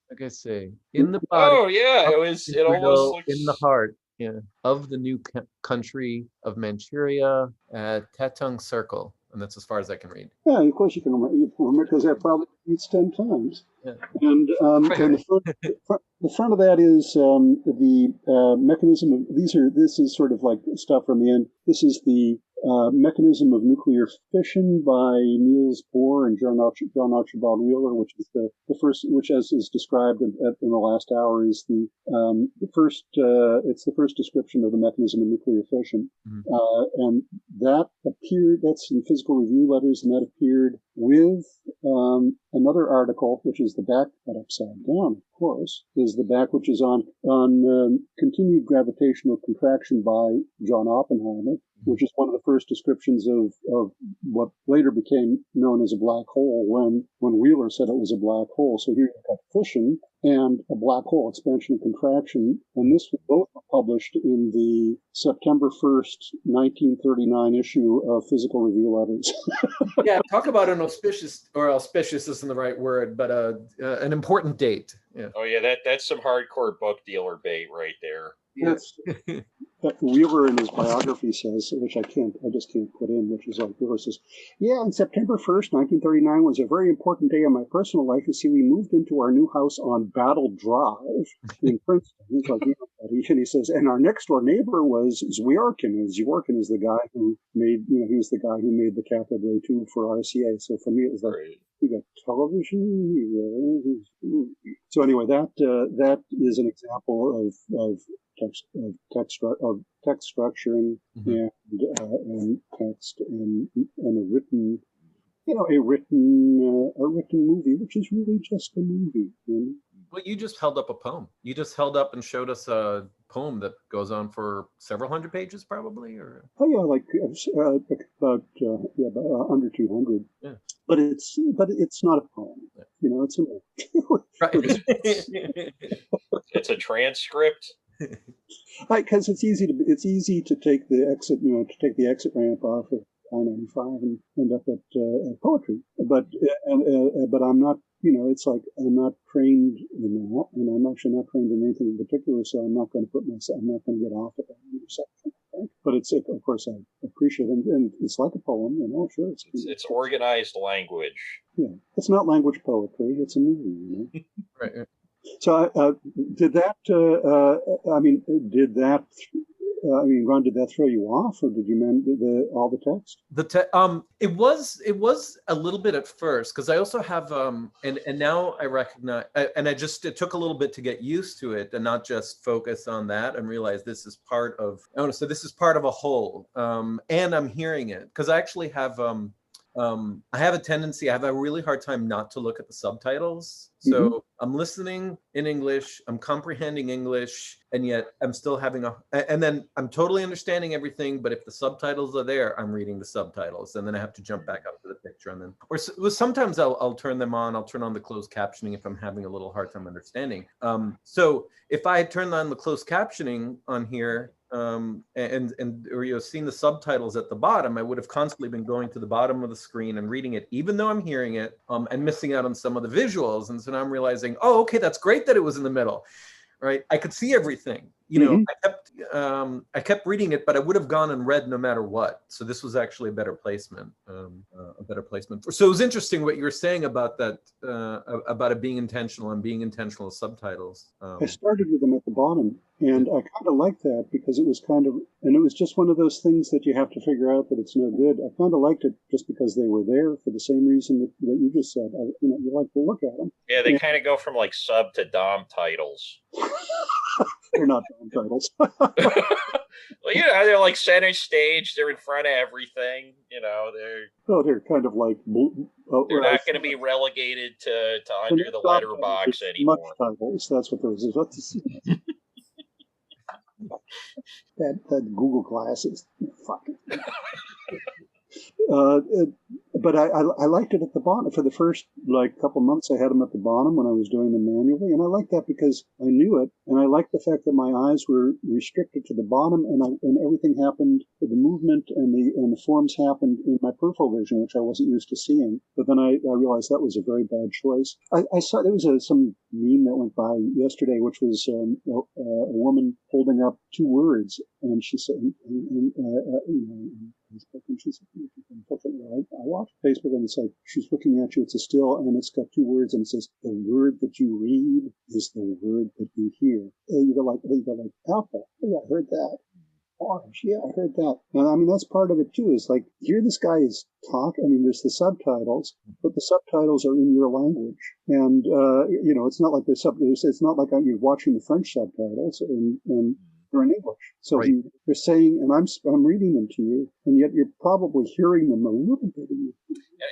[SPEAKER 2] like I say, in the body.
[SPEAKER 1] Oh yeah, it almost looks
[SPEAKER 2] in the heart. Yeah, of the new country of Manchuria, Tatung Circle. And that's as far as I can read.
[SPEAKER 3] Yeah, of course you can remember because that probably reads 10 times. Yeah. And, and the front of that is the mechanism of this is sort of like stuff from the end. This is the Mechanism of Nuclear Fission by Niels Bohr and John Archibald Wheeler, which is the first, which, as is described in the last hour, is the first. It's the first description of the mechanism of nuclear fission, and that appeared. That's in Physical Review Letters, and that appeared with another article, which is the back, but upside down, of course, is the back, which is on continued gravitational contraction by John Oppenheimer, which is one of the first descriptions of what later became known as a black hole when Wheeler said it was a black hole. So here you've got fission and a black hole, expansion and contraction, and this was both published in the September 1st, 1939 issue of Physical Review Letters.
[SPEAKER 2] Yeah, talk about an auspicious, or auspicious isn't the right word, but an important date. Yeah.
[SPEAKER 1] Oh yeah, that's some hardcore book dealer bait right there.
[SPEAKER 3] Yes. Wheeler in his biography says, which I just can't put in, which is like Wheeler says, yeah, on September 1st, 1939 was a very important day in my personal life. You see, we moved into our new house on Battle Drive in Princeton. He's like, and he says, and our next door neighbor was Zwiarkin. And Zwiarkin is the guy who made, he was the guy who made the cathode ray tube for RCA. So for me, it was like, you got television. So anyway, that is an example of text structuring and text and a written movie, which is really just a movie.
[SPEAKER 2] Well, you just held up a poem. You just held up and showed us a poem that goes on for several hundred pages, probably, or
[SPEAKER 3] like about under 200.
[SPEAKER 2] Yeah.
[SPEAKER 3] But it's not a poem. Yeah. It's a
[SPEAKER 2] right.
[SPEAKER 1] It's a transcript.
[SPEAKER 3] Because it's easy to take the exit ramp off of I-95 and end up at poetry. But I'm not. It's like I'm not trained in that, and I'm actually not trained in anything in particular. So I'm not going to I'm not going to get off at that intersection. Right? But of course, I appreciate it, and it's like a poem. Sure,
[SPEAKER 1] it's organized language.
[SPEAKER 3] Yeah, it's not language poetry. It's a movie.
[SPEAKER 2] Right.
[SPEAKER 3] So, Ron, did that throw you off, or did you mend all the text?
[SPEAKER 2] It was a little bit at first, because I also have and now I recognize, and it took a little bit to get used to it and not just focus on that and realize this is part of a whole, and I'm hearing it because I actually have I have a tendency, I have a really hard time not to look at the subtitles. So I'm listening in English, I'm comprehending English, and yet I'm still and then I'm totally understanding everything, but if the subtitles are there, I'm reading the subtitles, and then I have to jump back up to the picture, and then, or sometimes I'll turn them on, I'll turn on the closed captioning if I'm having a little hard time understanding. So if I had turned on the closed captioning on here, or seeing the subtitles at the bottom, I would have constantly been going to the bottom of the screen and reading it, even though I'm hearing it, and missing out on some of the visuals. And so now I'm realizing, oh, okay, that's great that it was in the middle, right? I could see everything. I kept reading it, but I would have gone and read no matter what. So this was actually a better placement, So it was interesting what you were saying about that, about it being intentional and being intentional with subtitles.
[SPEAKER 3] I started with them at the bottom, and I kind of liked that because it was and it was just one of those things that you have to figure out that it's no good. I kind of liked it just because they were there for the same reason that you just said. You like to look at them.
[SPEAKER 1] Yeah, they kind of go from like sub to dom titles.
[SPEAKER 3] They're not dom titles.
[SPEAKER 1] Well, they're like center stage. They're in front of everything.
[SPEAKER 3] They're kind of like.
[SPEAKER 1] They're not going to be relegated to under the letterbox anymore.
[SPEAKER 3] Much titles. That's what those is. that Google Glasses. Fuck it. But I liked it at the bottom for the first couple months. I had them at the bottom when I was doing them manually, and I liked that because I knew it, and I liked the fact that my eyes were restricted to the bottom, and everything happened. The movement and the forms happened in my peripheral vision, which I wasn't used to seeing. But then I realized that was a very bad choice. I saw there was some meme that went by yesterday, which was a woman holding up two words, and she said, Facebook, and she said, I watched Facebook, and it's like she's looking at you. It's a still, and it's got two words, and it says, "The word that you read is the word that you hear." You go like apple. Oh, yeah, I heard that. Orange. Yeah, I heard that. And I mean, that's part of it too, is like, here this guy is talking. I mean, there's the subtitles, but the subtitles are in your language. And, it's not like it's not like you're watching the French subtitles and they're in English. So
[SPEAKER 2] Right.
[SPEAKER 3] they're saying, and I'm reading them to you, and yet you're probably hearing them a little bit in your.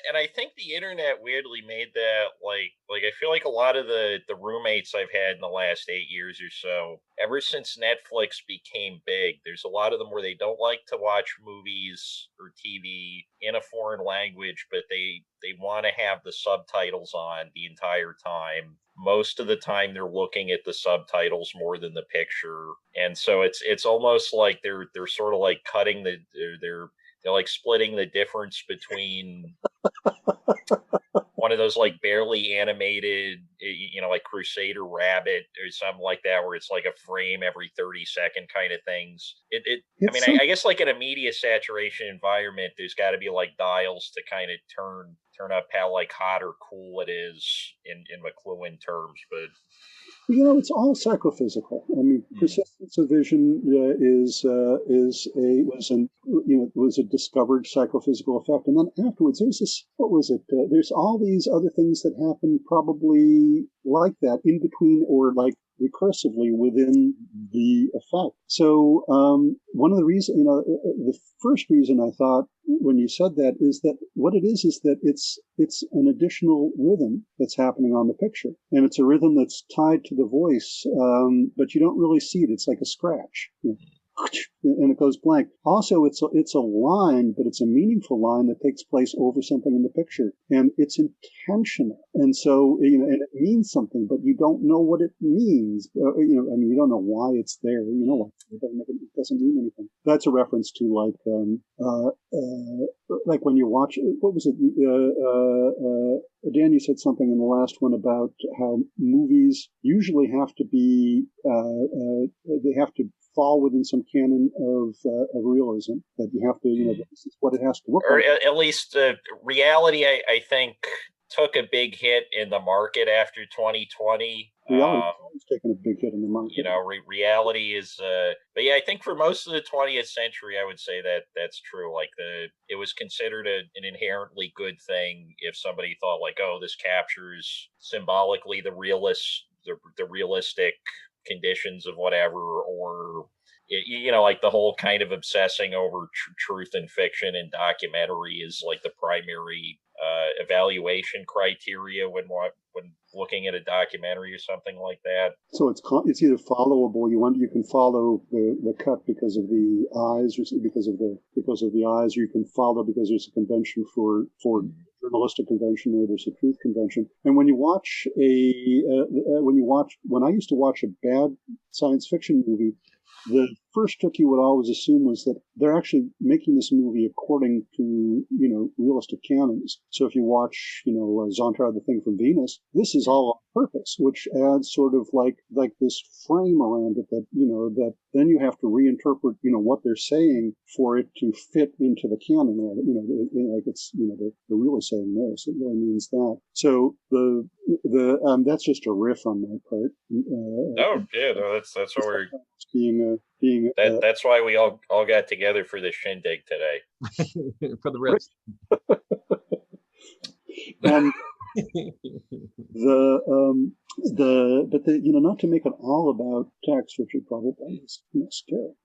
[SPEAKER 1] And I think the internet weirdly made that like I feel like a lot of the roommates I've had in the last 8 years or so, ever since Netflix became big, there's a lot of them where they don't like to watch movies or TV in a foreign language, but they want to have the subtitles on the entire time. Most of the time they're looking at the subtitles more than the picture. And so it's almost like they're sort of like cutting they're like splitting the difference between one of those like barely animated, like Crusader Rabbit or something like that, where it's like a frame every 30-second kind of things. I guess like in a media saturation environment, there's got to be like dials to kind of turn up how like hot or cool it is in McLuhan terms, but.
[SPEAKER 3] It's all psychophysical. I mean, persistence of vision was a discovered psychophysical effect, and then afterwards, there's this. What was it? There's all these other things that happen, probably like that, in between or like recursively within the effect. So one of the reasons, the first reason I thought when you said that is that what it is that it's an additional rhythm that's happening on the picture, and it's a rhythm that's tied to the voice, but you don't really see it. It's like a scratch. And it goes blank. Also, it's a line, but it's a meaningful line that takes place over something in the picture, and it's intentional. And so, and it means something, but you don't know what it means. You don't know why it's there. It doesn't mean anything. That's a reference to like when you watch. What was it? Dan, you said something in the last one about how movies usually have to be. They have to fall within some canon of realism, that you have to, this is what it has to look
[SPEAKER 1] or
[SPEAKER 3] like.
[SPEAKER 1] Or at least reality, I think, took a big hit in the market after 2020.
[SPEAKER 3] Reality is taking a big hit in the market.
[SPEAKER 1] Reality is, but yeah, I think for most of the 20th century, I would say that that's true. Like it was considered an inherently good thing if somebody thought like, oh, this captures symbolically the realistic conditions of whatever, or like the whole kind of obsessing over truth and fiction and documentary is like the primary evaluation criteria when looking at a documentary or something like that.
[SPEAKER 3] So it's either followable. You can follow the cut because of the eyes, or because of the eyes, or you can follow because there's a convention for journalistic convention, or there's a truth convention. And when I used to watch a bad science fiction movie, the first trick you would always assume was that they're actually making this movie according to, realistic canons. So if you watch, Zontar, the Thing from Venus, this is all on purpose, which adds sort of like this frame around it that, that then you have to reinterpret, what they're saying for it to fit into the canon. Like it's, they're really saying this. It really means that. So that's just a riff on my part.
[SPEAKER 1] That's what we're
[SPEAKER 3] being
[SPEAKER 1] that's why we all got together for the shindig today.
[SPEAKER 2] For the rest.
[SPEAKER 3] And not to make it all about text, which would probably is scary.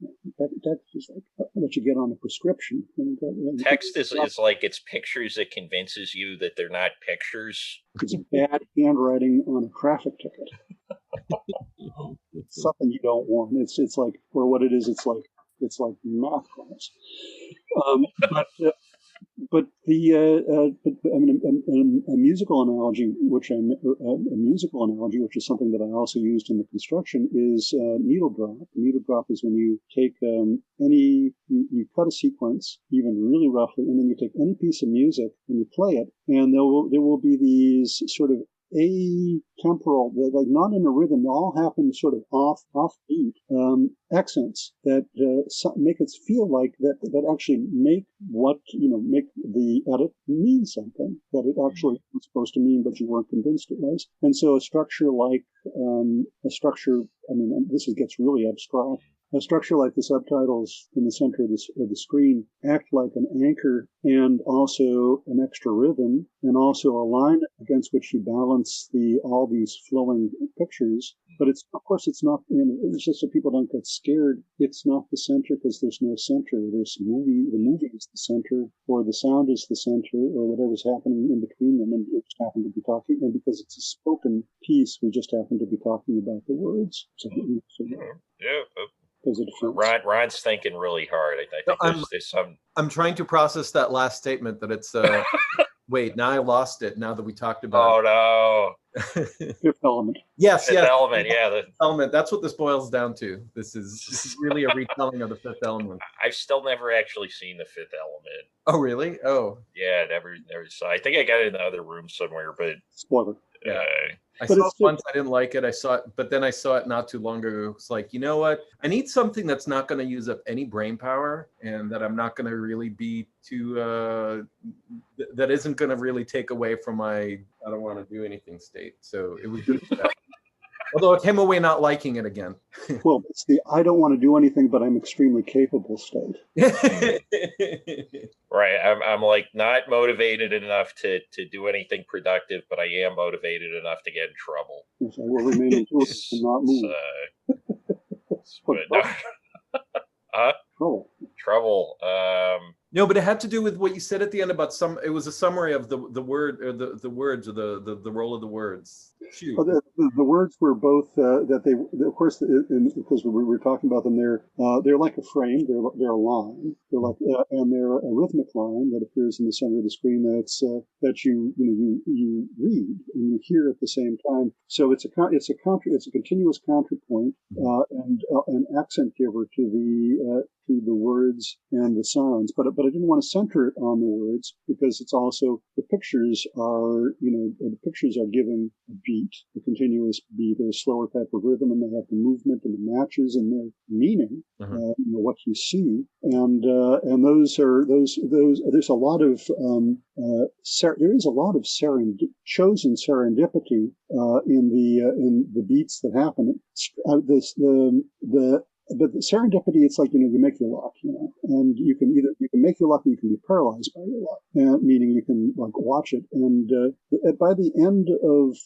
[SPEAKER 3] Text is like what you get on a prescription.
[SPEAKER 1] Text is like it's pictures that convinces you that they're not pictures.
[SPEAKER 3] It's bad handwriting on a traffic ticket. It's something you don't want. It's like, or what it is, it's like math class. But a musical analogy, which is something that I also used in the construction, is needle drop. Needle drop is when you take you cut a sequence, even really roughly, and then you take any piece of music and you play it, and there will be these sort of atemporal, like not in a rhythm, they all happen sort of offbeat accents that make it feel like that actually make the edit mean something that it actually was supposed to mean, but you weren't convinced it was. And so a structure like this gets really abstract. a structure like the subtitles in the center of the screen act like an anchor and also an extra rhythm and also a line against which you balance all these flowing pictures. But it's, of course, it's not, it's just so people don't get scared. It's not the center because there's no center. There's the movie is the center, or the sound is the center, or whatever's happening in between them. And we just happen to be talking, and because it's a spoken piece, we just happen to be talking about the words. So
[SPEAKER 1] yeah.
[SPEAKER 3] There's a difference.
[SPEAKER 1] Ron's thinking really hard. I think there's some.
[SPEAKER 2] I'm trying to process that last statement that it's. Wait, now I lost it. Now that we talked about.
[SPEAKER 1] Oh no.
[SPEAKER 3] Fifth Element.
[SPEAKER 2] Yes,
[SPEAKER 1] Fifth Element. Yeah, the
[SPEAKER 2] Element. That's what this boils down to. This is really a retelling of the Fifth Element.
[SPEAKER 1] I've still never actually seen the Fifth Element.
[SPEAKER 2] Oh really? Oh.
[SPEAKER 1] Yeah, never saw. I think I got it in the other room somewhere, but
[SPEAKER 3] spoiler.
[SPEAKER 2] Yeah. I saw it once. I didn't like it. I saw it, but then I saw it not too long ago. It's like, you know what? I need something that's not going to use up any brain power, and that I'm not going to really be too. That isn't going to really take away from my I don't want to do anything state. So it was good. Although it came away not liking it again.
[SPEAKER 3] Well, it's the I don't want to do anything, but I'm extremely capable state.
[SPEAKER 1] Right. I'm like not motivated enough to do anything productive, but I am motivated enough to get in trouble.
[SPEAKER 3] Yes, I will remain in focus and not move.
[SPEAKER 1] Trouble.
[SPEAKER 2] No, but it had to do with what you said at the end about it was a summary of the word or the words or the role of the words.
[SPEAKER 3] Oh, the words were both that they, of course, because we were talking about them. They're like a frame. They're a line. They're like and they're a rhythmic line that appears in the center of the screen. That you read and you hear at the same time. So it's a continuous counterpoint and an accent giver to the words and the sounds, but I didn't want to center it on the words because it's also the pictures are giving a beat, a continuous beat, or a slower type of rhythm, and they have the movement and the matches and their meaning, what you see, and those there's a lot of there is a lot of chosen serendipity in the beats that happen. But the serendipity, it's like, you make your luck, and you can make your luck or you can be paralyzed by your luck, meaning you can like watch it. And by the end of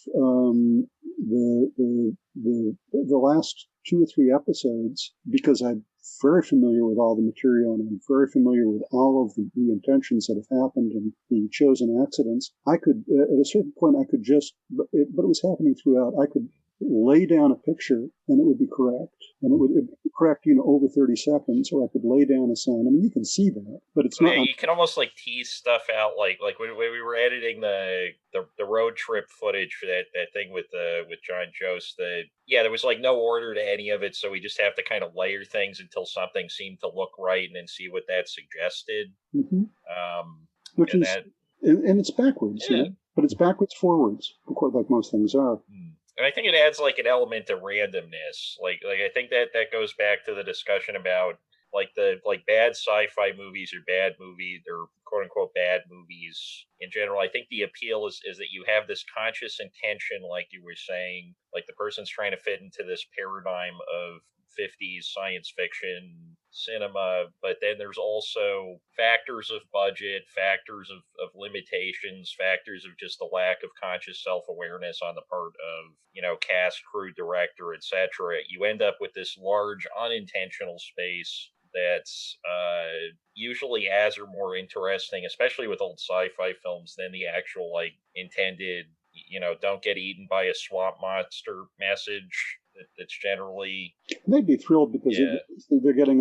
[SPEAKER 3] the last 2 or 3 episodes, because I'm very familiar with all the material and I'm very familiar with all of the intentions that have happened and the chosen accidents, I could, at a certain point, I could just, but it was happening throughout, I could lay down a picture and it would be correct. And it would be correct, over 30 seconds, or I could lay down a sound. I mean, you can see that, but it's not.
[SPEAKER 1] You can almost like tease stuff out, like when we were editing the road trip footage for that thing with John Jost. There was like no order to any of it, so we just have to kind of layer things until something seemed to look right, and then see what that suggested.
[SPEAKER 3] Mm-hmm. And it's backwards, but it's backwards forwards, like most things are.
[SPEAKER 1] And I think it adds like an element of randomness. Like I think that goes back to the discussion about like bad sci-fi movies or bad movies or quote unquote bad movies in general. I think the appeal is that you have this conscious intention, like you were saying, like the person's trying to fit into this paradigm of 50s science fiction cinema, but then there's also factors of budget, factors of limitations, factors of just the lack of conscious self-awareness on the part of, cast, crew, director, etc. You end up with this large unintentional space that's usually as or more interesting, especially with old sci-fi films, than the actual like intended, don't get eaten by a swamp monster message. That's generally.
[SPEAKER 3] They'd be thrilled because they're getting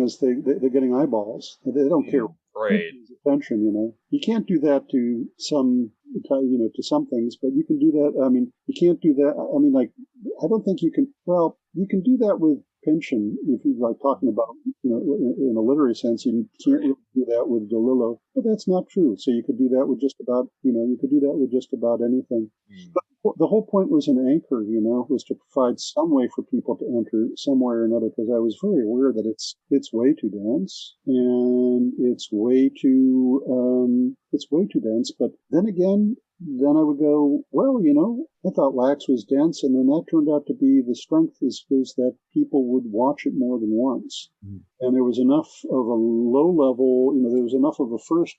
[SPEAKER 3] eyeballs. They don't care.
[SPEAKER 1] Right.
[SPEAKER 3] Attention, You can't do that to some, to some things, but you can do that. I mean, you can't do that. I mean, like, I don't think you can. Well, you can do that with Pynchon if you're like talking about, in a literary sense. You can't really do that with DeLillo, but that's not true. So you could do that with just about, anything. But the whole point was an anchor, was to provide some way for people to enter some way or another, because I was very aware that it's way too dense and it's way too dense. But then again, I would go, well, I thought Wax was dense, and then that turned out to be the strength was that people would watch it more than once. Mm-hmm. And there was enough of a low level, there was enough of a first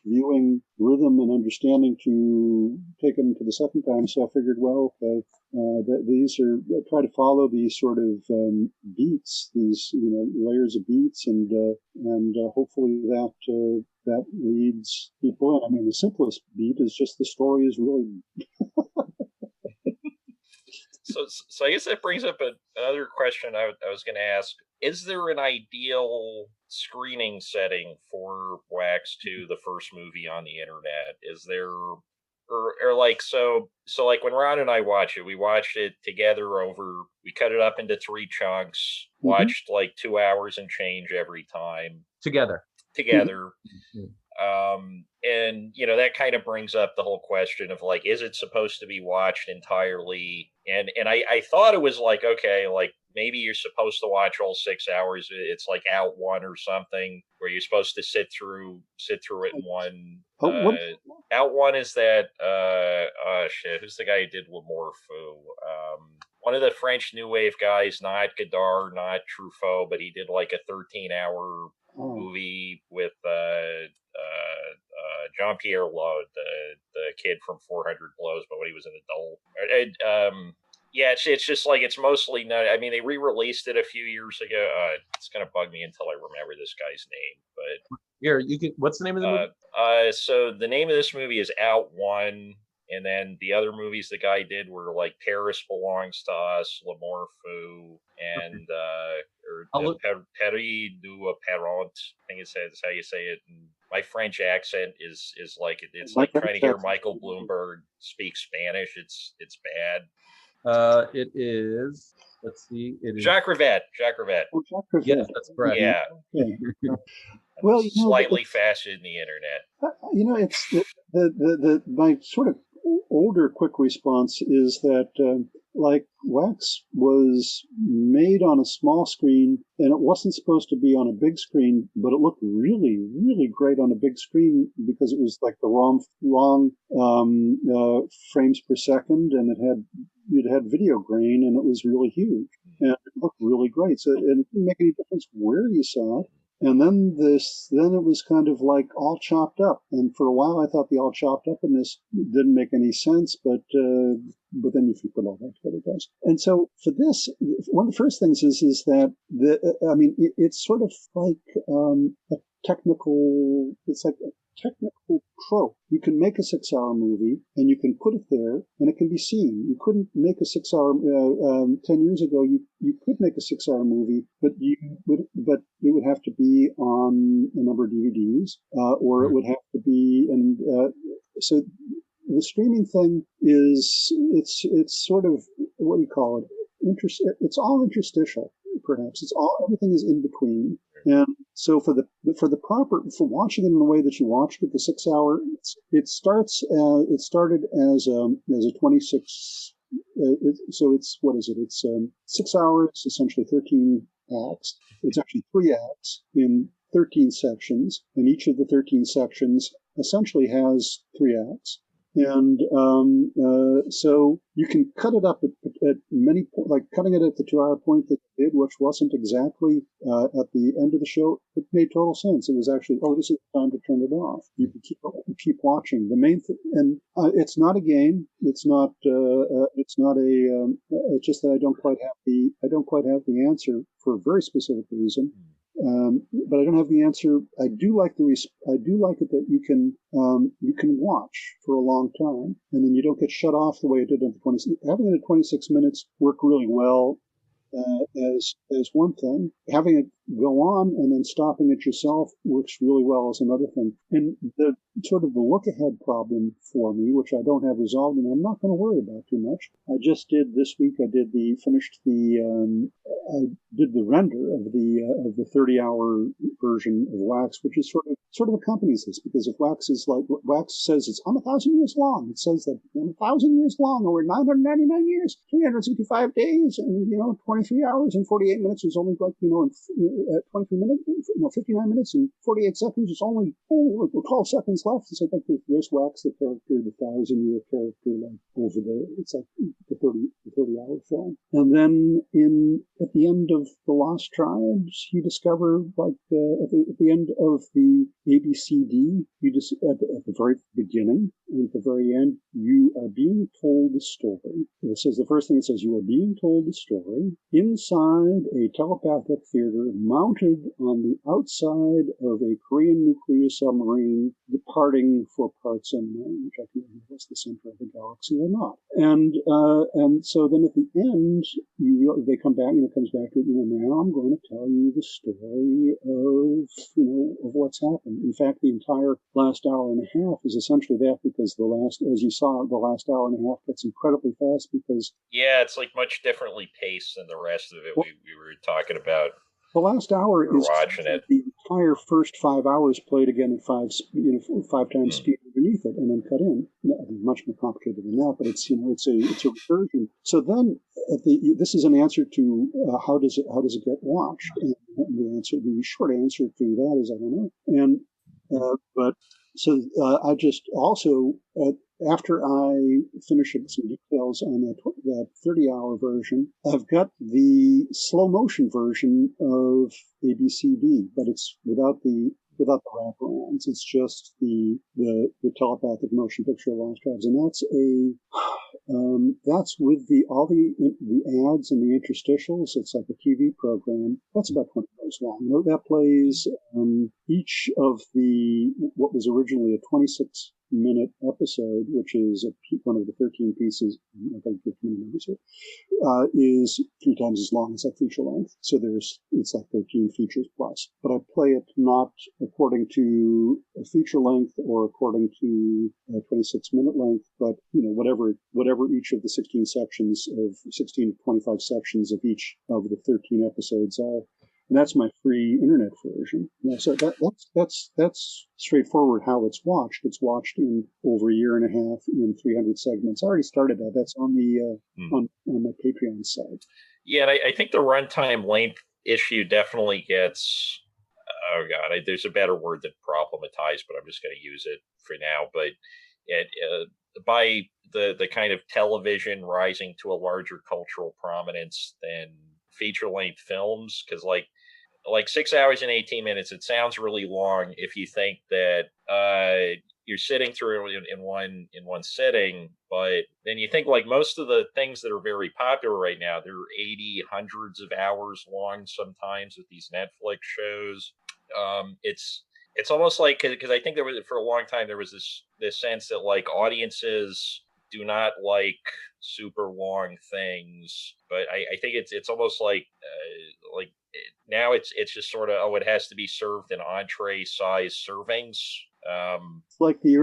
[SPEAKER 3] viewing rhythm and understanding to take it into the second time. So I figured, well, okay, these are, try to follow these sort of beats, these layers of beats, and hopefully that leads people in. I mean, the simplest beat is just the story is really.
[SPEAKER 1] So I guess that brings up another question I was going to ask. Is there an ideal screening setting for Wax 2, the first movie on the internet? Is there, or like, so like when Ron and I watch it, we watched it together we cut it up into 3 chunks, watched like 2 hours and change every time.
[SPEAKER 2] Together.
[SPEAKER 1] Mm-hmm. And that kind of brings up the whole question of like, is it supposed to be watched entirely? And I thought it was like, okay, like maybe you're supposed to watch all 6 hours. It's like Out One or something where you're supposed to sit through it in one. Out One is that who's the guy who did L'Amour Fou? One of the French New Wave guys, not Godard, not Truffaut, but he did like a 13-hour movie with Jean-Pierre Laud, the kid from 400 Blows, but when he was an adult. Yeah, it's just like, it's mostly not. I mean, they re-released it a few years ago. It's gonna bug me until I remember this guy's name. But
[SPEAKER 2] here, what's the name of the movie?
[SPEAKER 1] So the name of this movie is Out One, and then the other movies the guy did were like Paris Belongs to Us, L'Amour Fou, and Paris du Parent. I think it's how you say it. And my French accent is like it's like trying to hear Michael Bloomberg speak Spanish. It's bad.
[SPEAKER 2] It is. Let's see. It is
[SPEAKER 1] Jacques Rivette.
[SPEAKER 3] Oh, Jacques Rivette.
[SPEAKER 2] Yes, that's correct.
[SPEAKER 1] Yeah.
[SPEAKER 3] Okay.
[SPEAKER 1] Well, slightly faster than the internet.
[SPEAKER 3] It's the my sort of older quick response is that like Wax was made on a small screen, and it wasn't supposed to be on a big screen, but it looked really, really great on a big screen because it was like the wrong frames per second, and it had video grain, and it was really huge, and it looked really great. So it didn't make any difference where you saw it. And then it was kind of like all chopped up. And for a while, I thought the all chopped upness didn't make any sense, but then if you put all that together, it does. And so for this, one of the first things is that it's sort of like a technical trope. You can make a 6-hour movie and you can put it there and it can be seen. You couldn't make a 6-hour 10 years ago. You could make a 6-hour movie, but it would have to be on a number of DVDs, or it would have to be, and so the streaming thing is it's sort of, what do you call it? It's all interstitial, perhaps. Everything is in between. And so for watching it in the way that you watched it, the 6-hour, it started as a 26. So it's, what is it? It's 6 hours, essentially 13 acts. It's actually 3 acts in 13 sections, and each of the 13 sections essentially has 3 acts. And so you can cut it up at many points, like cutting it at the 2-hour point that you did, which wasn't exactly at the end of the show. It made total sense. It was actually, this is the time to turn it off. You can keep watching. The main thing, and it's not a game. It's not. It's not a. It's just that I don't quite have the answer for a very specific reason. But I don't have the answer. I do like it that you can watch for a long time, and then you don't get shut off the way it did in the 20. Having it at 26 minutes worked really well as one thing. Having it go on and then stopping it yourself works really well as another thing. And the sort of the look ahead problem for me, which I don't have resolved, and I'm not going to worry about too much. I just did this week. I did the render of the 30-hour version of Wax, which is sort of accompanies this, because if Wax says it's I'm 1,000 years long, it says that I'm 1,000 years long, over 999 years, 365 days, and 23 hours and 48 minutes is only like at 23 minutes, 59 minutes and 48 seconds. It's only 12 seconds left. It's like there's Wax, the character, the 1,000-year character, like over there. It's like the 30-hour film. And then at the end of The Lost Tribes, you discover, like, at the end of the ABCD, you just at the very beginning and at the very end, you are being told a story. It says, the first thing it says, you are being told a story inside a telepathic theater mounted on the outside of a Korean nuclear submarine departing for parts unknown, which I think was the center of the galaxy or not. And so then at the end, they come back, it comes back to it, now I'm going to tell you the story of what's happened. In fact, the entire last hour and a half is essentially that, because as you saw, the last hour and a half gets incredibly fast because...
[SPEAKER 1] Yeah, it's like much differently paced than the rest of it we were talking about.
[SPEAKER 3] The last hour is
[SPEAKER 1] watching it.
[SPEAKER 3] The entire first 5 hours played again at five times speed underneath it, and then cut in. Much more complicated than that, but it's a recursion. So then, this is an answer to how does it get watched? And the short answer to that is I don't know. And but so I just also. After I finish some details on that 30-hour version, I've got the slow motion version of ABCD, but it's without the wraparounds. It's just the telepathic motion picture of Lost Tribes, and that's with all the ads and the interstitials. It's like a TV program. That's about 20 minutes long. That plays each of what was originally a 26-minute episode, which is one of the 13 pieces, I think 15 numbers here, is 3 times as long as that feature length. So it's like 13 features plus. But I play it not according to a feature length or according to a 26-minute length, but whatever each of the 16 to 25 sections of each of the 13 episodes are. And that's my free internet version. So that's straightforward how it's watched. It's watched in over a year and a half in 300 segments. I already started that. That's on the on my Patreon site.
[SPEAKER 1] Yeah, and I think the runtime length issue definitely gets. Oh God, there's a better word than problematized, but I'm just going to use it for now. But by the kind of television rising to a larger cultural prominence than feature-length films, because like 6 hours and 18 minutes, it sounds really long if you think that you're sitting through in one sitting, but then you think like most of the things that are very popular right now, they're 80, hundreds of hours long sometimes with these Netflix shows. It's almost like, because I think for a long time there was this sense that like audiences do not like super long things, but I think it's almost like now it's just sort of, it has to be served in entree size servings.
[SPEAKER 3] It's like the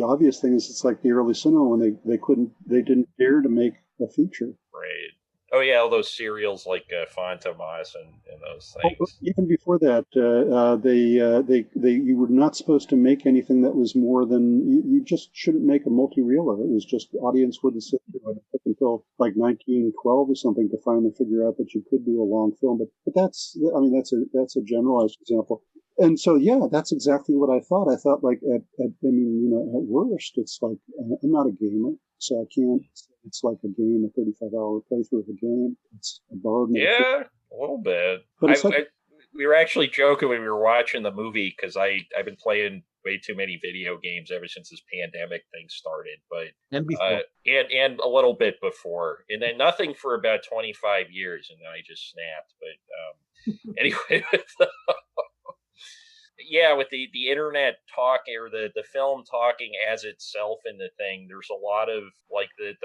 [SPEAKER 3] obvious thing is it's like the early cinema when they didn't dare to make a feature.
[SPEAKER 1] Right. Oh yeah, all those serials like Fantomas and those things.
[SPEAKER 3] Even before that, you were not supposed to make anything that was more than you just shouldn't make a multi-reeler. It was just audience wouldn't sit through it. It took until like 1912 or something to finally figure out that you could do a long film. But that's a generalized example. And so, yeah, that's exactly what I thought. I thought like at worst, it's like I'm not a gamer, so I can't. It's like a game, a 35-hour playthrough of a game. It's a borrowed
[SPEAKER 1] metaphor. Yeah, a little bit. But we were actually joking when we were watching the movie because I've been playing way too many video games ever since this pandemic thing started. But
[SPEAKER 2] and before,
[SPEAKER 1] and a little bit before, and then nothing for about 25 years, and then I just snapped. But anyway. Yeah, with the internet talking or the film talking as itself in the thing, there's a lot of like the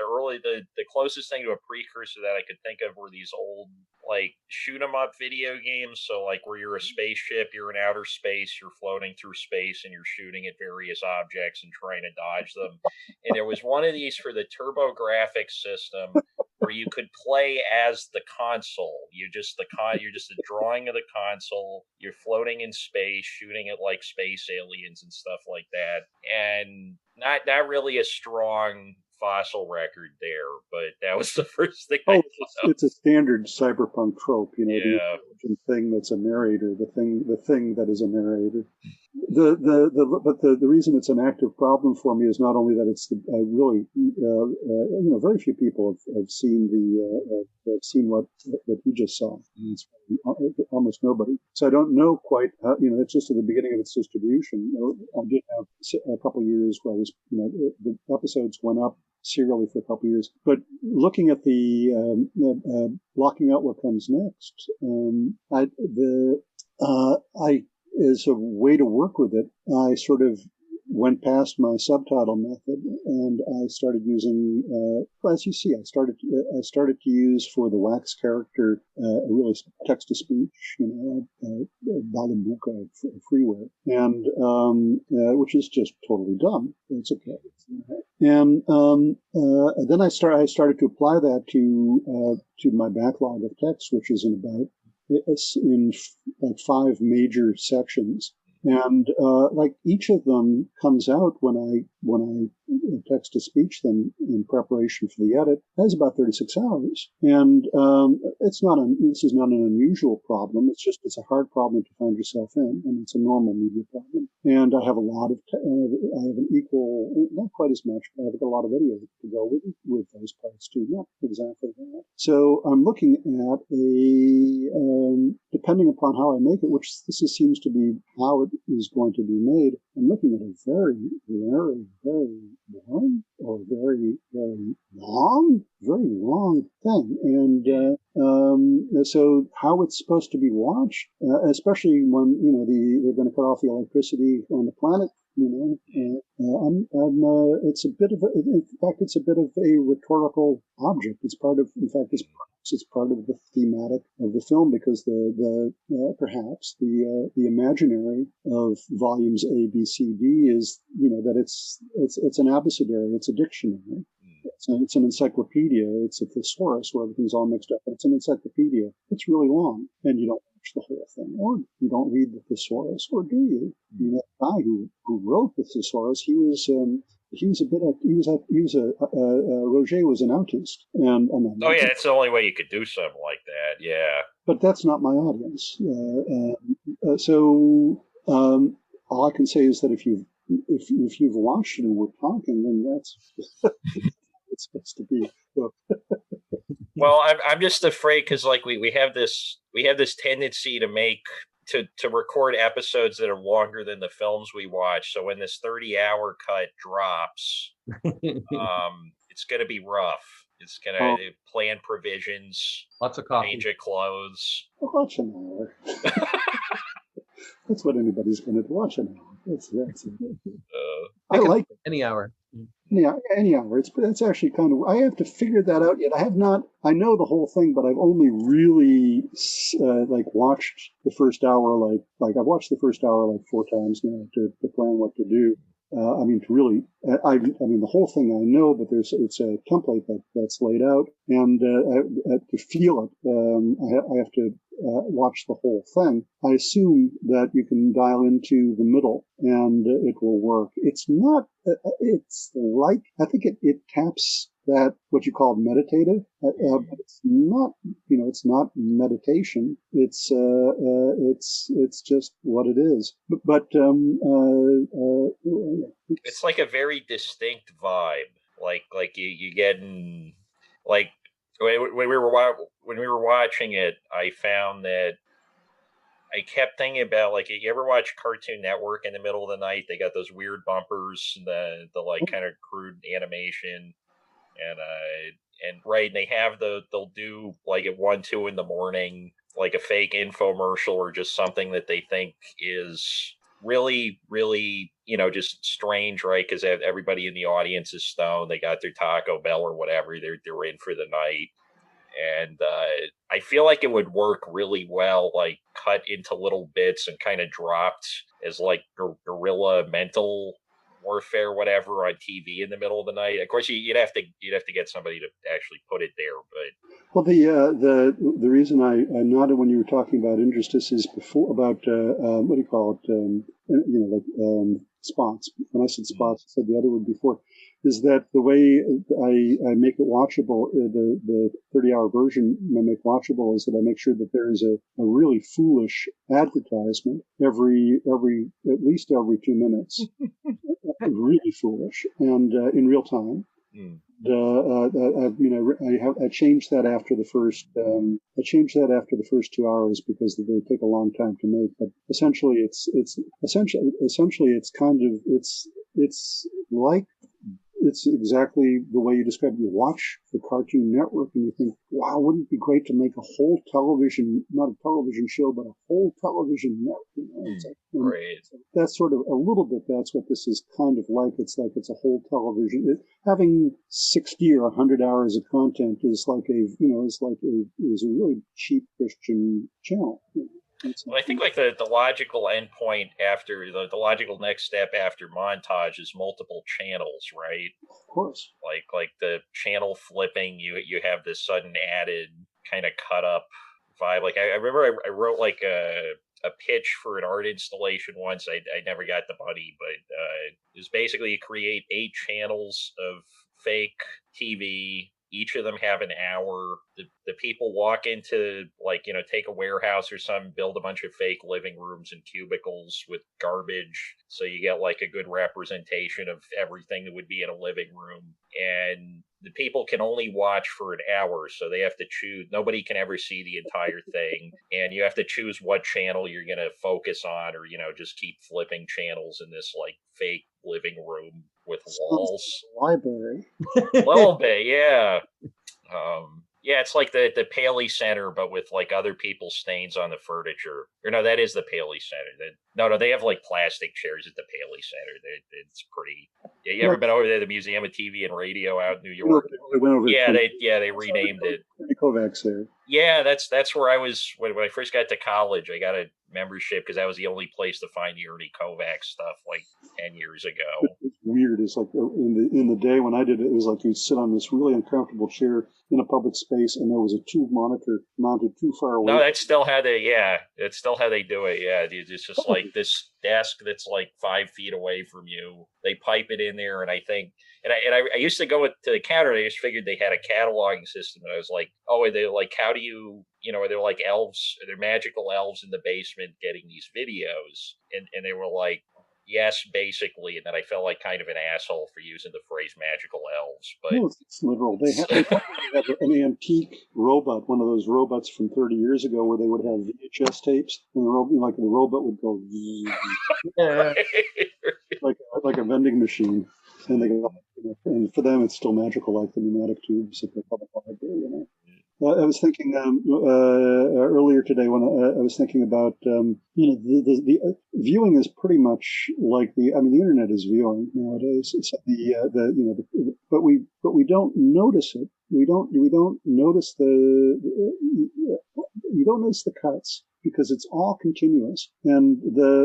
[SPEAKER 1] closest thing to a precursor that I could think of were these old like shoot 'em up video games. So like where you're a spaceship, you're in outer space, you're floating through space, and you're shooting at various objects and trying to dodge them. And there was one of these for the TurboGrafx system where you could play as the console. You're just a drawing of the console. You're floating in space, shooting at like space aliens and stuff like that. And not really a strong fossil record there, but that was the first thing
[SPEAKER 3] Oh,
[SPEAKER 1] I thought of.
[SPEAKER 3] it's a standard cyberpunk trope, the
[SPEAKER 1] Yeah.
[SPEAKER 3] intelligent thing that's a narrator, the thing that is a narrator. But the reason it's an active problem for me is not only that it's really very few people have seen have seen what you just saw. It's almost nobody. So I don't know quite how, it's just at the beginning of its distribution. I did have a couple of years where I was, the episodes went up serially for a couple of years. But looking at the blocking out what comes next, I as a way to work with it, I sort of went past my subtitle method and I started using, as you see, I started to use for the wax character a really text to speech, Balambuka freeware, and which is just totally dumb. It's okay. And then I started to apply that to my backlog of text, which is in like 5 major sections, and like each of them comes out when I text to speech them in preparation for the edit. That's about 36 hours, and this is not an unusual problem. It's a hard problem to find yourself in, and it's a normal media problem. And I have a lot of I have an equal, not quite as much, but I have a lot of video to go with those parts too. Not exactly that. So I'm looking at depending upon how I make it, which this seems to be how it is going to be made. I'm looking at a very, very, very boring or very, very long thing. And so how it's supposed to be watched, especially when, they're going to cut off the electricity on the planet, it's a bit of it's a bit of a rhetorical object. It's part of the thematic of the film, because perhaps the imaginary of volumes A, B, C, D is, that it's an abecedary, it's a dictionary. It's an encyclopedia. It's a thesaurus where everything's all mixed up, but it's an encyclopedia. It's really long, and you don't watch the whole thing, or you don't read the thesaurus, or do you? That guy who wrote the thesaurus, Roger was an autist, and
[SPEAKER 1] Oh yeah, it's the only way you could do something like that. Yeah,
[SPEAKER 3] but that's not my audience. So all I can say is that if you've watched it and we're talking, then that's it's supposed to be.
[SPEAKER 1] Well, I'm just afraid because like we have this tendency to record episodes that are longer than the films we watch. So when this 30-hour cut drops, it's going to be rough. It's going to plan provisions,
[SPEAKER 2] lots of coffee,
[SPEAKER 1] change of clothes.
[SPEAKER 3] Watch an hour. That's what anybody's going to watch an hour. That's I like it.
[SPEAKER 2] Any hour.
[SPEAKER 3] Yeah, any hour. It's actually kind of. I have to figure that out yet. I have not. I know the whole thing, but I've only really watched the first hour. Like I've watched the first hour like 4 times now to plan what to do. The whole thing I know, but it's a template that's laid out, and to feel it, I have to watch the whole thing. I assume that you can dial into the middle and it will work. It's not. It's like, I think it taps that what you call meditative, but it's not. It's not meditation. It's just what it is. But
[SPEAKER 1] it's like a very distinct vibe. Like you get in, like when we were watching it, I found that I kept thinking about, like, you ever watch Cartoon Network in the middle of the night? They got those weird bumpers, the like kind of crude animation, and they have they'll do like at 1-2 in the morning, like a fake infomercial or just something that they think is really, really, just strange, right? Because everybody in the audience is stoned. They got their Taco Bell or whatever. They're in for the night. And I feel like it would work really well, like cut into little bits and kind of dropped as like guerrilla mental warfare, whatever, on TV in the middle of the night. Of course, you'd have to get somebody to actually put it there. But
[SPEAKER 3] the reason I nodded when you were talking about interstices before, about what do you call it? Spots. When I said spots, I said the other word before. is that the way I make it watchable, the 30-hour version I make watchable is that I make sure that there is a really foolish advertisement at least every 2 minutes, really foolish, and in real time. I changed that after the first. I changed that after the first 2 hours because they take a long time to make. But essentially, it's like it's exactly the way you described it. You watch the Cartoon Network and you think, wow, wouldn't it be great to make a whole television, not a television show, but a whole television network? It's like,
[SPEAKER 1] Right.
[SPEAKER 3] So that's sort of a little bit, that's what this is kind of like. It's like it's a whole television. Having 60 or 100 hours of content is like is a really cheap Christian channel.
[SPEAKER 1] Well, I think like the logical endpoint after the logical next step after montage is multiple channels, right?
[SPEAKER 3] Of course.
[SPEAKER 1] Like the channel flipping, you have this sudden added kind of cut up vibe. Like I remember I wrote like a pitch for an art installation once. I never got the money, but it was basically you create 8 channels of fake TV. Each of them have an hour. The people walk into, like, take a warehouse or something, build a bunch of fake living rooms and cubicles with garbage. So you get like a good representation of everything that would be in a living room. And the people can only watch for an hour. So they have to choose. Nobody can ever see the entire thing. And you have to choose what channel you're going to focus on, or, just keep flipping channels in this like fake living room with walls.
[SPEAKER 3] Library.
[SPEAKER 1] A little bit, yeah. Yeah, it's like the Paley Center, but with like other people's stains on the furniture. Or no, that is the Paley Center. No, they have like plastic chairs at the Paley Center. It's pretty. Yeah, you ever been over there? The Museum of TV and Radio out in New York.
[SPEAKER 3] They went over.
[SPEAKER 1] They renamed it.
[SPEAKER 3] Kovacs there.
[SPEAKER 1] Yeah, that's where I was when I first got to college. I got a membership because that was the only place to find the Ernie Kovacs stuff like 10 years ago.
[SPEAKER 3] It's weird. It's like in the day when I did it, it was like you'd sit on this really uncomfortable chair in a public space, and there was a tube monitor mounted too far away.
[SPEAKER 1] No, that's still how they. Yeah, it's still how they do it. Yeah, it's just like this desk that's like 5 feet away from you. They pipe it in there, and I think. And I used to go to the counter. And I just figured they had a cataloging system, and I was like, oh, are they like, how do you, are there like elves? Are there magical elves in the basement getting these videos? And they were like, yes, basically. And then I felt like kind of an asshole for using the phrase magical elves. But
[SPEAKER 3] no, it's literal. They have an antique robot, one of those robots from 30 years ago, where they would have VHS tapes, and the robot would go like a vending machine, and they go. And for them, it's still magical, like the pneumatic tubes at the public library. I was thinking earlier today when I was thinking about the viewing is pretty much like the internet is viewing nowadays. It's but we don't notice it. We don't notice you don't notice the cuts because it's all continuous. And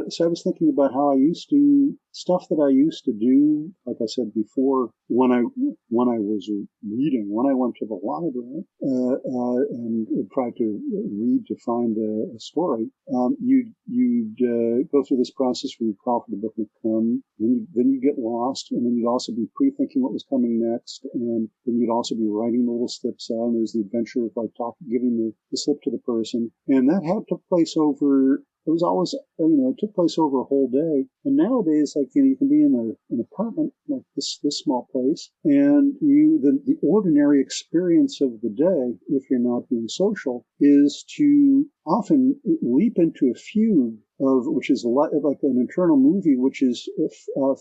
[SPEAKER 3] so I was thinking about how I used to stuff that I used to do, like I said before, when I was reading, when I went to the library and tried to read to find a story. You'd go through this process where you call for the book to come, then you get lost, and then you'd also be pre-thinking what was coming next, and then you'd also be writing the little slips out. And there's the adventure of like giving the slip to the person, and that took place over. It was always, it took place over a whole day. And nowadays, like, you can be in an apartment like this small place, and the ordinary experience of the day, if you're not being social, is to often leap into a fugue which is like an internal movie, which is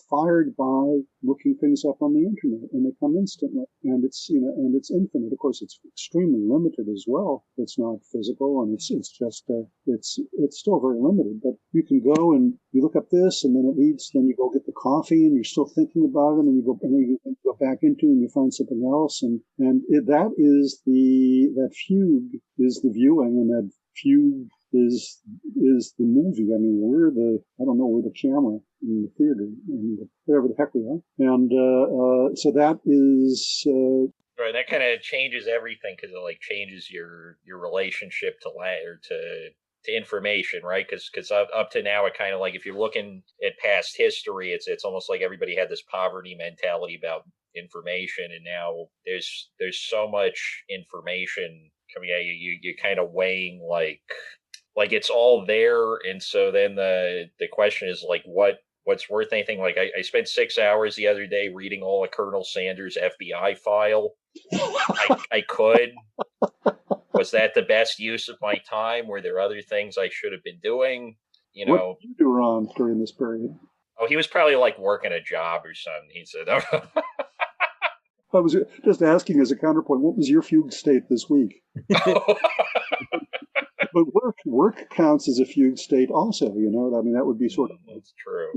[SPEAKER 3] fired by looking things up on the internet, and they come instantly, and it's infinite. Of course, it's extremely limited as well. It's not physical, and it's still very limited. But you can go and you look up this, and then then you go get the coffee, and you're still thinking about it, and then you go back into and you find something else, and that fugue is the viewing, and that fugue is the movie. I mean, we're the camera in the theater, and whatever the heck we are. And so that is...
[SPEAKER 1] right, that kind of changes everything, because it like changes your relationship to information, right? Because up to now, it kind of like, if you're looking at past history, it's almost like everybody had this poverty mentality about information, and now there's so much information coming at you. You kind of weighing like it's all there, and so then the question is like what's worth anything. Like I spent 6 hours the other day reading all of Colonel Sanders' FBI file. I could. Was that the best use of my time? Were there other things I should have been doing? You know,
[SPEAKER 3] what did you do wrong during this period?
[SPEAKER 1] oh, he was probably like working a job or something. He said,
[SPEAKER 3] I was just asking as a counterpoint, what was your fugue state this week? But work counts as a fugue state also, you know? I mean, that would be sort of...
[SPEAKER 1] That's true.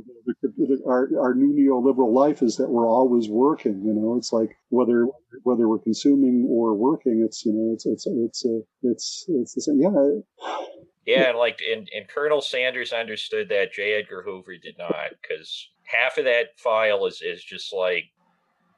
[SPEAKER 3] Our new neoliberal life is that we're always working, you know? It's like whether we're consuming or working, it's, you know, it's the same. Yeah.
[SPEAKER 1] Yeah, and like, and Colonel Sanders understood that. J. Edgar Hoover did not, because half of that file is just like,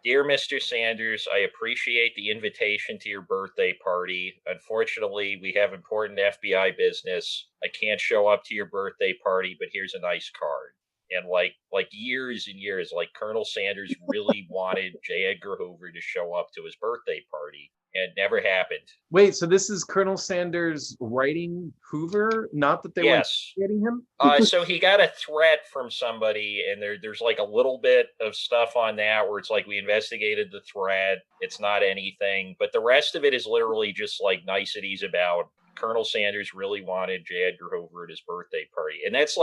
[SPEAKER 1] Dear Mr. Sanders, I appreciate the invitation to your birthday party. Unfortunately, we have important FBI business. I can't show up to your birthday party, but here's a nice card. And like years and years, like Colonel Sanders really wanted J. Edgar Hoover to show up to his birthday party. And it never happened.
[SPEAKER 2] Wait, so this is Colonel Sanders writing Hoover? Not that they were getting him?
[SPEAKER 1] So he got a threat from somebody, and there's like a little bit of stuff on that where it's like, we investigated the threat. It's not anything. But the rest of it is literally just like niceties about Colonel Sanders really wanted J. Edgar Hoover at his birthday party. And that's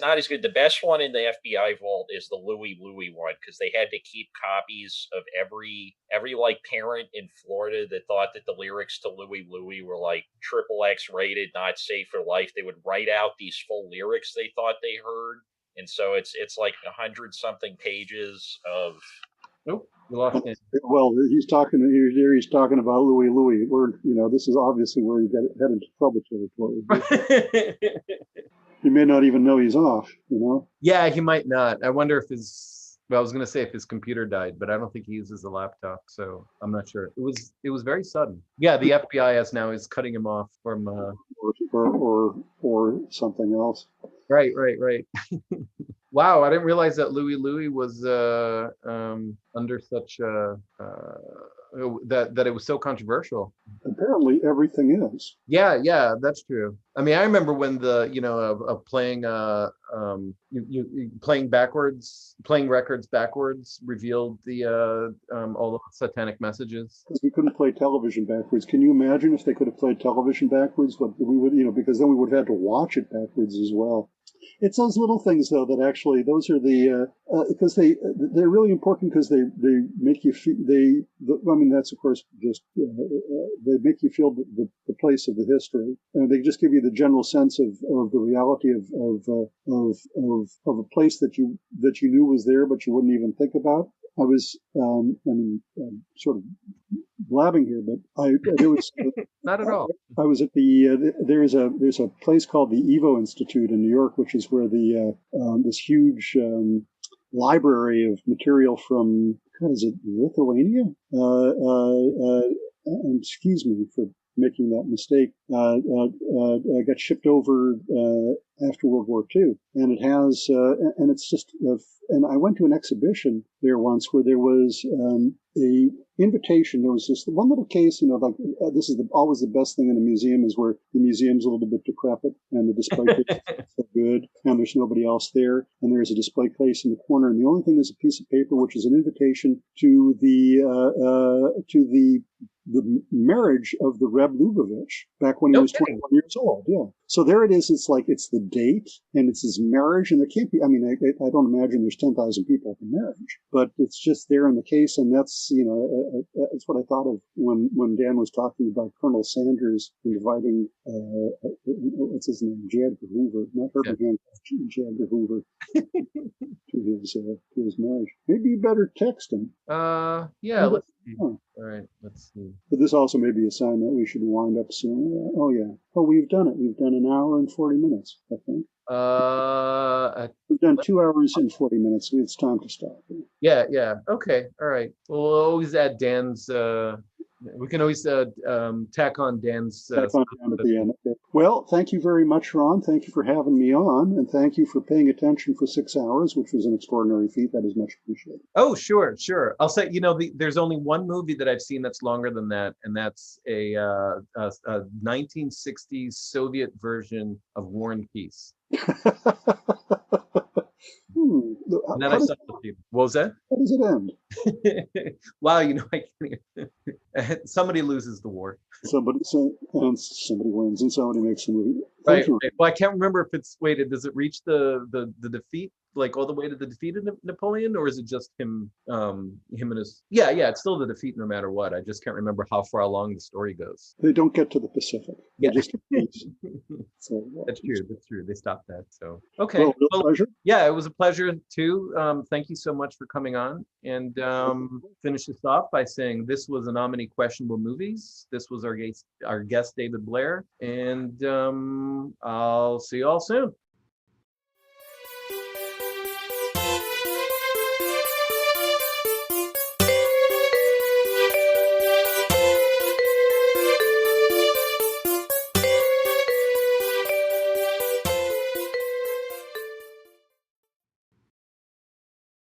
[SPEAKER 1] not as good. The best one in the FBI vault is the Louie Louie one, because they had to keep copies of every like parent in Florida that thought that the lyrics to Louie Louie were like XXX rated, not safe for life. They would write out these full lyrics they thought they heard. And so it's like 100-something pages of...
[SPEAKER 2] Nope, we lost it.
[SPEAKER 3] Well, he's talking about Louie Louie. This is obviously where you head into trouble territory. He may not even know he's off, you know?
[SPEAKER 2] Yeah, he might not. I wonder if I was going to say if his computer died, but I don't think he uses a laptop, so I'm not sure. It was very sudden. Yeah, the FBI now is cutting him off from...
[SPEAKER 3] Or something else.
[SPEAKER 2] Right. Wow, I didn't realize that Louie Louie was under such that it was so controversial.
[SPEAKER 3] Apparently, everything is.
[SPEAKER 2] Yeah, that's true. I mean, I remember when playing records backwards revealed the all the satanic messages.
[SPEAKER 3] Because we couldn't play television backwards. Can you imagine if they could have played television backwards? What we would, because then we would have had to watch it backwards as well. It's those little things, though, that actually those are because they're really important, because they make you feel that's of course just they make you feel the place of the history, and they just give you the general sense of the reality of a place that you knew was there but you wouldn't even think about. I was sort of blabbing here, but there was
[SPEAKER 2] not at all.
[SPEAKER 3] I was at there's a place called the Evo Institute in New York, which is where this huge library of material from, God, is it Lithuania? Excuse me for making that mistake. Got shipped over after World War II, and it has, and it's just, and I went to an exhibition there once where there was a invitation. There was this one little case, this is always the best thing in a museum, is where the museum's a little bit decrepit and the display case is so good, and there's nobody else there, and there's a display case in the corner, and the only thing is a piece of paper which is an invitation to the marriage of the Reb Lubavitch back when he was 21 years old. Yeah. So there it is. It's like, it's the date and it's his marriage, and there can't be, I don't imagine there's 10,000 people at the marriage, but it's just there in the case. And that's, that's what I thought of when Dan was talking about Colonel Sanders inviting, what's his name? J. Edgar Hoover, not Herbert Hancock, J. Edgar Hoover to his marriage. Maybe you better text him.
[SPEAKER 2] Yeah, let's see. All right, let's see.
[SPEAKER 3] But this also may be a sign that we should wind up soon. Oh, yeah. Oh, we've done it. We've done an hour and 40 minutes, I think. We've done 2 hours and 40 minutes. So it's time to stop.
[SPEAKER 2] Yeah. Okay. All right. We'll always add Dan's We can always tack on Dan's.
[SPEAKER 3] Tack on down at the end. Okay. Well, thank you very much, Ron. Thank you for having me on, and thank you for paying attention for 6 hours, which was an extraordinary feat. That is much appreciated.
[SPEAKER 2] Oh, sure. I'll say, there's only one movie that I've seen that's longer than that, and that's a 1960s Soviet version of War and Peace. And then I saw the theater. What was that?
[SPEAKER 3] How does it end?
[SPEAKER 2] Wow, I can't. Somebody loses the war.
[SPEAKER 3] Somebody wins, and somebody makes a movie.
[SPEAKER 2] Right. Well, I can't remember if it's does it reach the defeat, like all the way to the defeat of Napoleon, or is it just him and his? Yeah, it's still the defeat no matter what. I just can't remember how far along the story goes.
[SPEAKER 3] They don't get to the Pacific.
[SPEAKER 2] Yeah,
[SPEAKER 3] just
[SPEAKER 2] so, that's true. They stopped that. So okay.
[SPEAKER 3] Well, real pleasure.
[SPEAKER 2] Yeah, it was a pleasure too. Thank you so much for coming on, and finish this off by saying this was Anomaly Questionable Movies. This was our guest David Blair, and I'll see you all soon.